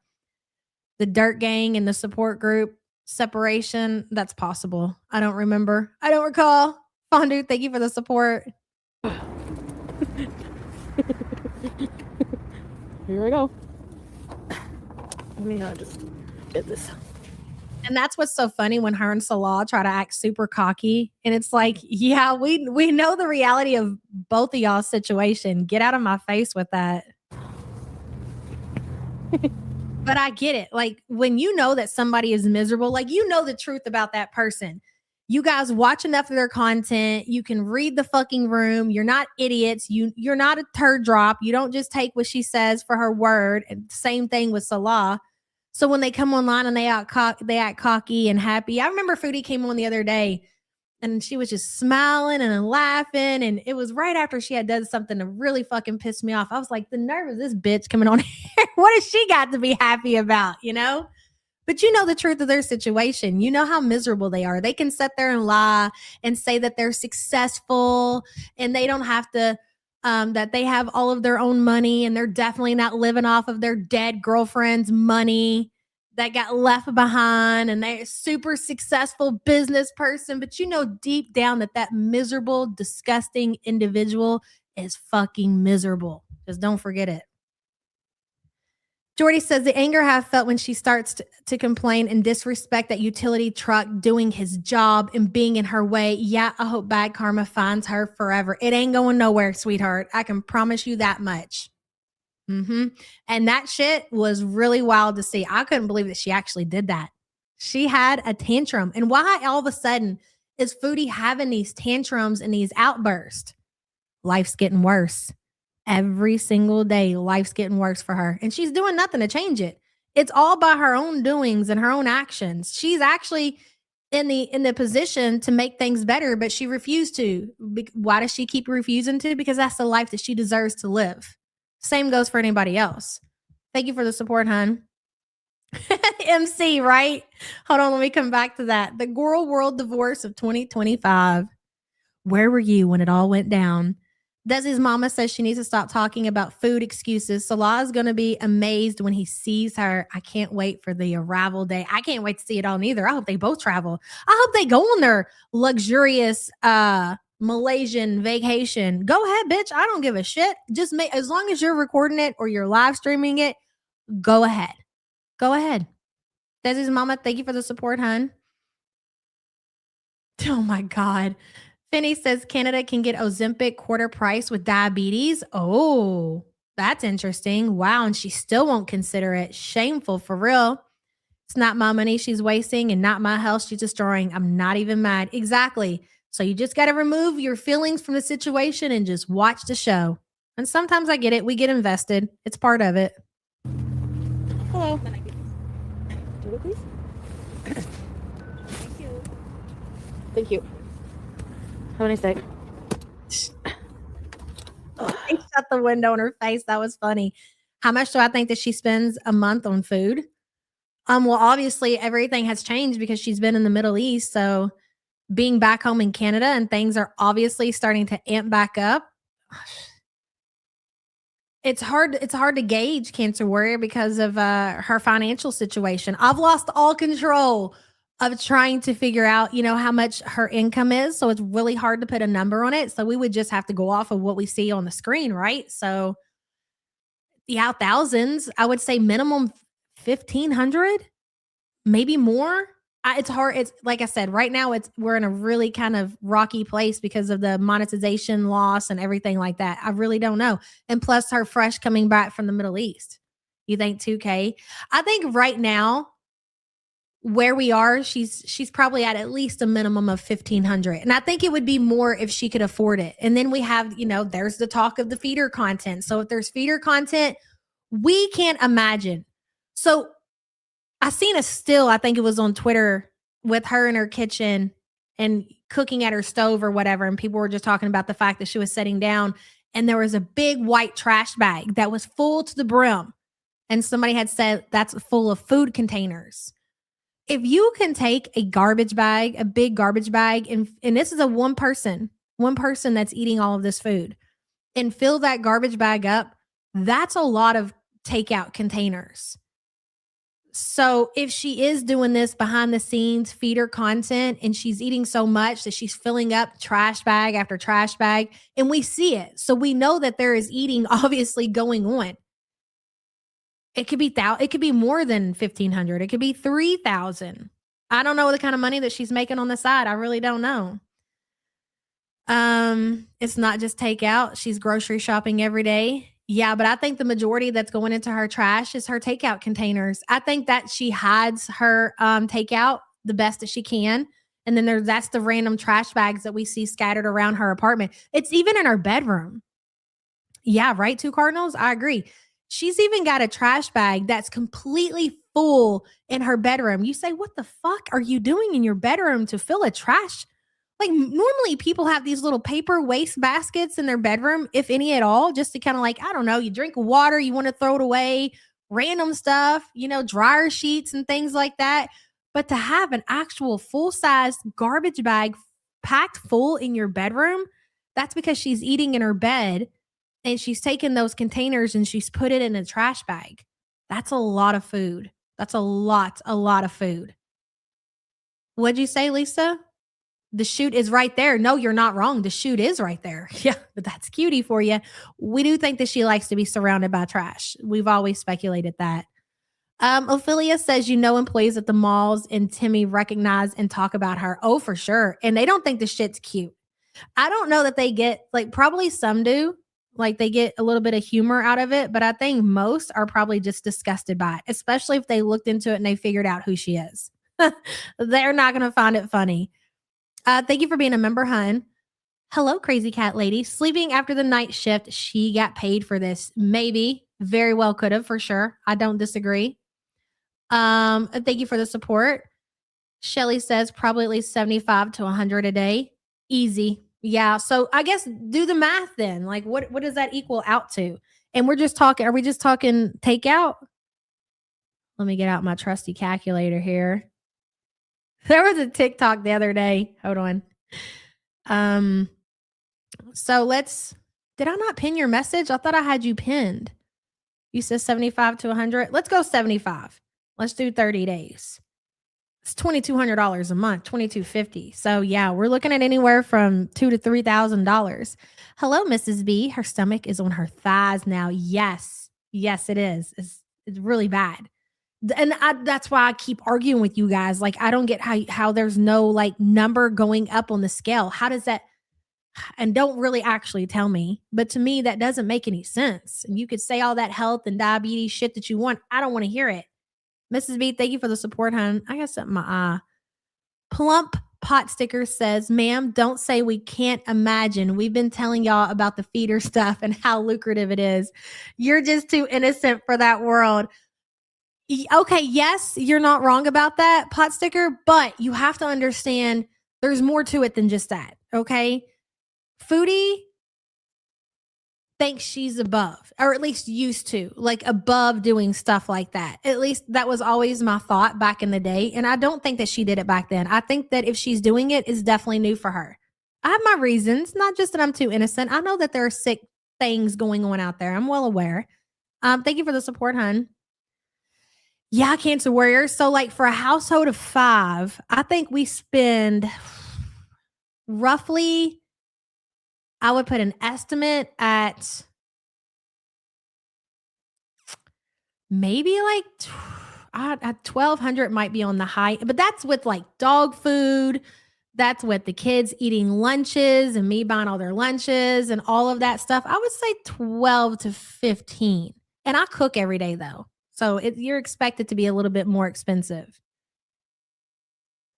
dirt gang and the support group separation? That's possible. I don't remember. I don't recall. Fondue, thank you for the support. Here I go. Let me just get this. And that's what's so funny when her and Salah try to act super cocky. And it's like, yeah, we know the reality of both of y'all's situation. Get out of my face with that. But I get it. Like when you know that somebody is miserable, like you know the truth about that person. You guys watch enough of their content. You can read the fucking room. You're not idiots. You're not a turd drop. You don't just take what she says for her word. And same thing with Salah. So when they come online and they act cocky and happy. I remember Foodie came on the other day and she was just smiling and laughing. And it was right after she had done something to really fucking piss me off. I was like, the nerve of this bitch coming on here. What has she got to be happy about, you know? But you know the truth of their situation. You know how miserable they are. They can sit there and lie and say that they're successful and they don't have to, that they have all of their own money and they're definitely not living off of their dead girlfriend's money that got left behind and they're a super successful business person. But you know deep down that miserable, disgusting individual is fucking miserable. Just don't forget it. Jordy says the anger I have felt when she starts to complain and disrespect that utility truck doing his job and being in her way. Yeah, I hope bad karma finds her forever. It ain't going nowhere, sweetheart. I can promise you that much. And that shit was really wild to see. I couldn't believe that she actually did that. She had a tantrum. And why all of a sudden is Foodie having these tantrums and these outbursts? Life's getting worse. Every single day, life's getting worse for her. And she's doing nothing to change it. It's all by her own doings and her own actions. She's actually in the position to make things better, but she refused to. Why does she keep refusing to? Because that's the life that she deserves to live. Same goes for anybody else. Thank you for the support, hon. MC, right? Hold on, let me come back to that. The Girl World Divorce of 2025. Where were you when it all went down? Desi's mama says she needs to stop talking about food excuses. Salah is going to be amazed when he sees her. I can't wait for the arrival day. I can't wait to see it all neither. I hope they both travel. I hope they go on their luxurious Malaysian vacation. Go ahead, bitch. I don't give a shit. Just make, as long as you're recording it or you're live streaming it, go ahead. Go ahead. Desi's mama, thank you for the support, hun. Oh my God. Finney says Canada can get Ozempic quarter price with diabetes. Oh, that's interesting. Wow. And she still won't consider it. Shameful, for real. It's not my money she's wasting and not my health she's destroying. I'm not even mad. Exactly. So you just got to remove your feelings from the situation and just watch the show. And sometimes I get it. We get invested. It's part of it. Hello. Do it, please. Thank you. Thank you. Have a nice day. I shut the window in her face. That was funny. How much do I think that she spends a month on food? Well, obviously everything has changed because she's been in the Middle East. So being back home in Canada and things are obviously starting to amp back up. It's hard to gauge Cancer Warrior because of her financial situation. I've lost all control of trying to figure out, how much her income is. So it's really hard to put a number on it. So we would just have to go off of what we see on the screen, right? So yeah, thousands. I would say minimum 1,500, maybe more. It's hard. It's like I said, right now we're in a really kind of rocky place because of the monetization loss and everything like that. I really don't know. And plus her fresh coming back from the Middle East. You think 2K? I think right now where we are, she's probably at least a minimum of 1,500. And I think it would be more if she could afford it. And then we have, there's the talk of the feeder content. So if there's feeder content, we can't imagine. So I seen a still, I think it was on Twitter, with her in her kitchen and cooking at her stove or whatever. And people were just talking about the fact that she was sitting down and there was a big white trash bag that was full to the brim. And somebody had said that's full of food containers. If you can take a garbage bag, a big garbage bag, and this is a one person that's eating all of this food, and fill that garbage bag up, that's a lot of takeout containers. So if she is doing this behind the scenes feeder content and she's eating so much that she's filling up trash bag after trash bag, and we see it. So we know that there is eating obviously going on. It could be more than 1,500. It could be 3,000. I don't know the kind of money that she's making on the side. I really don't know. It's not just takeout. She's grocery shopping every day. Yeah, but I think the majority that's going into her trash is her takeout containers. I think that she hides her takeout the best that she can. And then that's the random trash bags that we see scattered around her apartment. It's even in her bedroom. Yeah, right, Two Cardinals? I agree. She's even got a trash bag that's completely full in her bedroom. You say, what the fuck are you doing in your bedroom to fill a trash? Like normally people have these little paper waste baskets in their bedroom, if any at all, just to kind of I don't know, you drink water, you want to throw it away, random stuff, dryer sheets and things like that. But to have an actual full-size garbage bag packed full in your bedroom, that's because she's eating in her bed and she's taken those containers and she's put it in a trash bag. That's a lot of food. That's a lot of food. What'd you say, Lisa? The chute is right there. No, you're not wrong. The chute is right there. Yeah, but that's cutie for you. We do think that she likes to be surrounded by trash. We've always speculated that. Ophelia says, employees at the malls and Timmy recognize and talk about her. Oh, for sure. And they don't think the shit's cute. I don't know that they get, probably some do. They get a little bit of humor out of it, but I think most are probably just disgusted by it, especially if they looked into it and they figured out who she is. They're not going to find it funny. Thank you for being a member, hun. Hello, crazy cat lady. Sleeping after the night shift. She got paid for this. Maybe. Very well could have, for sure. I don't disagree. Thank you for the support. Shelly says probably at least 75 to 100 a day. Easy. Yeah. So I guess do the math then. What does that equal out to? And are we just talking takeout? Let me get out my trusty calculator here. There was a TikTok the other day. Hold on. So let's Did I not pin your message? I thought I had you pinned. You said 75 to 100. Let's go 75. Let's do 30 days. It's $2,200 a month, $2,250. So yeah, we're looking at anywhere from $2,000 to $3,000. Hello, Mrs. B. Her stomach is on her thighs now. Yes, it is. It's really bad. And that's why I keep arguing with you guys. Like, I don't get how there's no like number going up on the scale. How does that? And don't really actually tell me. But to me, that doesn't make any sense. And you could say all that health and diabetes shit that you want. I don't want to hear it. Mrs. B, thank you for the support, hon. I got something in my eye. Plump Pot Sticker says, ma'am, don't say we can't imagine. We've been telling y'all about the feeder stuff and how lucrative it is. You're just too innocent for that world. Okay, yes, you're not wrong about that, Pot Sticker, but you have to understand there's more to it than just that, okay? Foodie thinks she's above, or at least used to, like above doing stuff like that. At least that was always my thought back in the day. And I don't think that she did it back then. I think that if she's doing it, it's definitely new for her. I have my reasons, not just that I'm too innocent. I know that there are sick things going on out there. I'm well aware. Thank you for the support, hun. Yeah, Cancer Warrior. So like for a household of 5, I think we spend roughly, I would put an estimate at maybe like at 1,200 might be on the high, but that's with like dog food. That's with the kids eating lunches and me buying all their lunches and all of that stuff. I would say 12 to 15. And I cook every day though. So you're expected to be a little bit more expensive.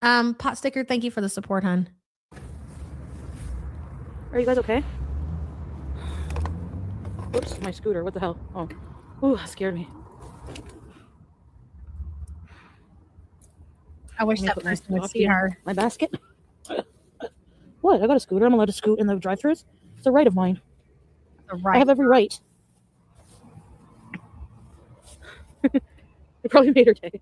Pot Sticker, thank you for the support, hon. Are you guys okay? Whoops, my scooter. What the hell? Oh, ooh, that scared me. I wish that person would see her. My basket. What? I got a scooter. I'm allowed to scoot in the drive-thrus. It's a right of mine. I have every right. It probably made her day.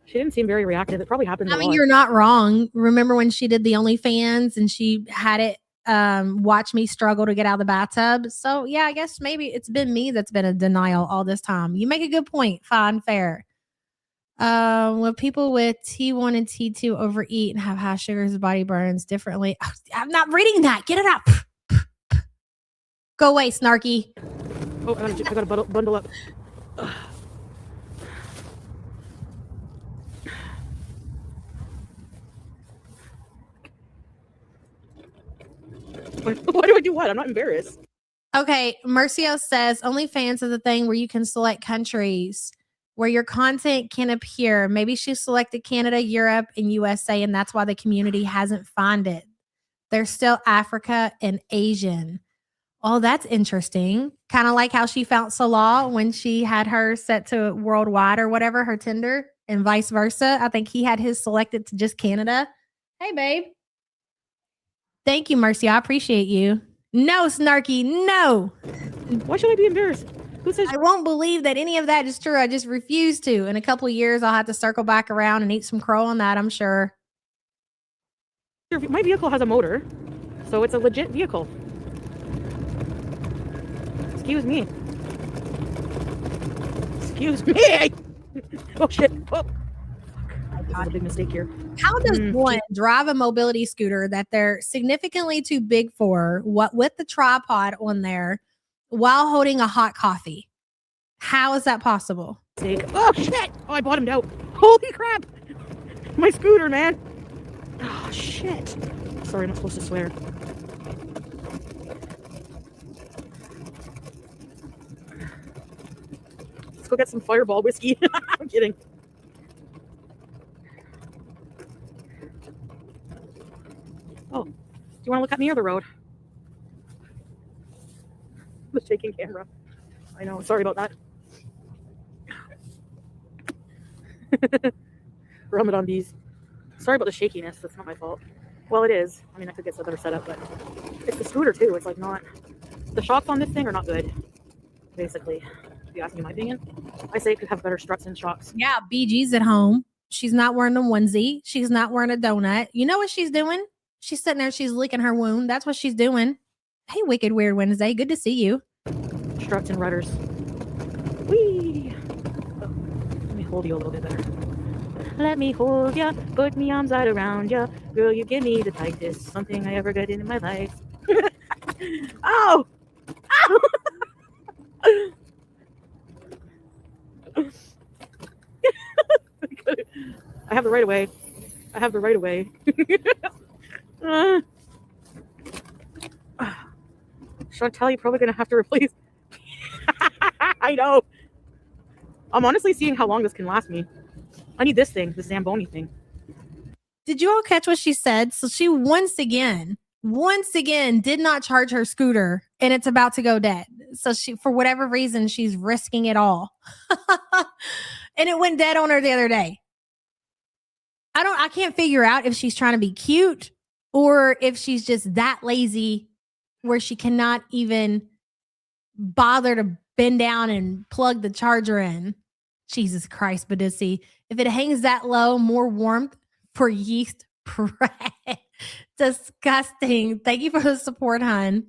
She didn't seem very reactive. It probably happened. I mean, you're not wrong. Remember when she did the OnlyFans and she had it watch me struggle to get out of the bathtub? So yeah, I guess maybe it's been me that's been in denial all this time. You make a good point. Fine, fair. When people with T1 and T2 overeat and have high sugars, the body burns differently. Oh, I'm not reading that. Get it up. Go away, Snarky. Oh, I gotta bundle up. Why do I do what? I'm not embarrassed. Okay, Mercio says OnlyFans is a thing where you can select countries where your content can appear. Maybe she selected Canada, Europe, and USA, and that's why the community hasn't found it. There's still Africa and Asian. Oh, that's interesting. Kind of like how she found Salah when she had her set to worldwide or whatever, her Tinder, and vice versa. I think he had his selected to just Canada. Hey, babe. Thank you, Mercy. I appreciate you. No, Snarky, no. Why should I be embarrassed? Who says I won't believe that any of that is true. I just refuse to. In a couple of years, I'll have to circle back around and eat some crow on that, I'm sure. My vehicle has a motor, so it's a legit vehicle. Excuse me. Excuse me. Oh, shit. Oh. This is a big mistake here. How does one drive a mobility scooter that they're significantly too big for, what with the tripod on there, while holding a hot coffee? How is that possible? Oh, shit. Oh, I bottomed out. Holy crap. My scooter, man. Oh, shit. Sorry, I'm not supposed to swear. Let's go get some Fireball whiskey. I'm kidding. Oh, do you want to look at me or the road? The shaking camera. I know. Sorry about that. Ramadan bees. Sorry about the shakiness. That's not my fault. Well, it is. I mean, I could get some better setup, but it's the scooter too. It's like not. The shocks on this thing are not good. Basically, if you ask me my opinion, I say it could have better struts and shocks. Yeah, BG's at home. She's not wearing a onesie. She's not wearing a donut. You know what she's doing? She's sitting there. She's licking her wound. That's what she's doing. Hey, Wicked Weird Wednesday. Good to see you. Struts and rudders. Whee! Oh, let me hold you a little bit better. Let me hold ya, put me arms right around ya. Girl, you give me the tightest something I ever got in my life. Oh! Ow! I have the right of way. I have the right of way. Chantel, you're probably gonna have to replace. I know. I'm honestly seeing how long this can last me. I need this thing, the Zamboni thing. Did you all catch what she said? So she once again did not charge her scooter and it's about to go dead. So she, for whatever reason, she's risking it all. And it went dead on her the other day. I can't figure out if she's trying to be cute or if she's just that lazy where she cannot even bother to bend down and plug the charger in. Jesus Christ, Badissi. If it hangs that low, more warmth for yeast bread. Disgusting. Thank you for the support, hun.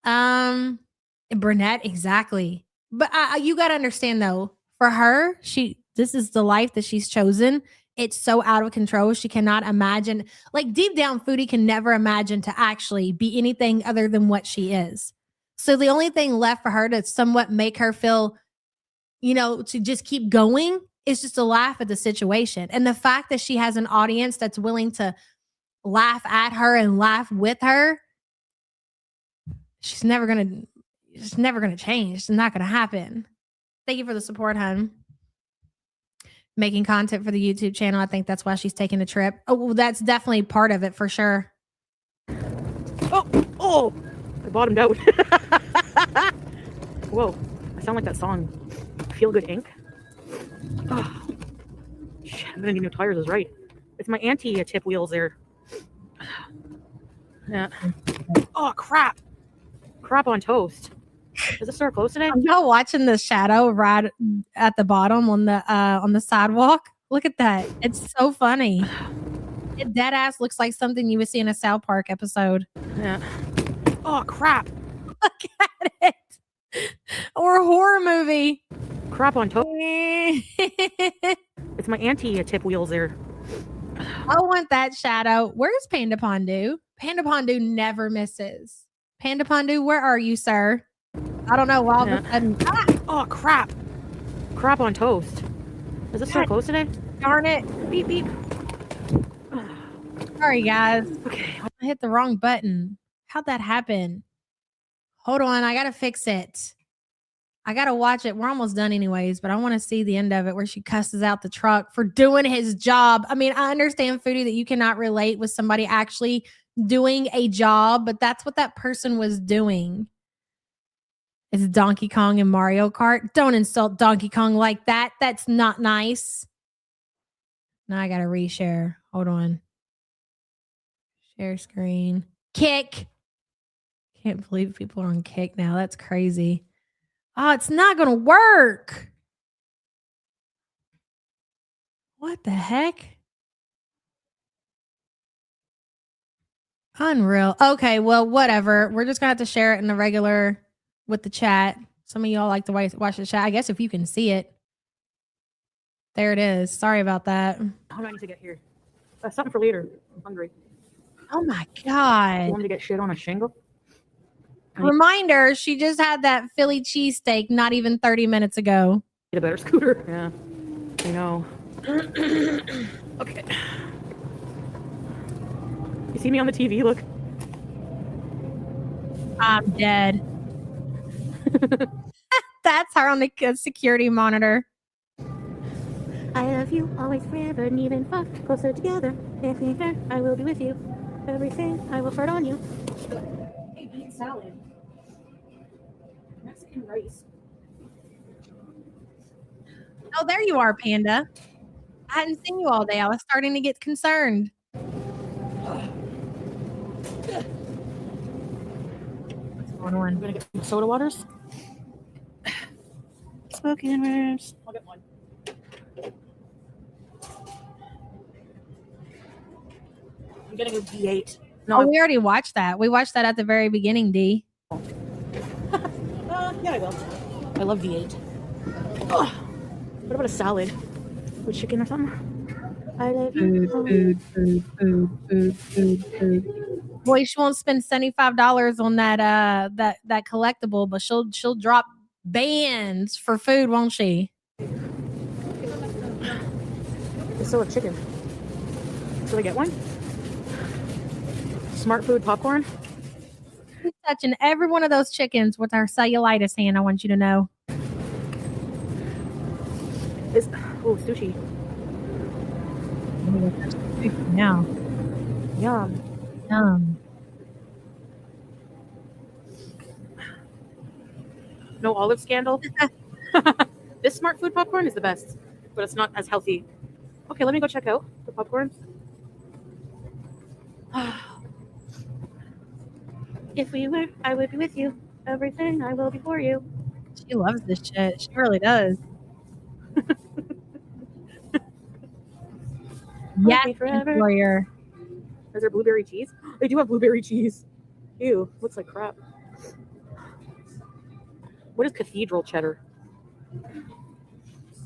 Burnett, exactly. But you got to understand though, for her, this is the life that she's chosen. It's so out of control. She cannot imagine, like deep down, Foodie can never imagine to actually be anything other than what she is. So the only thing left for her to somewhat make her feel, to just keep going is just to laugh at the situation. And the fact that she has an audience that's willing to laugh at her and laugh with her, she's never gonna change. It's not gonna happen. Thank you for the support, hun. Making content for the YouTube channel. I think that's why she's taking a trip. Oh, well, that's definitely part of it for sure. Oh, I bottomed out. Whoa, I sound like that song, Feel Good Inc. Oh, shit, I'm gonna need new tires is right. It's my anti-tip wheels there. Yeah. Oh, crap. Crap on toast. Is the store closed today? Are y'all watching the shadow right at the bottom on the sidewalk? Look at that. It's so funny. It dead ass looks like something you would see in a South Park episode. Yeah. Oh, crap. Look at it. Or a horror movie. Crap on toast. It's my anti-tip wheels there. I want that shadow. Where's Panda Pondu? Panda Pondu never misses. Panda Pondu, where are you, sir? I don't know. All of a sudden, oh, crap. Crap on toast. Is this store closed today? Darn it. Beep, beep. Sorry, guys. Okay. I hit the wrong button. How'd that happen? Hold on. I got to fix it. I got to watch it. We're almost done anyways, but I want to see the end of it where she cusses out the truck for doing his job. I mean, I understand, Foodie, that you cannot relate with somebody actually doing a job, but that's what that person was doing. It's Donkey Kong and Mario Kart. Don't insult Donkey Kong like that. That's not nice. Now I got to reshare. Hold on. Share screen. Kick. Can't believe people are on Kick now. That's crazy. Oh, it's not going to work. What the heck? Unreal. Okay, well, whatever. We're just going to have to share it in the regular with the chat. Some of y'all like to watch the chat. I guess if you can see it. There it is. Sorry about that. How do I need to get here? Something for later. I'm hungry. Oh my God. You want me to get shit on a shingle? Reminder, she just had that Philly cheesesteak not even 30 minutes ago. Get a better scooter. Yeah. I know. Okay. You see me on the TV? Look. I'm dead. That's her on the security monitor. I love you, always, forever, and even far closer together. If we fair, I will be with you. Everything, I will flirt on you. Hey, bean salad. Mexican rice. Oh, there you are, Panda. I hadn't seen you all day. I was starting to get concerned. What's going on? I'm gonna get some soda waters. Spoken words. I'll get one. I'm getting a V8. No, we already watched that. We watched that at the very beginning, D. yeah, I will. I love V8. Oh, what about a salad with chicken or something? I love you. Food. Boy, she won't spend $75 on that that collectible, but she'll drop bands for food, won't she? They still have chicken. Should I get one? Smart food popcorn. She's touching every one of those chickens with her cellulitis hand, I want you to know. Sushi. Now. Yum. No olive scandal. This smart food popcorn is the best, but it's not as healthy. Okay, let me go check out the popcorn. If we were, I would be with you. Everything I will be for you. She loves this shit. She really does. Yes, employer. Is there blueberry cheese? They do have blueberry cheese. Ew, looks like crap. What is cathedral cheddar?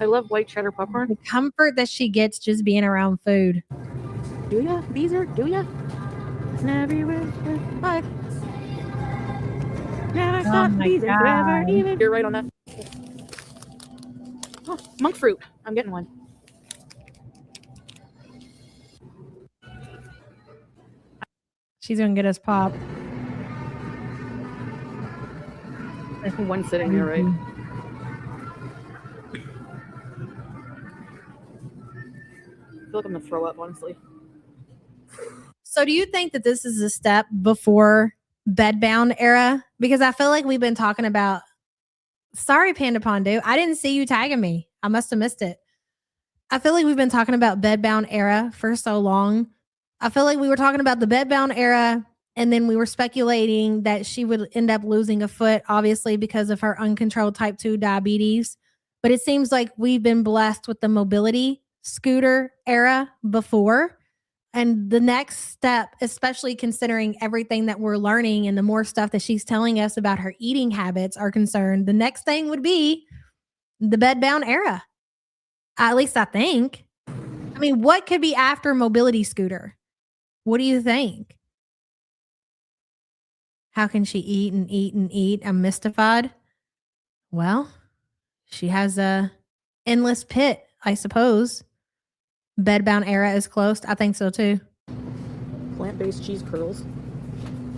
I love white cheddar popcorn. The comfort that she gets just being around food. Do ya, Beezer? Do ya? It's never bye. Never stop Beezer forever, even. You're right on that. Oh, monk fruit. I'm getting one. She's gonna get us pop. One sitting there, right? I feel like I'm gonna throw up, honestly. So do you think that this is a step before bedbound era? Because I feel like we've been talking about, sorry, Panda Pondu, I didn't see you tagging me. I must have missed it. I feel like we've been talking about bedbound era for so long. I feel like we were talking about the bedbound era, and then we were speculating that she would end up losing a foot, obviously because of her uncontrolled type 2 diabetes. But it seems like we've been blessed with the mobility scooter era before. And the next step, especially considering everything that we're learning and the more stuff that she's telling us about her eating habits are concerned, the next thing would be the bedbound era. At least I think. I mean, what could be after mobility scooter? What do you think? How can she eat and eat and eat? I'm mystified. Well, she has a endless pit, I suppose. Bedbound era is closed. I think so too. Plant-based cheese curls.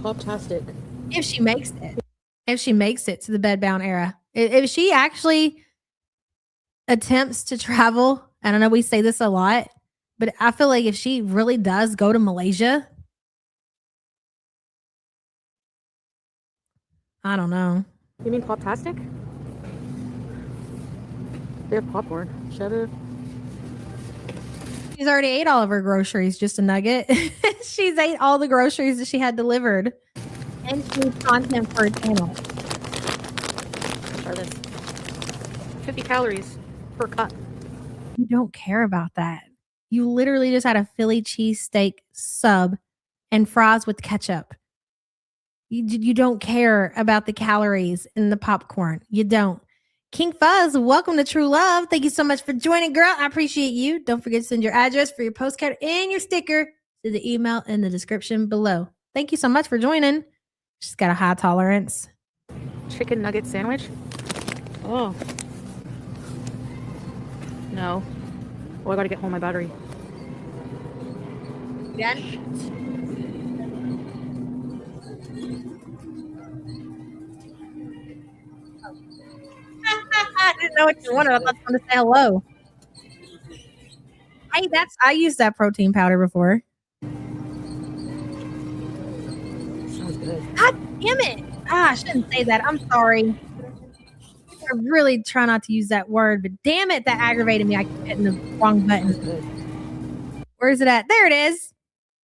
Poptastic. If she makes it. If she makes it to the bedbound era. If she actually attempts to travel, and I know we say this a lot, but I feel like if she really does go to Malaysia, I don't know. You mean Poptastic? They have popcorn. Cheddar. She's already ate all of her groceries, just a nugget. She's ate all the groceries that she had delivered. And she needs content for her channel. Try this. 50 calories per cup. You don't care about that. You literally just had a Philly cheesesteak sub and fries with ketchup. You don't care about the calories in the popcorn. You don't. King Fuzz, welcome to True Love. Thank you so much for joining, girl. I appreciate you. Don't forget to send your address for your postcard and your sticker to the email in the description below. Thank you so much for joining. She's got a high tolerance. Chicken nugget sandwich. Oh. No. Oh, I gotta get home my battery. Yeah. I didn't know what you wanted. I thought you wanted to say hello. Hey, I used that protein powder before. Sounds good. God damn it. I shouldn't say that. I'm sorry. I really try not to use that word, but damn it, that aggravated me. I keep hitting the wrong button. Where is it at? There it is.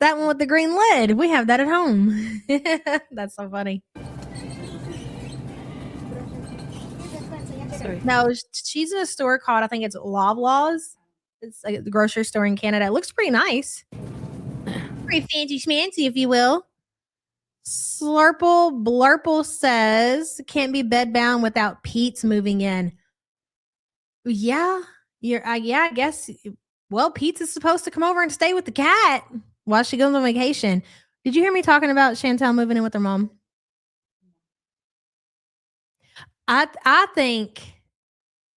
That one with the green lid. We have that at home. That's so funny. Sorry. No, she's in a store called, I think it's Loblaws. It's like the grocery store in Canada. It looks pretty nice. Pretty fancy schmancy, if you will. Slurple Blurple says can't be bedbound without Pete's moving in. Yeah, yeah, I guess. Well, Pete's is supposed to come over and stay with the cat while she goes on vacation. Did you hear me talking about Chantel moving in with her mom? I think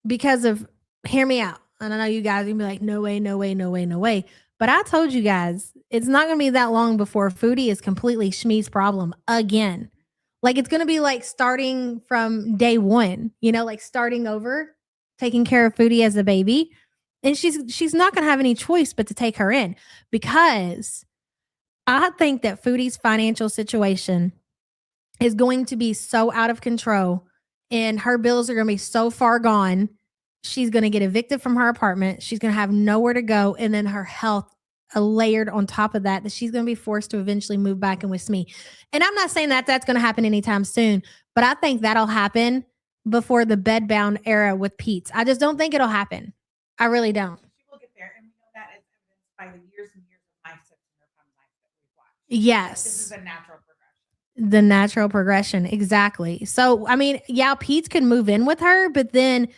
because of, hear me out. And I know you guys are gonna be like, no way, no way, no way, no way. But I told you guys, it's not gonna be that long before Foodie is completely Shmi's problem again. Like it's gonna be like starting from day one, like starting over, taking care of Foodie as a baby. And she's not gonna have any choice but to take her in, because I think that Foodie's financial situation is going to be so out of control and her bills are going to be so far gone. She's going to get evicted from her apartment. She's going to have nowhere to go. And then her health layered on top of that she's going to be forced to eventually move back in with me. And I'm not saying that that's going to happen anytime soon, but I think that'll happen before the bedbound era with Pete's. I just don't think it'll happen. I really don't. She will get there. And we know that is evidenced by the years and years of my sips in her fun life that we've watched. Yes. This is a natural progression. The natural progression. Exactly. So, I mean, yeah, Pete's could move in with her, but then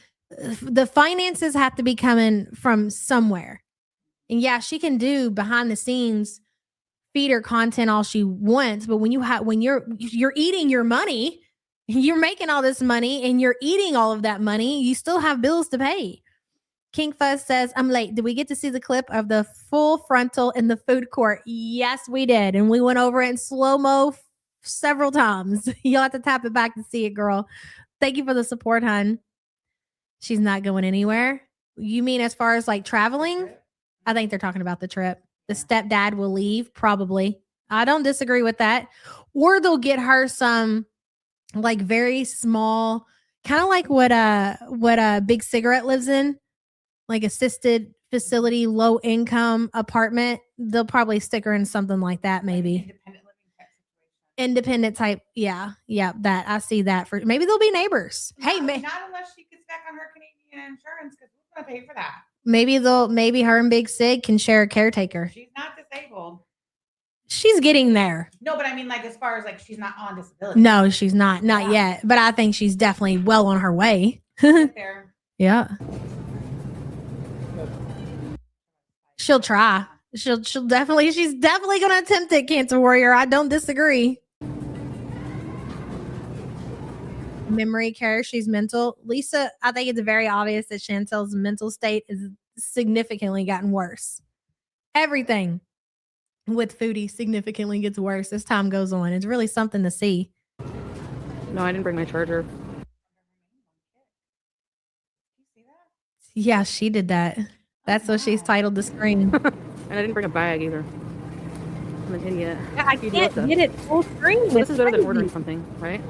the finances have to be coming from somewhere. And yeah, she can do behind the scenes feeder content all she wants, but when you're eating your money, you're making all this money and you're eating all of that money, you still have bills to pay. King Fuzz says, I'm late. Did we get to see the clip of the full frontal in the food court? Yes, we did. And we went over it in slow-mo several times. You'll have to tap it back to see it, girl. Thank you for the support, hun. She's not going anywhere. You mean as far as like traveling? I think they're talking about the trip. The stepdad will leave, probably. I don't disagree with that. Or they'll get her some like very small, kind of like what Big Cigarette lives in, like assisted facility, low income apartment. They'll probably stick her in something like that, maybe. Independent type. Yeah. That I see that for maybe they'll be neighbors. Not, Hey, not unless she gets back on her Canadian insurance, because who's gonna pay for that? maybe her and Big Sig can share a caretaker. She's not disabled. She's getting there. No, but I mean, like, as far as like, she's not on disability. No, she's not Yeah. yet. But I think she's definitely well on her way. There. Yeah. She'll try. She's definitely gonna attempt it, Cancer Warrior. I don't disagree. Memory care, she's mental. Lisa, I think it's very obvious that Chantel's mental state is significantly gotten worse. Everything with Foodie significantly gets worse as time goes on. It's really something to see. No, I didn't bring my charger. Yeah, she did that. That's what she's titled the screen. And I didn't bring a bag either. I'm an idiot. I You can't do get it full screen. This It's is better than crazy. ordering something, right?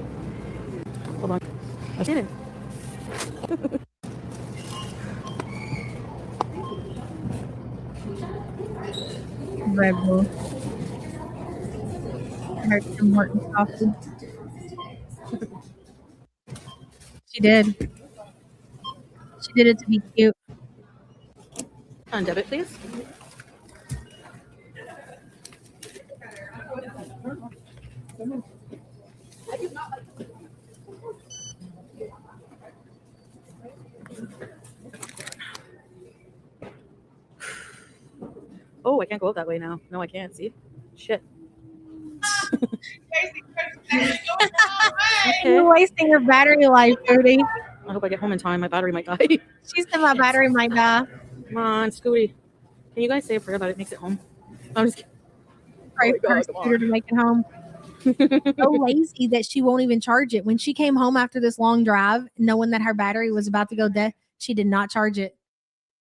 Hold on. I did it. Red Bull. Heard some Morton coffee. She did. She did it to be cute. On debit, please. Oh, I can't go out that way now. No, I can't. See? Shit. You're wasting your battery life, Foodie. I hope I get home in time. My battery might die. She said my battery might die. Come on, Scooty. Can you guys say a prayer that it makes it home? I'm just kidding. Pray Oh my for her God, come scooter to make it home. So lazy that she won't even charge it. When she came home after this long drive, knowing that her battery was about to go dead, she did not charge it.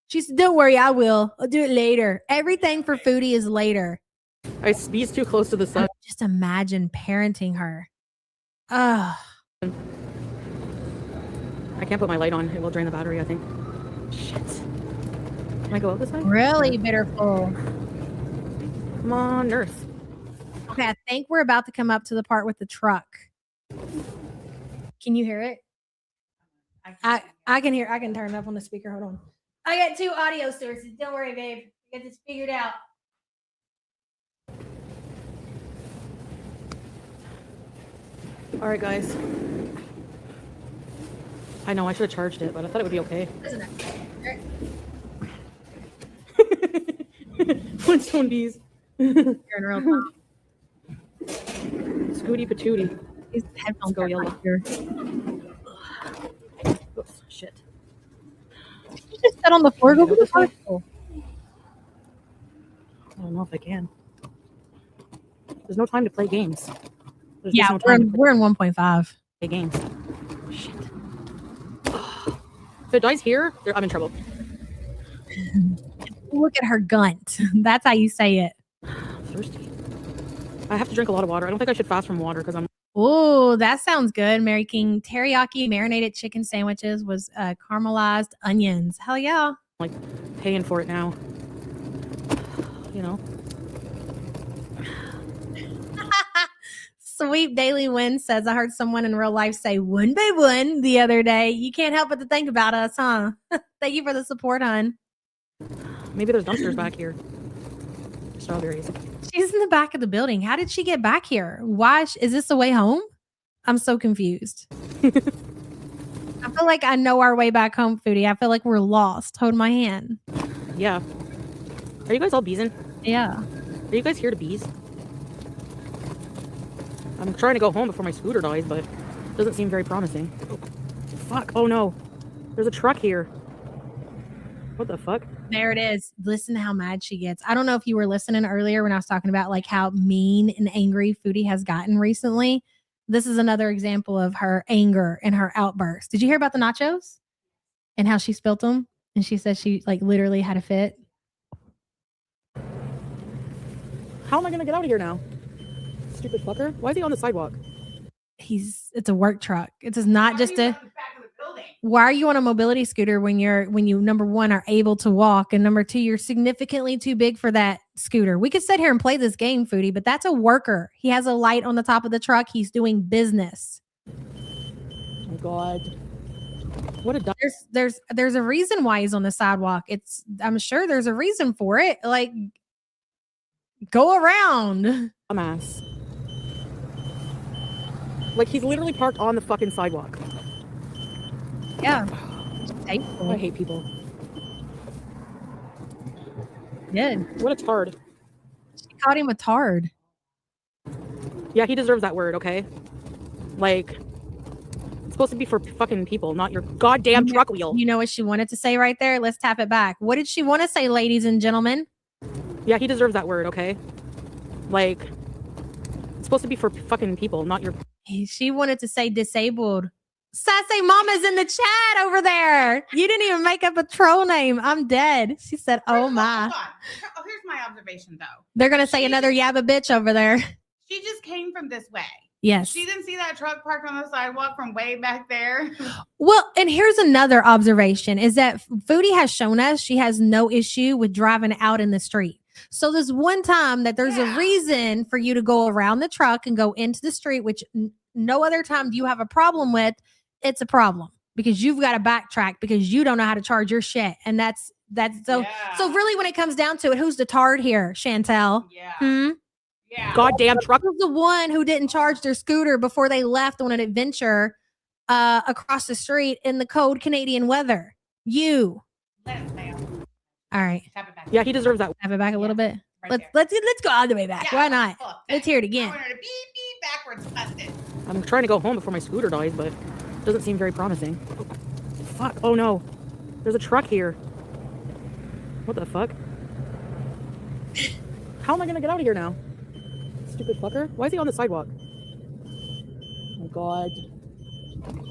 She said, don't worry, I will. I'll do it later. Everything for Foodie is later. I squeezed too close to the sun. Just imagine parenting her. Ugh. I can't put my light on. It will drain the battery, I think. Shit. Can I go out this way? Really bitterful. Come on, nurse. Okay, I think we're about to come up to the part with the truck. Can you hear it? I can hear. I can turn it up on the speaker. Hold on. I got 2 audio sources. Don't worry, babe. I got this figured out. All right, guys. I know I should have charged it, but I thought it would be okay. Flintstone bees. You're in real time. Scooty patootie. These headphones Go go yellow. yellow. Here. Oops, shit. You just sit on the floor. Go Go to the this way? floor. I don't know if I can. There's no time to play games. There's Yeah, just no time to we're in 1.5. play games. Shit. If it dies here, I'm in trouble. Look at her gunt. That's how you say it. I'm thirsty. I have to drink a lot of water. I don't think I should fast from water because I'm Oh, that sounds good. Mary King teriyaki marinated chicken sandwiches was caramelized onions. Hell yeah. like paying for it now. You know? Sweet Daily Win says, I heard someone in real life say one by one the other day. You can't help but to think about us, huh? Thank you for the support, hon. Maybe there's dumpsters back here. Strawberries. She's in the back of the building. How did she get back here? Why? Is this the way home? I'm so confused. I feel like I know our way back home, Foodie. I feel like we're lost. Hold my hand. Yeah. Are you guys all beesing? Yeah. Are you guys here to bees? I'm trying to go home before my scooter dies, but it doesn't seem very promising. Oh, fuck. Oh no. There's a truck here. What the fuck? There it is. Listen to how mad she gets. I don't know if you were listening earlier when I was talking about like how mean and angry Foodie has gotten recently. This is another example of her anger and her outburst. Did you hear about the nachos and how she spilt them? And she said she like literally had a fit. How am I gonna get out of here now? Stupid fucker. Why is he on the sidewalk? It's a work truck. It does not just a. Why are you on a mobility scooter when you number one are able to walk and number two you're significantly too big for that scooter? We could sit here and play this game, Foodie, but that's a worker. He has a light on the top of the truck. He's doing business. Oh god. What a dumb. There's a reason why he's on the sidewalk. I'm sure there's a reason for it. Like, go around. Dumbass. Like he's literally parked on the fucking sidewalk. Yeah. I hate people. Good. What a tard. She called him a tard. Yeah, he deserves that word, okay? Like, it's supposed to be for fucking people, not your goddamn truck wheel. You know what she wanted to say right there? Let's tap it back. What did she want to say, ladies and gentlemen? Yeah, he deserves that word, okay? Like, it's supposed to be for fucking people, not your... She wanted to say disabled. Sassy Mama's in the chat over there. You didn't even make up a troll name. I'm dead. She said, oh my. Hold on. Oh, here's my observation, though. They're going to say another yabba bitch over there. She just came from this way. Yes. She didn't see that truck parked on the sidewalk from way back there. Well, and here's another observation is that Foodie has shown us she has no issue with driving out in the street. So there's one time that there's a reason for you to go around the truck and go into the street, which no other time do you have a problem with. It's a problem because you've got to backtrack because you don't know how to charge your shit. And that's so really when it comes down to it, who's the tard here, Chantel? Yeah. Yeah. Goddamn truck. Who's the one who didn't charge their scooter before they left on an adventure across the street in the cold Canadian weather? You. Let it play out. All right. Tap it back. Yeah, he deserves that. Have it back a little bit. Right Let's go all the way back. Yeah, Why not? look, Let's hear it again. I want her to beep, beep, backwards, busted. I'm trying to go home before my scooter dies, but it doesn't seem very promising. Oh, fuck. Oh no. There's a truck here. What the fuck? How am I gonna get out of here now? Stupid fucker. Why is he on the sidewalk? Oh my god.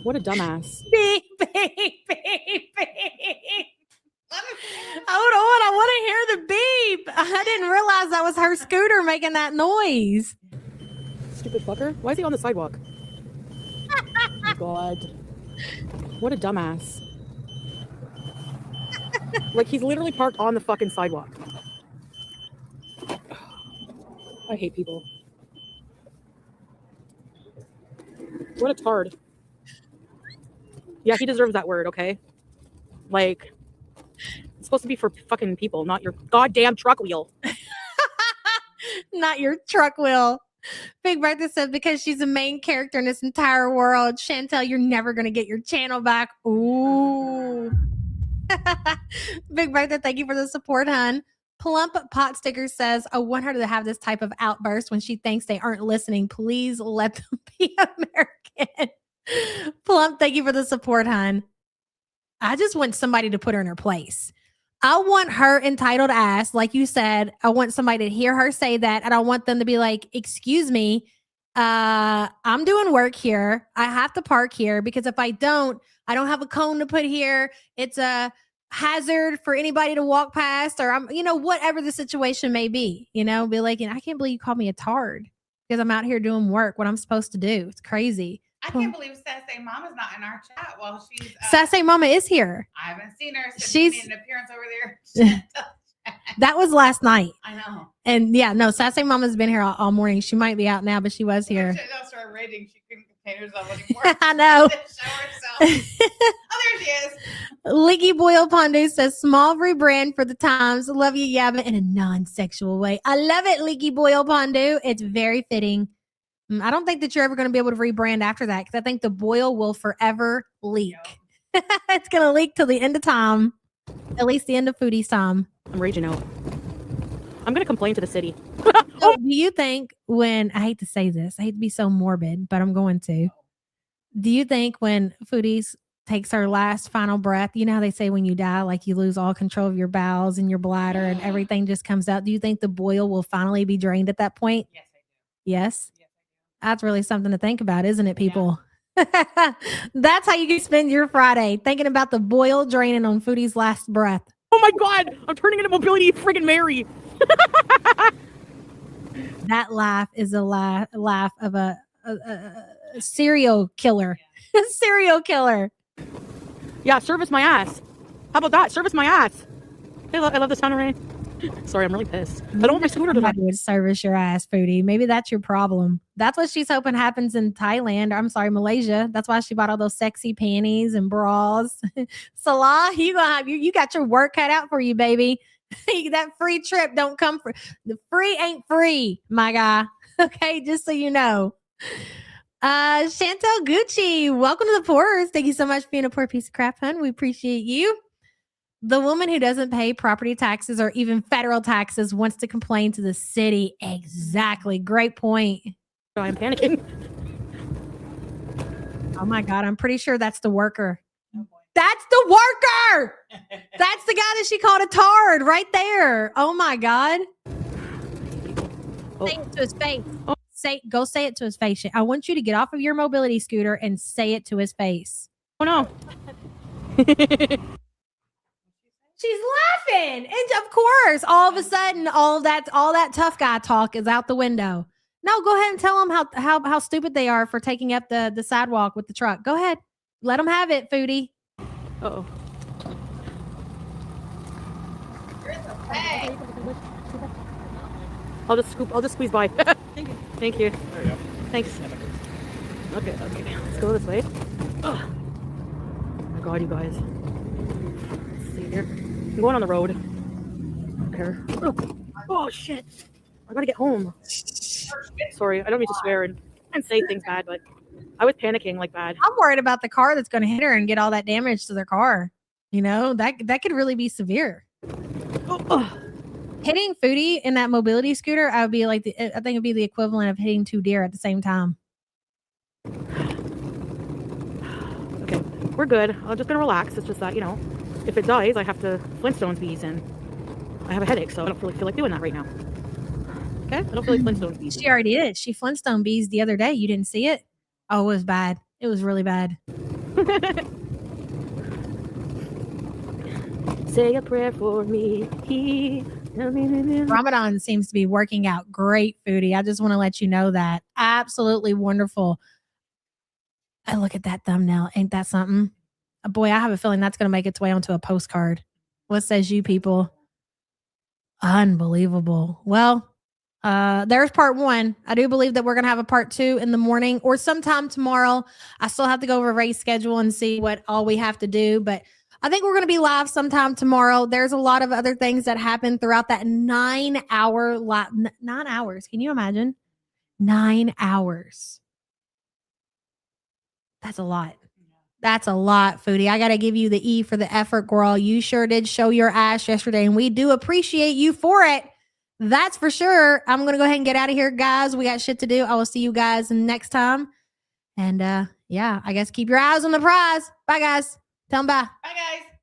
What a dumbass. Beep, beep, beep, beep. Hold on, I want to hear the beep. I didn't realize that was her scooter making that noise. Stupid fucker. Why is he on the sidewalk? Oh my god. What a dumbass. Like he's literally parked on the fucking sidewalk. I hate people. What a tard. Yeah, he deserves that word, okay? Like, it's supposed to be for fucking people, not your goddamn truck wheel. Not your truck wheel. Big Bertha said, because she's the main character in this entire world. Chantel, you're never going to get your channel back. Ooh. Big Bertha, thank you for the support, hun. Plump Pot Sticker says, I want her to have this type of outburst when she thinks they aren't listening. Please let them be American. Plump, thank you for the support, hun. I just want somebody to put her in her place. I want her entitled ass, like you said. I want somebody to hear her say that, and I want them to be like, excuse me, I'm doing work here. I have to park here because if I don't have a cone to put here. It's a hazard for anybody to walk past, or I'm, whatever the situation may be, be like, I can't believe you called me a tard because I'm out here doing work, what I'm supposed to do. It's crazy. I can't believe Sassy Mama's not in our chat. Well, she's Sassy Mama is here. I haven't seen her since She's she made an appearance over there. That was last night. I know. And yeah, no, Sassy Mama's been here all morning. She might be out now, but she was here. She'll start raging. She couldn't contain herself anymore. I know. Show herself. Oh, there she is. Leaky Boyle Pondu says, small rebrand for the times. Love you, Yabba, in a non-sexual way. I love it, Leaky Boyle Pondu. It's very fitting. I don't think that you're ever going to be able to rebrand after that because I think the boil will forever leak. Yep. It's going to leak till the end of time, at least the end of Foodie's time. I'm raging out. I'm going to complain to the city. So do you think I hate to say this, I hate to be so morbid, but I'm going to. Do you think when Foodies takes her last final breath, you know how they say when you die, like you lose all control of your bowels and your bladder and everything just comes out? Do you think the boil will finally be drained at that point? Yes, I do. Yes? That's really something to think about, isn't it, people? Yeah. That's how you can spend your Friday, thinking about the boil draining on Foodie's last breath. Oh my God, I'm turning into Mobility friggin' Mary. That laugh is a laugh of a serial killer. A serial killer. Yeah, service my ass. How about that? Service my ass. I love the sound of rain. Sorry, I'm really pissed. I don't want my scooter to die. Would service your ass, Foodie. Maybe that's your problem. That's what she's hoping happens in Thailand. I'm sorry, Malaysia. That's why she bought all those sexy panties and bras. Salah, you got your work cut out for you, baby. That free trip don't come for the free ain't free, my guy. Okay, just so you know. Chantel Gucci, welcome to the Poorers. Thank you so much for being a poor piece of crap, hun. We appreciate you. The woman who doesn't pay property taxes or even federal taxes wants to complain to the city. Exactly. Great point. I'm panicking. Oh my God. I'm pretty sure that's the worker. That's the worker. That's the guy that she called a tard right there. Oh my God. Say it to his face. Go say it to his face. I want you to get off of your mobility scooter and say it to his face. Oh no. She's laughing. And of course, all of a sudden, all that tough guy talk is out the window. No, go ahead and tell them how stupid they are for taking up the sidewalk with the truck. Go ahead. Let them have it, Foodie. Uh-oh. I'll just squeeze by. Thank you. Thank you. There you go. Thanks. Okay. Let's go this way. Oh my God, you guys. Let's see here. I'm going on the road. Okay. Oh shit. I gotta get home. Sorry, I don't mean to swear and say things bad, but I was panicking like bad. I'm worried about the car that's going to hit her and get all that damage to their car. That could really be severe. Hitting Foodie in that mobility scooter, I think it'd be the equivalent of hitting two deer at the same time. Okay, we're good. I'm just gonna relax. It's just that, if it dies, I have to Flintstones bees, and I have a headache, so I don't really feel like doing that right now. Okay, I don't feel like Flintstones bees. She already did. She Flintstone bees the other day. You didn't see it? Oh, it was bad. It was really bad. Say a prayer for me. Ramadan seems to be working out great, Foodie. I just want to let you know that. Absolutely wonderful. I look at that thumbnail. Ain't that something? Boy, I have a feeling that's going to make its way onto a postcard. What says you people? Unbelievable. Well, there's part one. I do believe that we're going to have a part two in the morning or sometime tomorrow. I still have to go over Ray's schedule and see what all we have to do, but I think we're going to be live sometime tomorrow. There's a lot of other things that happened throughout that 9 hours. Can you imagine? 9 hours. That's a lot. That's a lot, Foodie. I got to give you the E for the effort, girl. You sure did show your ass yesterday, and we do appreciate you for it. That's for sure. I'm going to go ahead and get out of here, guys. We got shit to do. I will see you guys next time. And yeah, I guess keep your eyes on the prize. Bye, guys. Tell them bye. Bye, guys.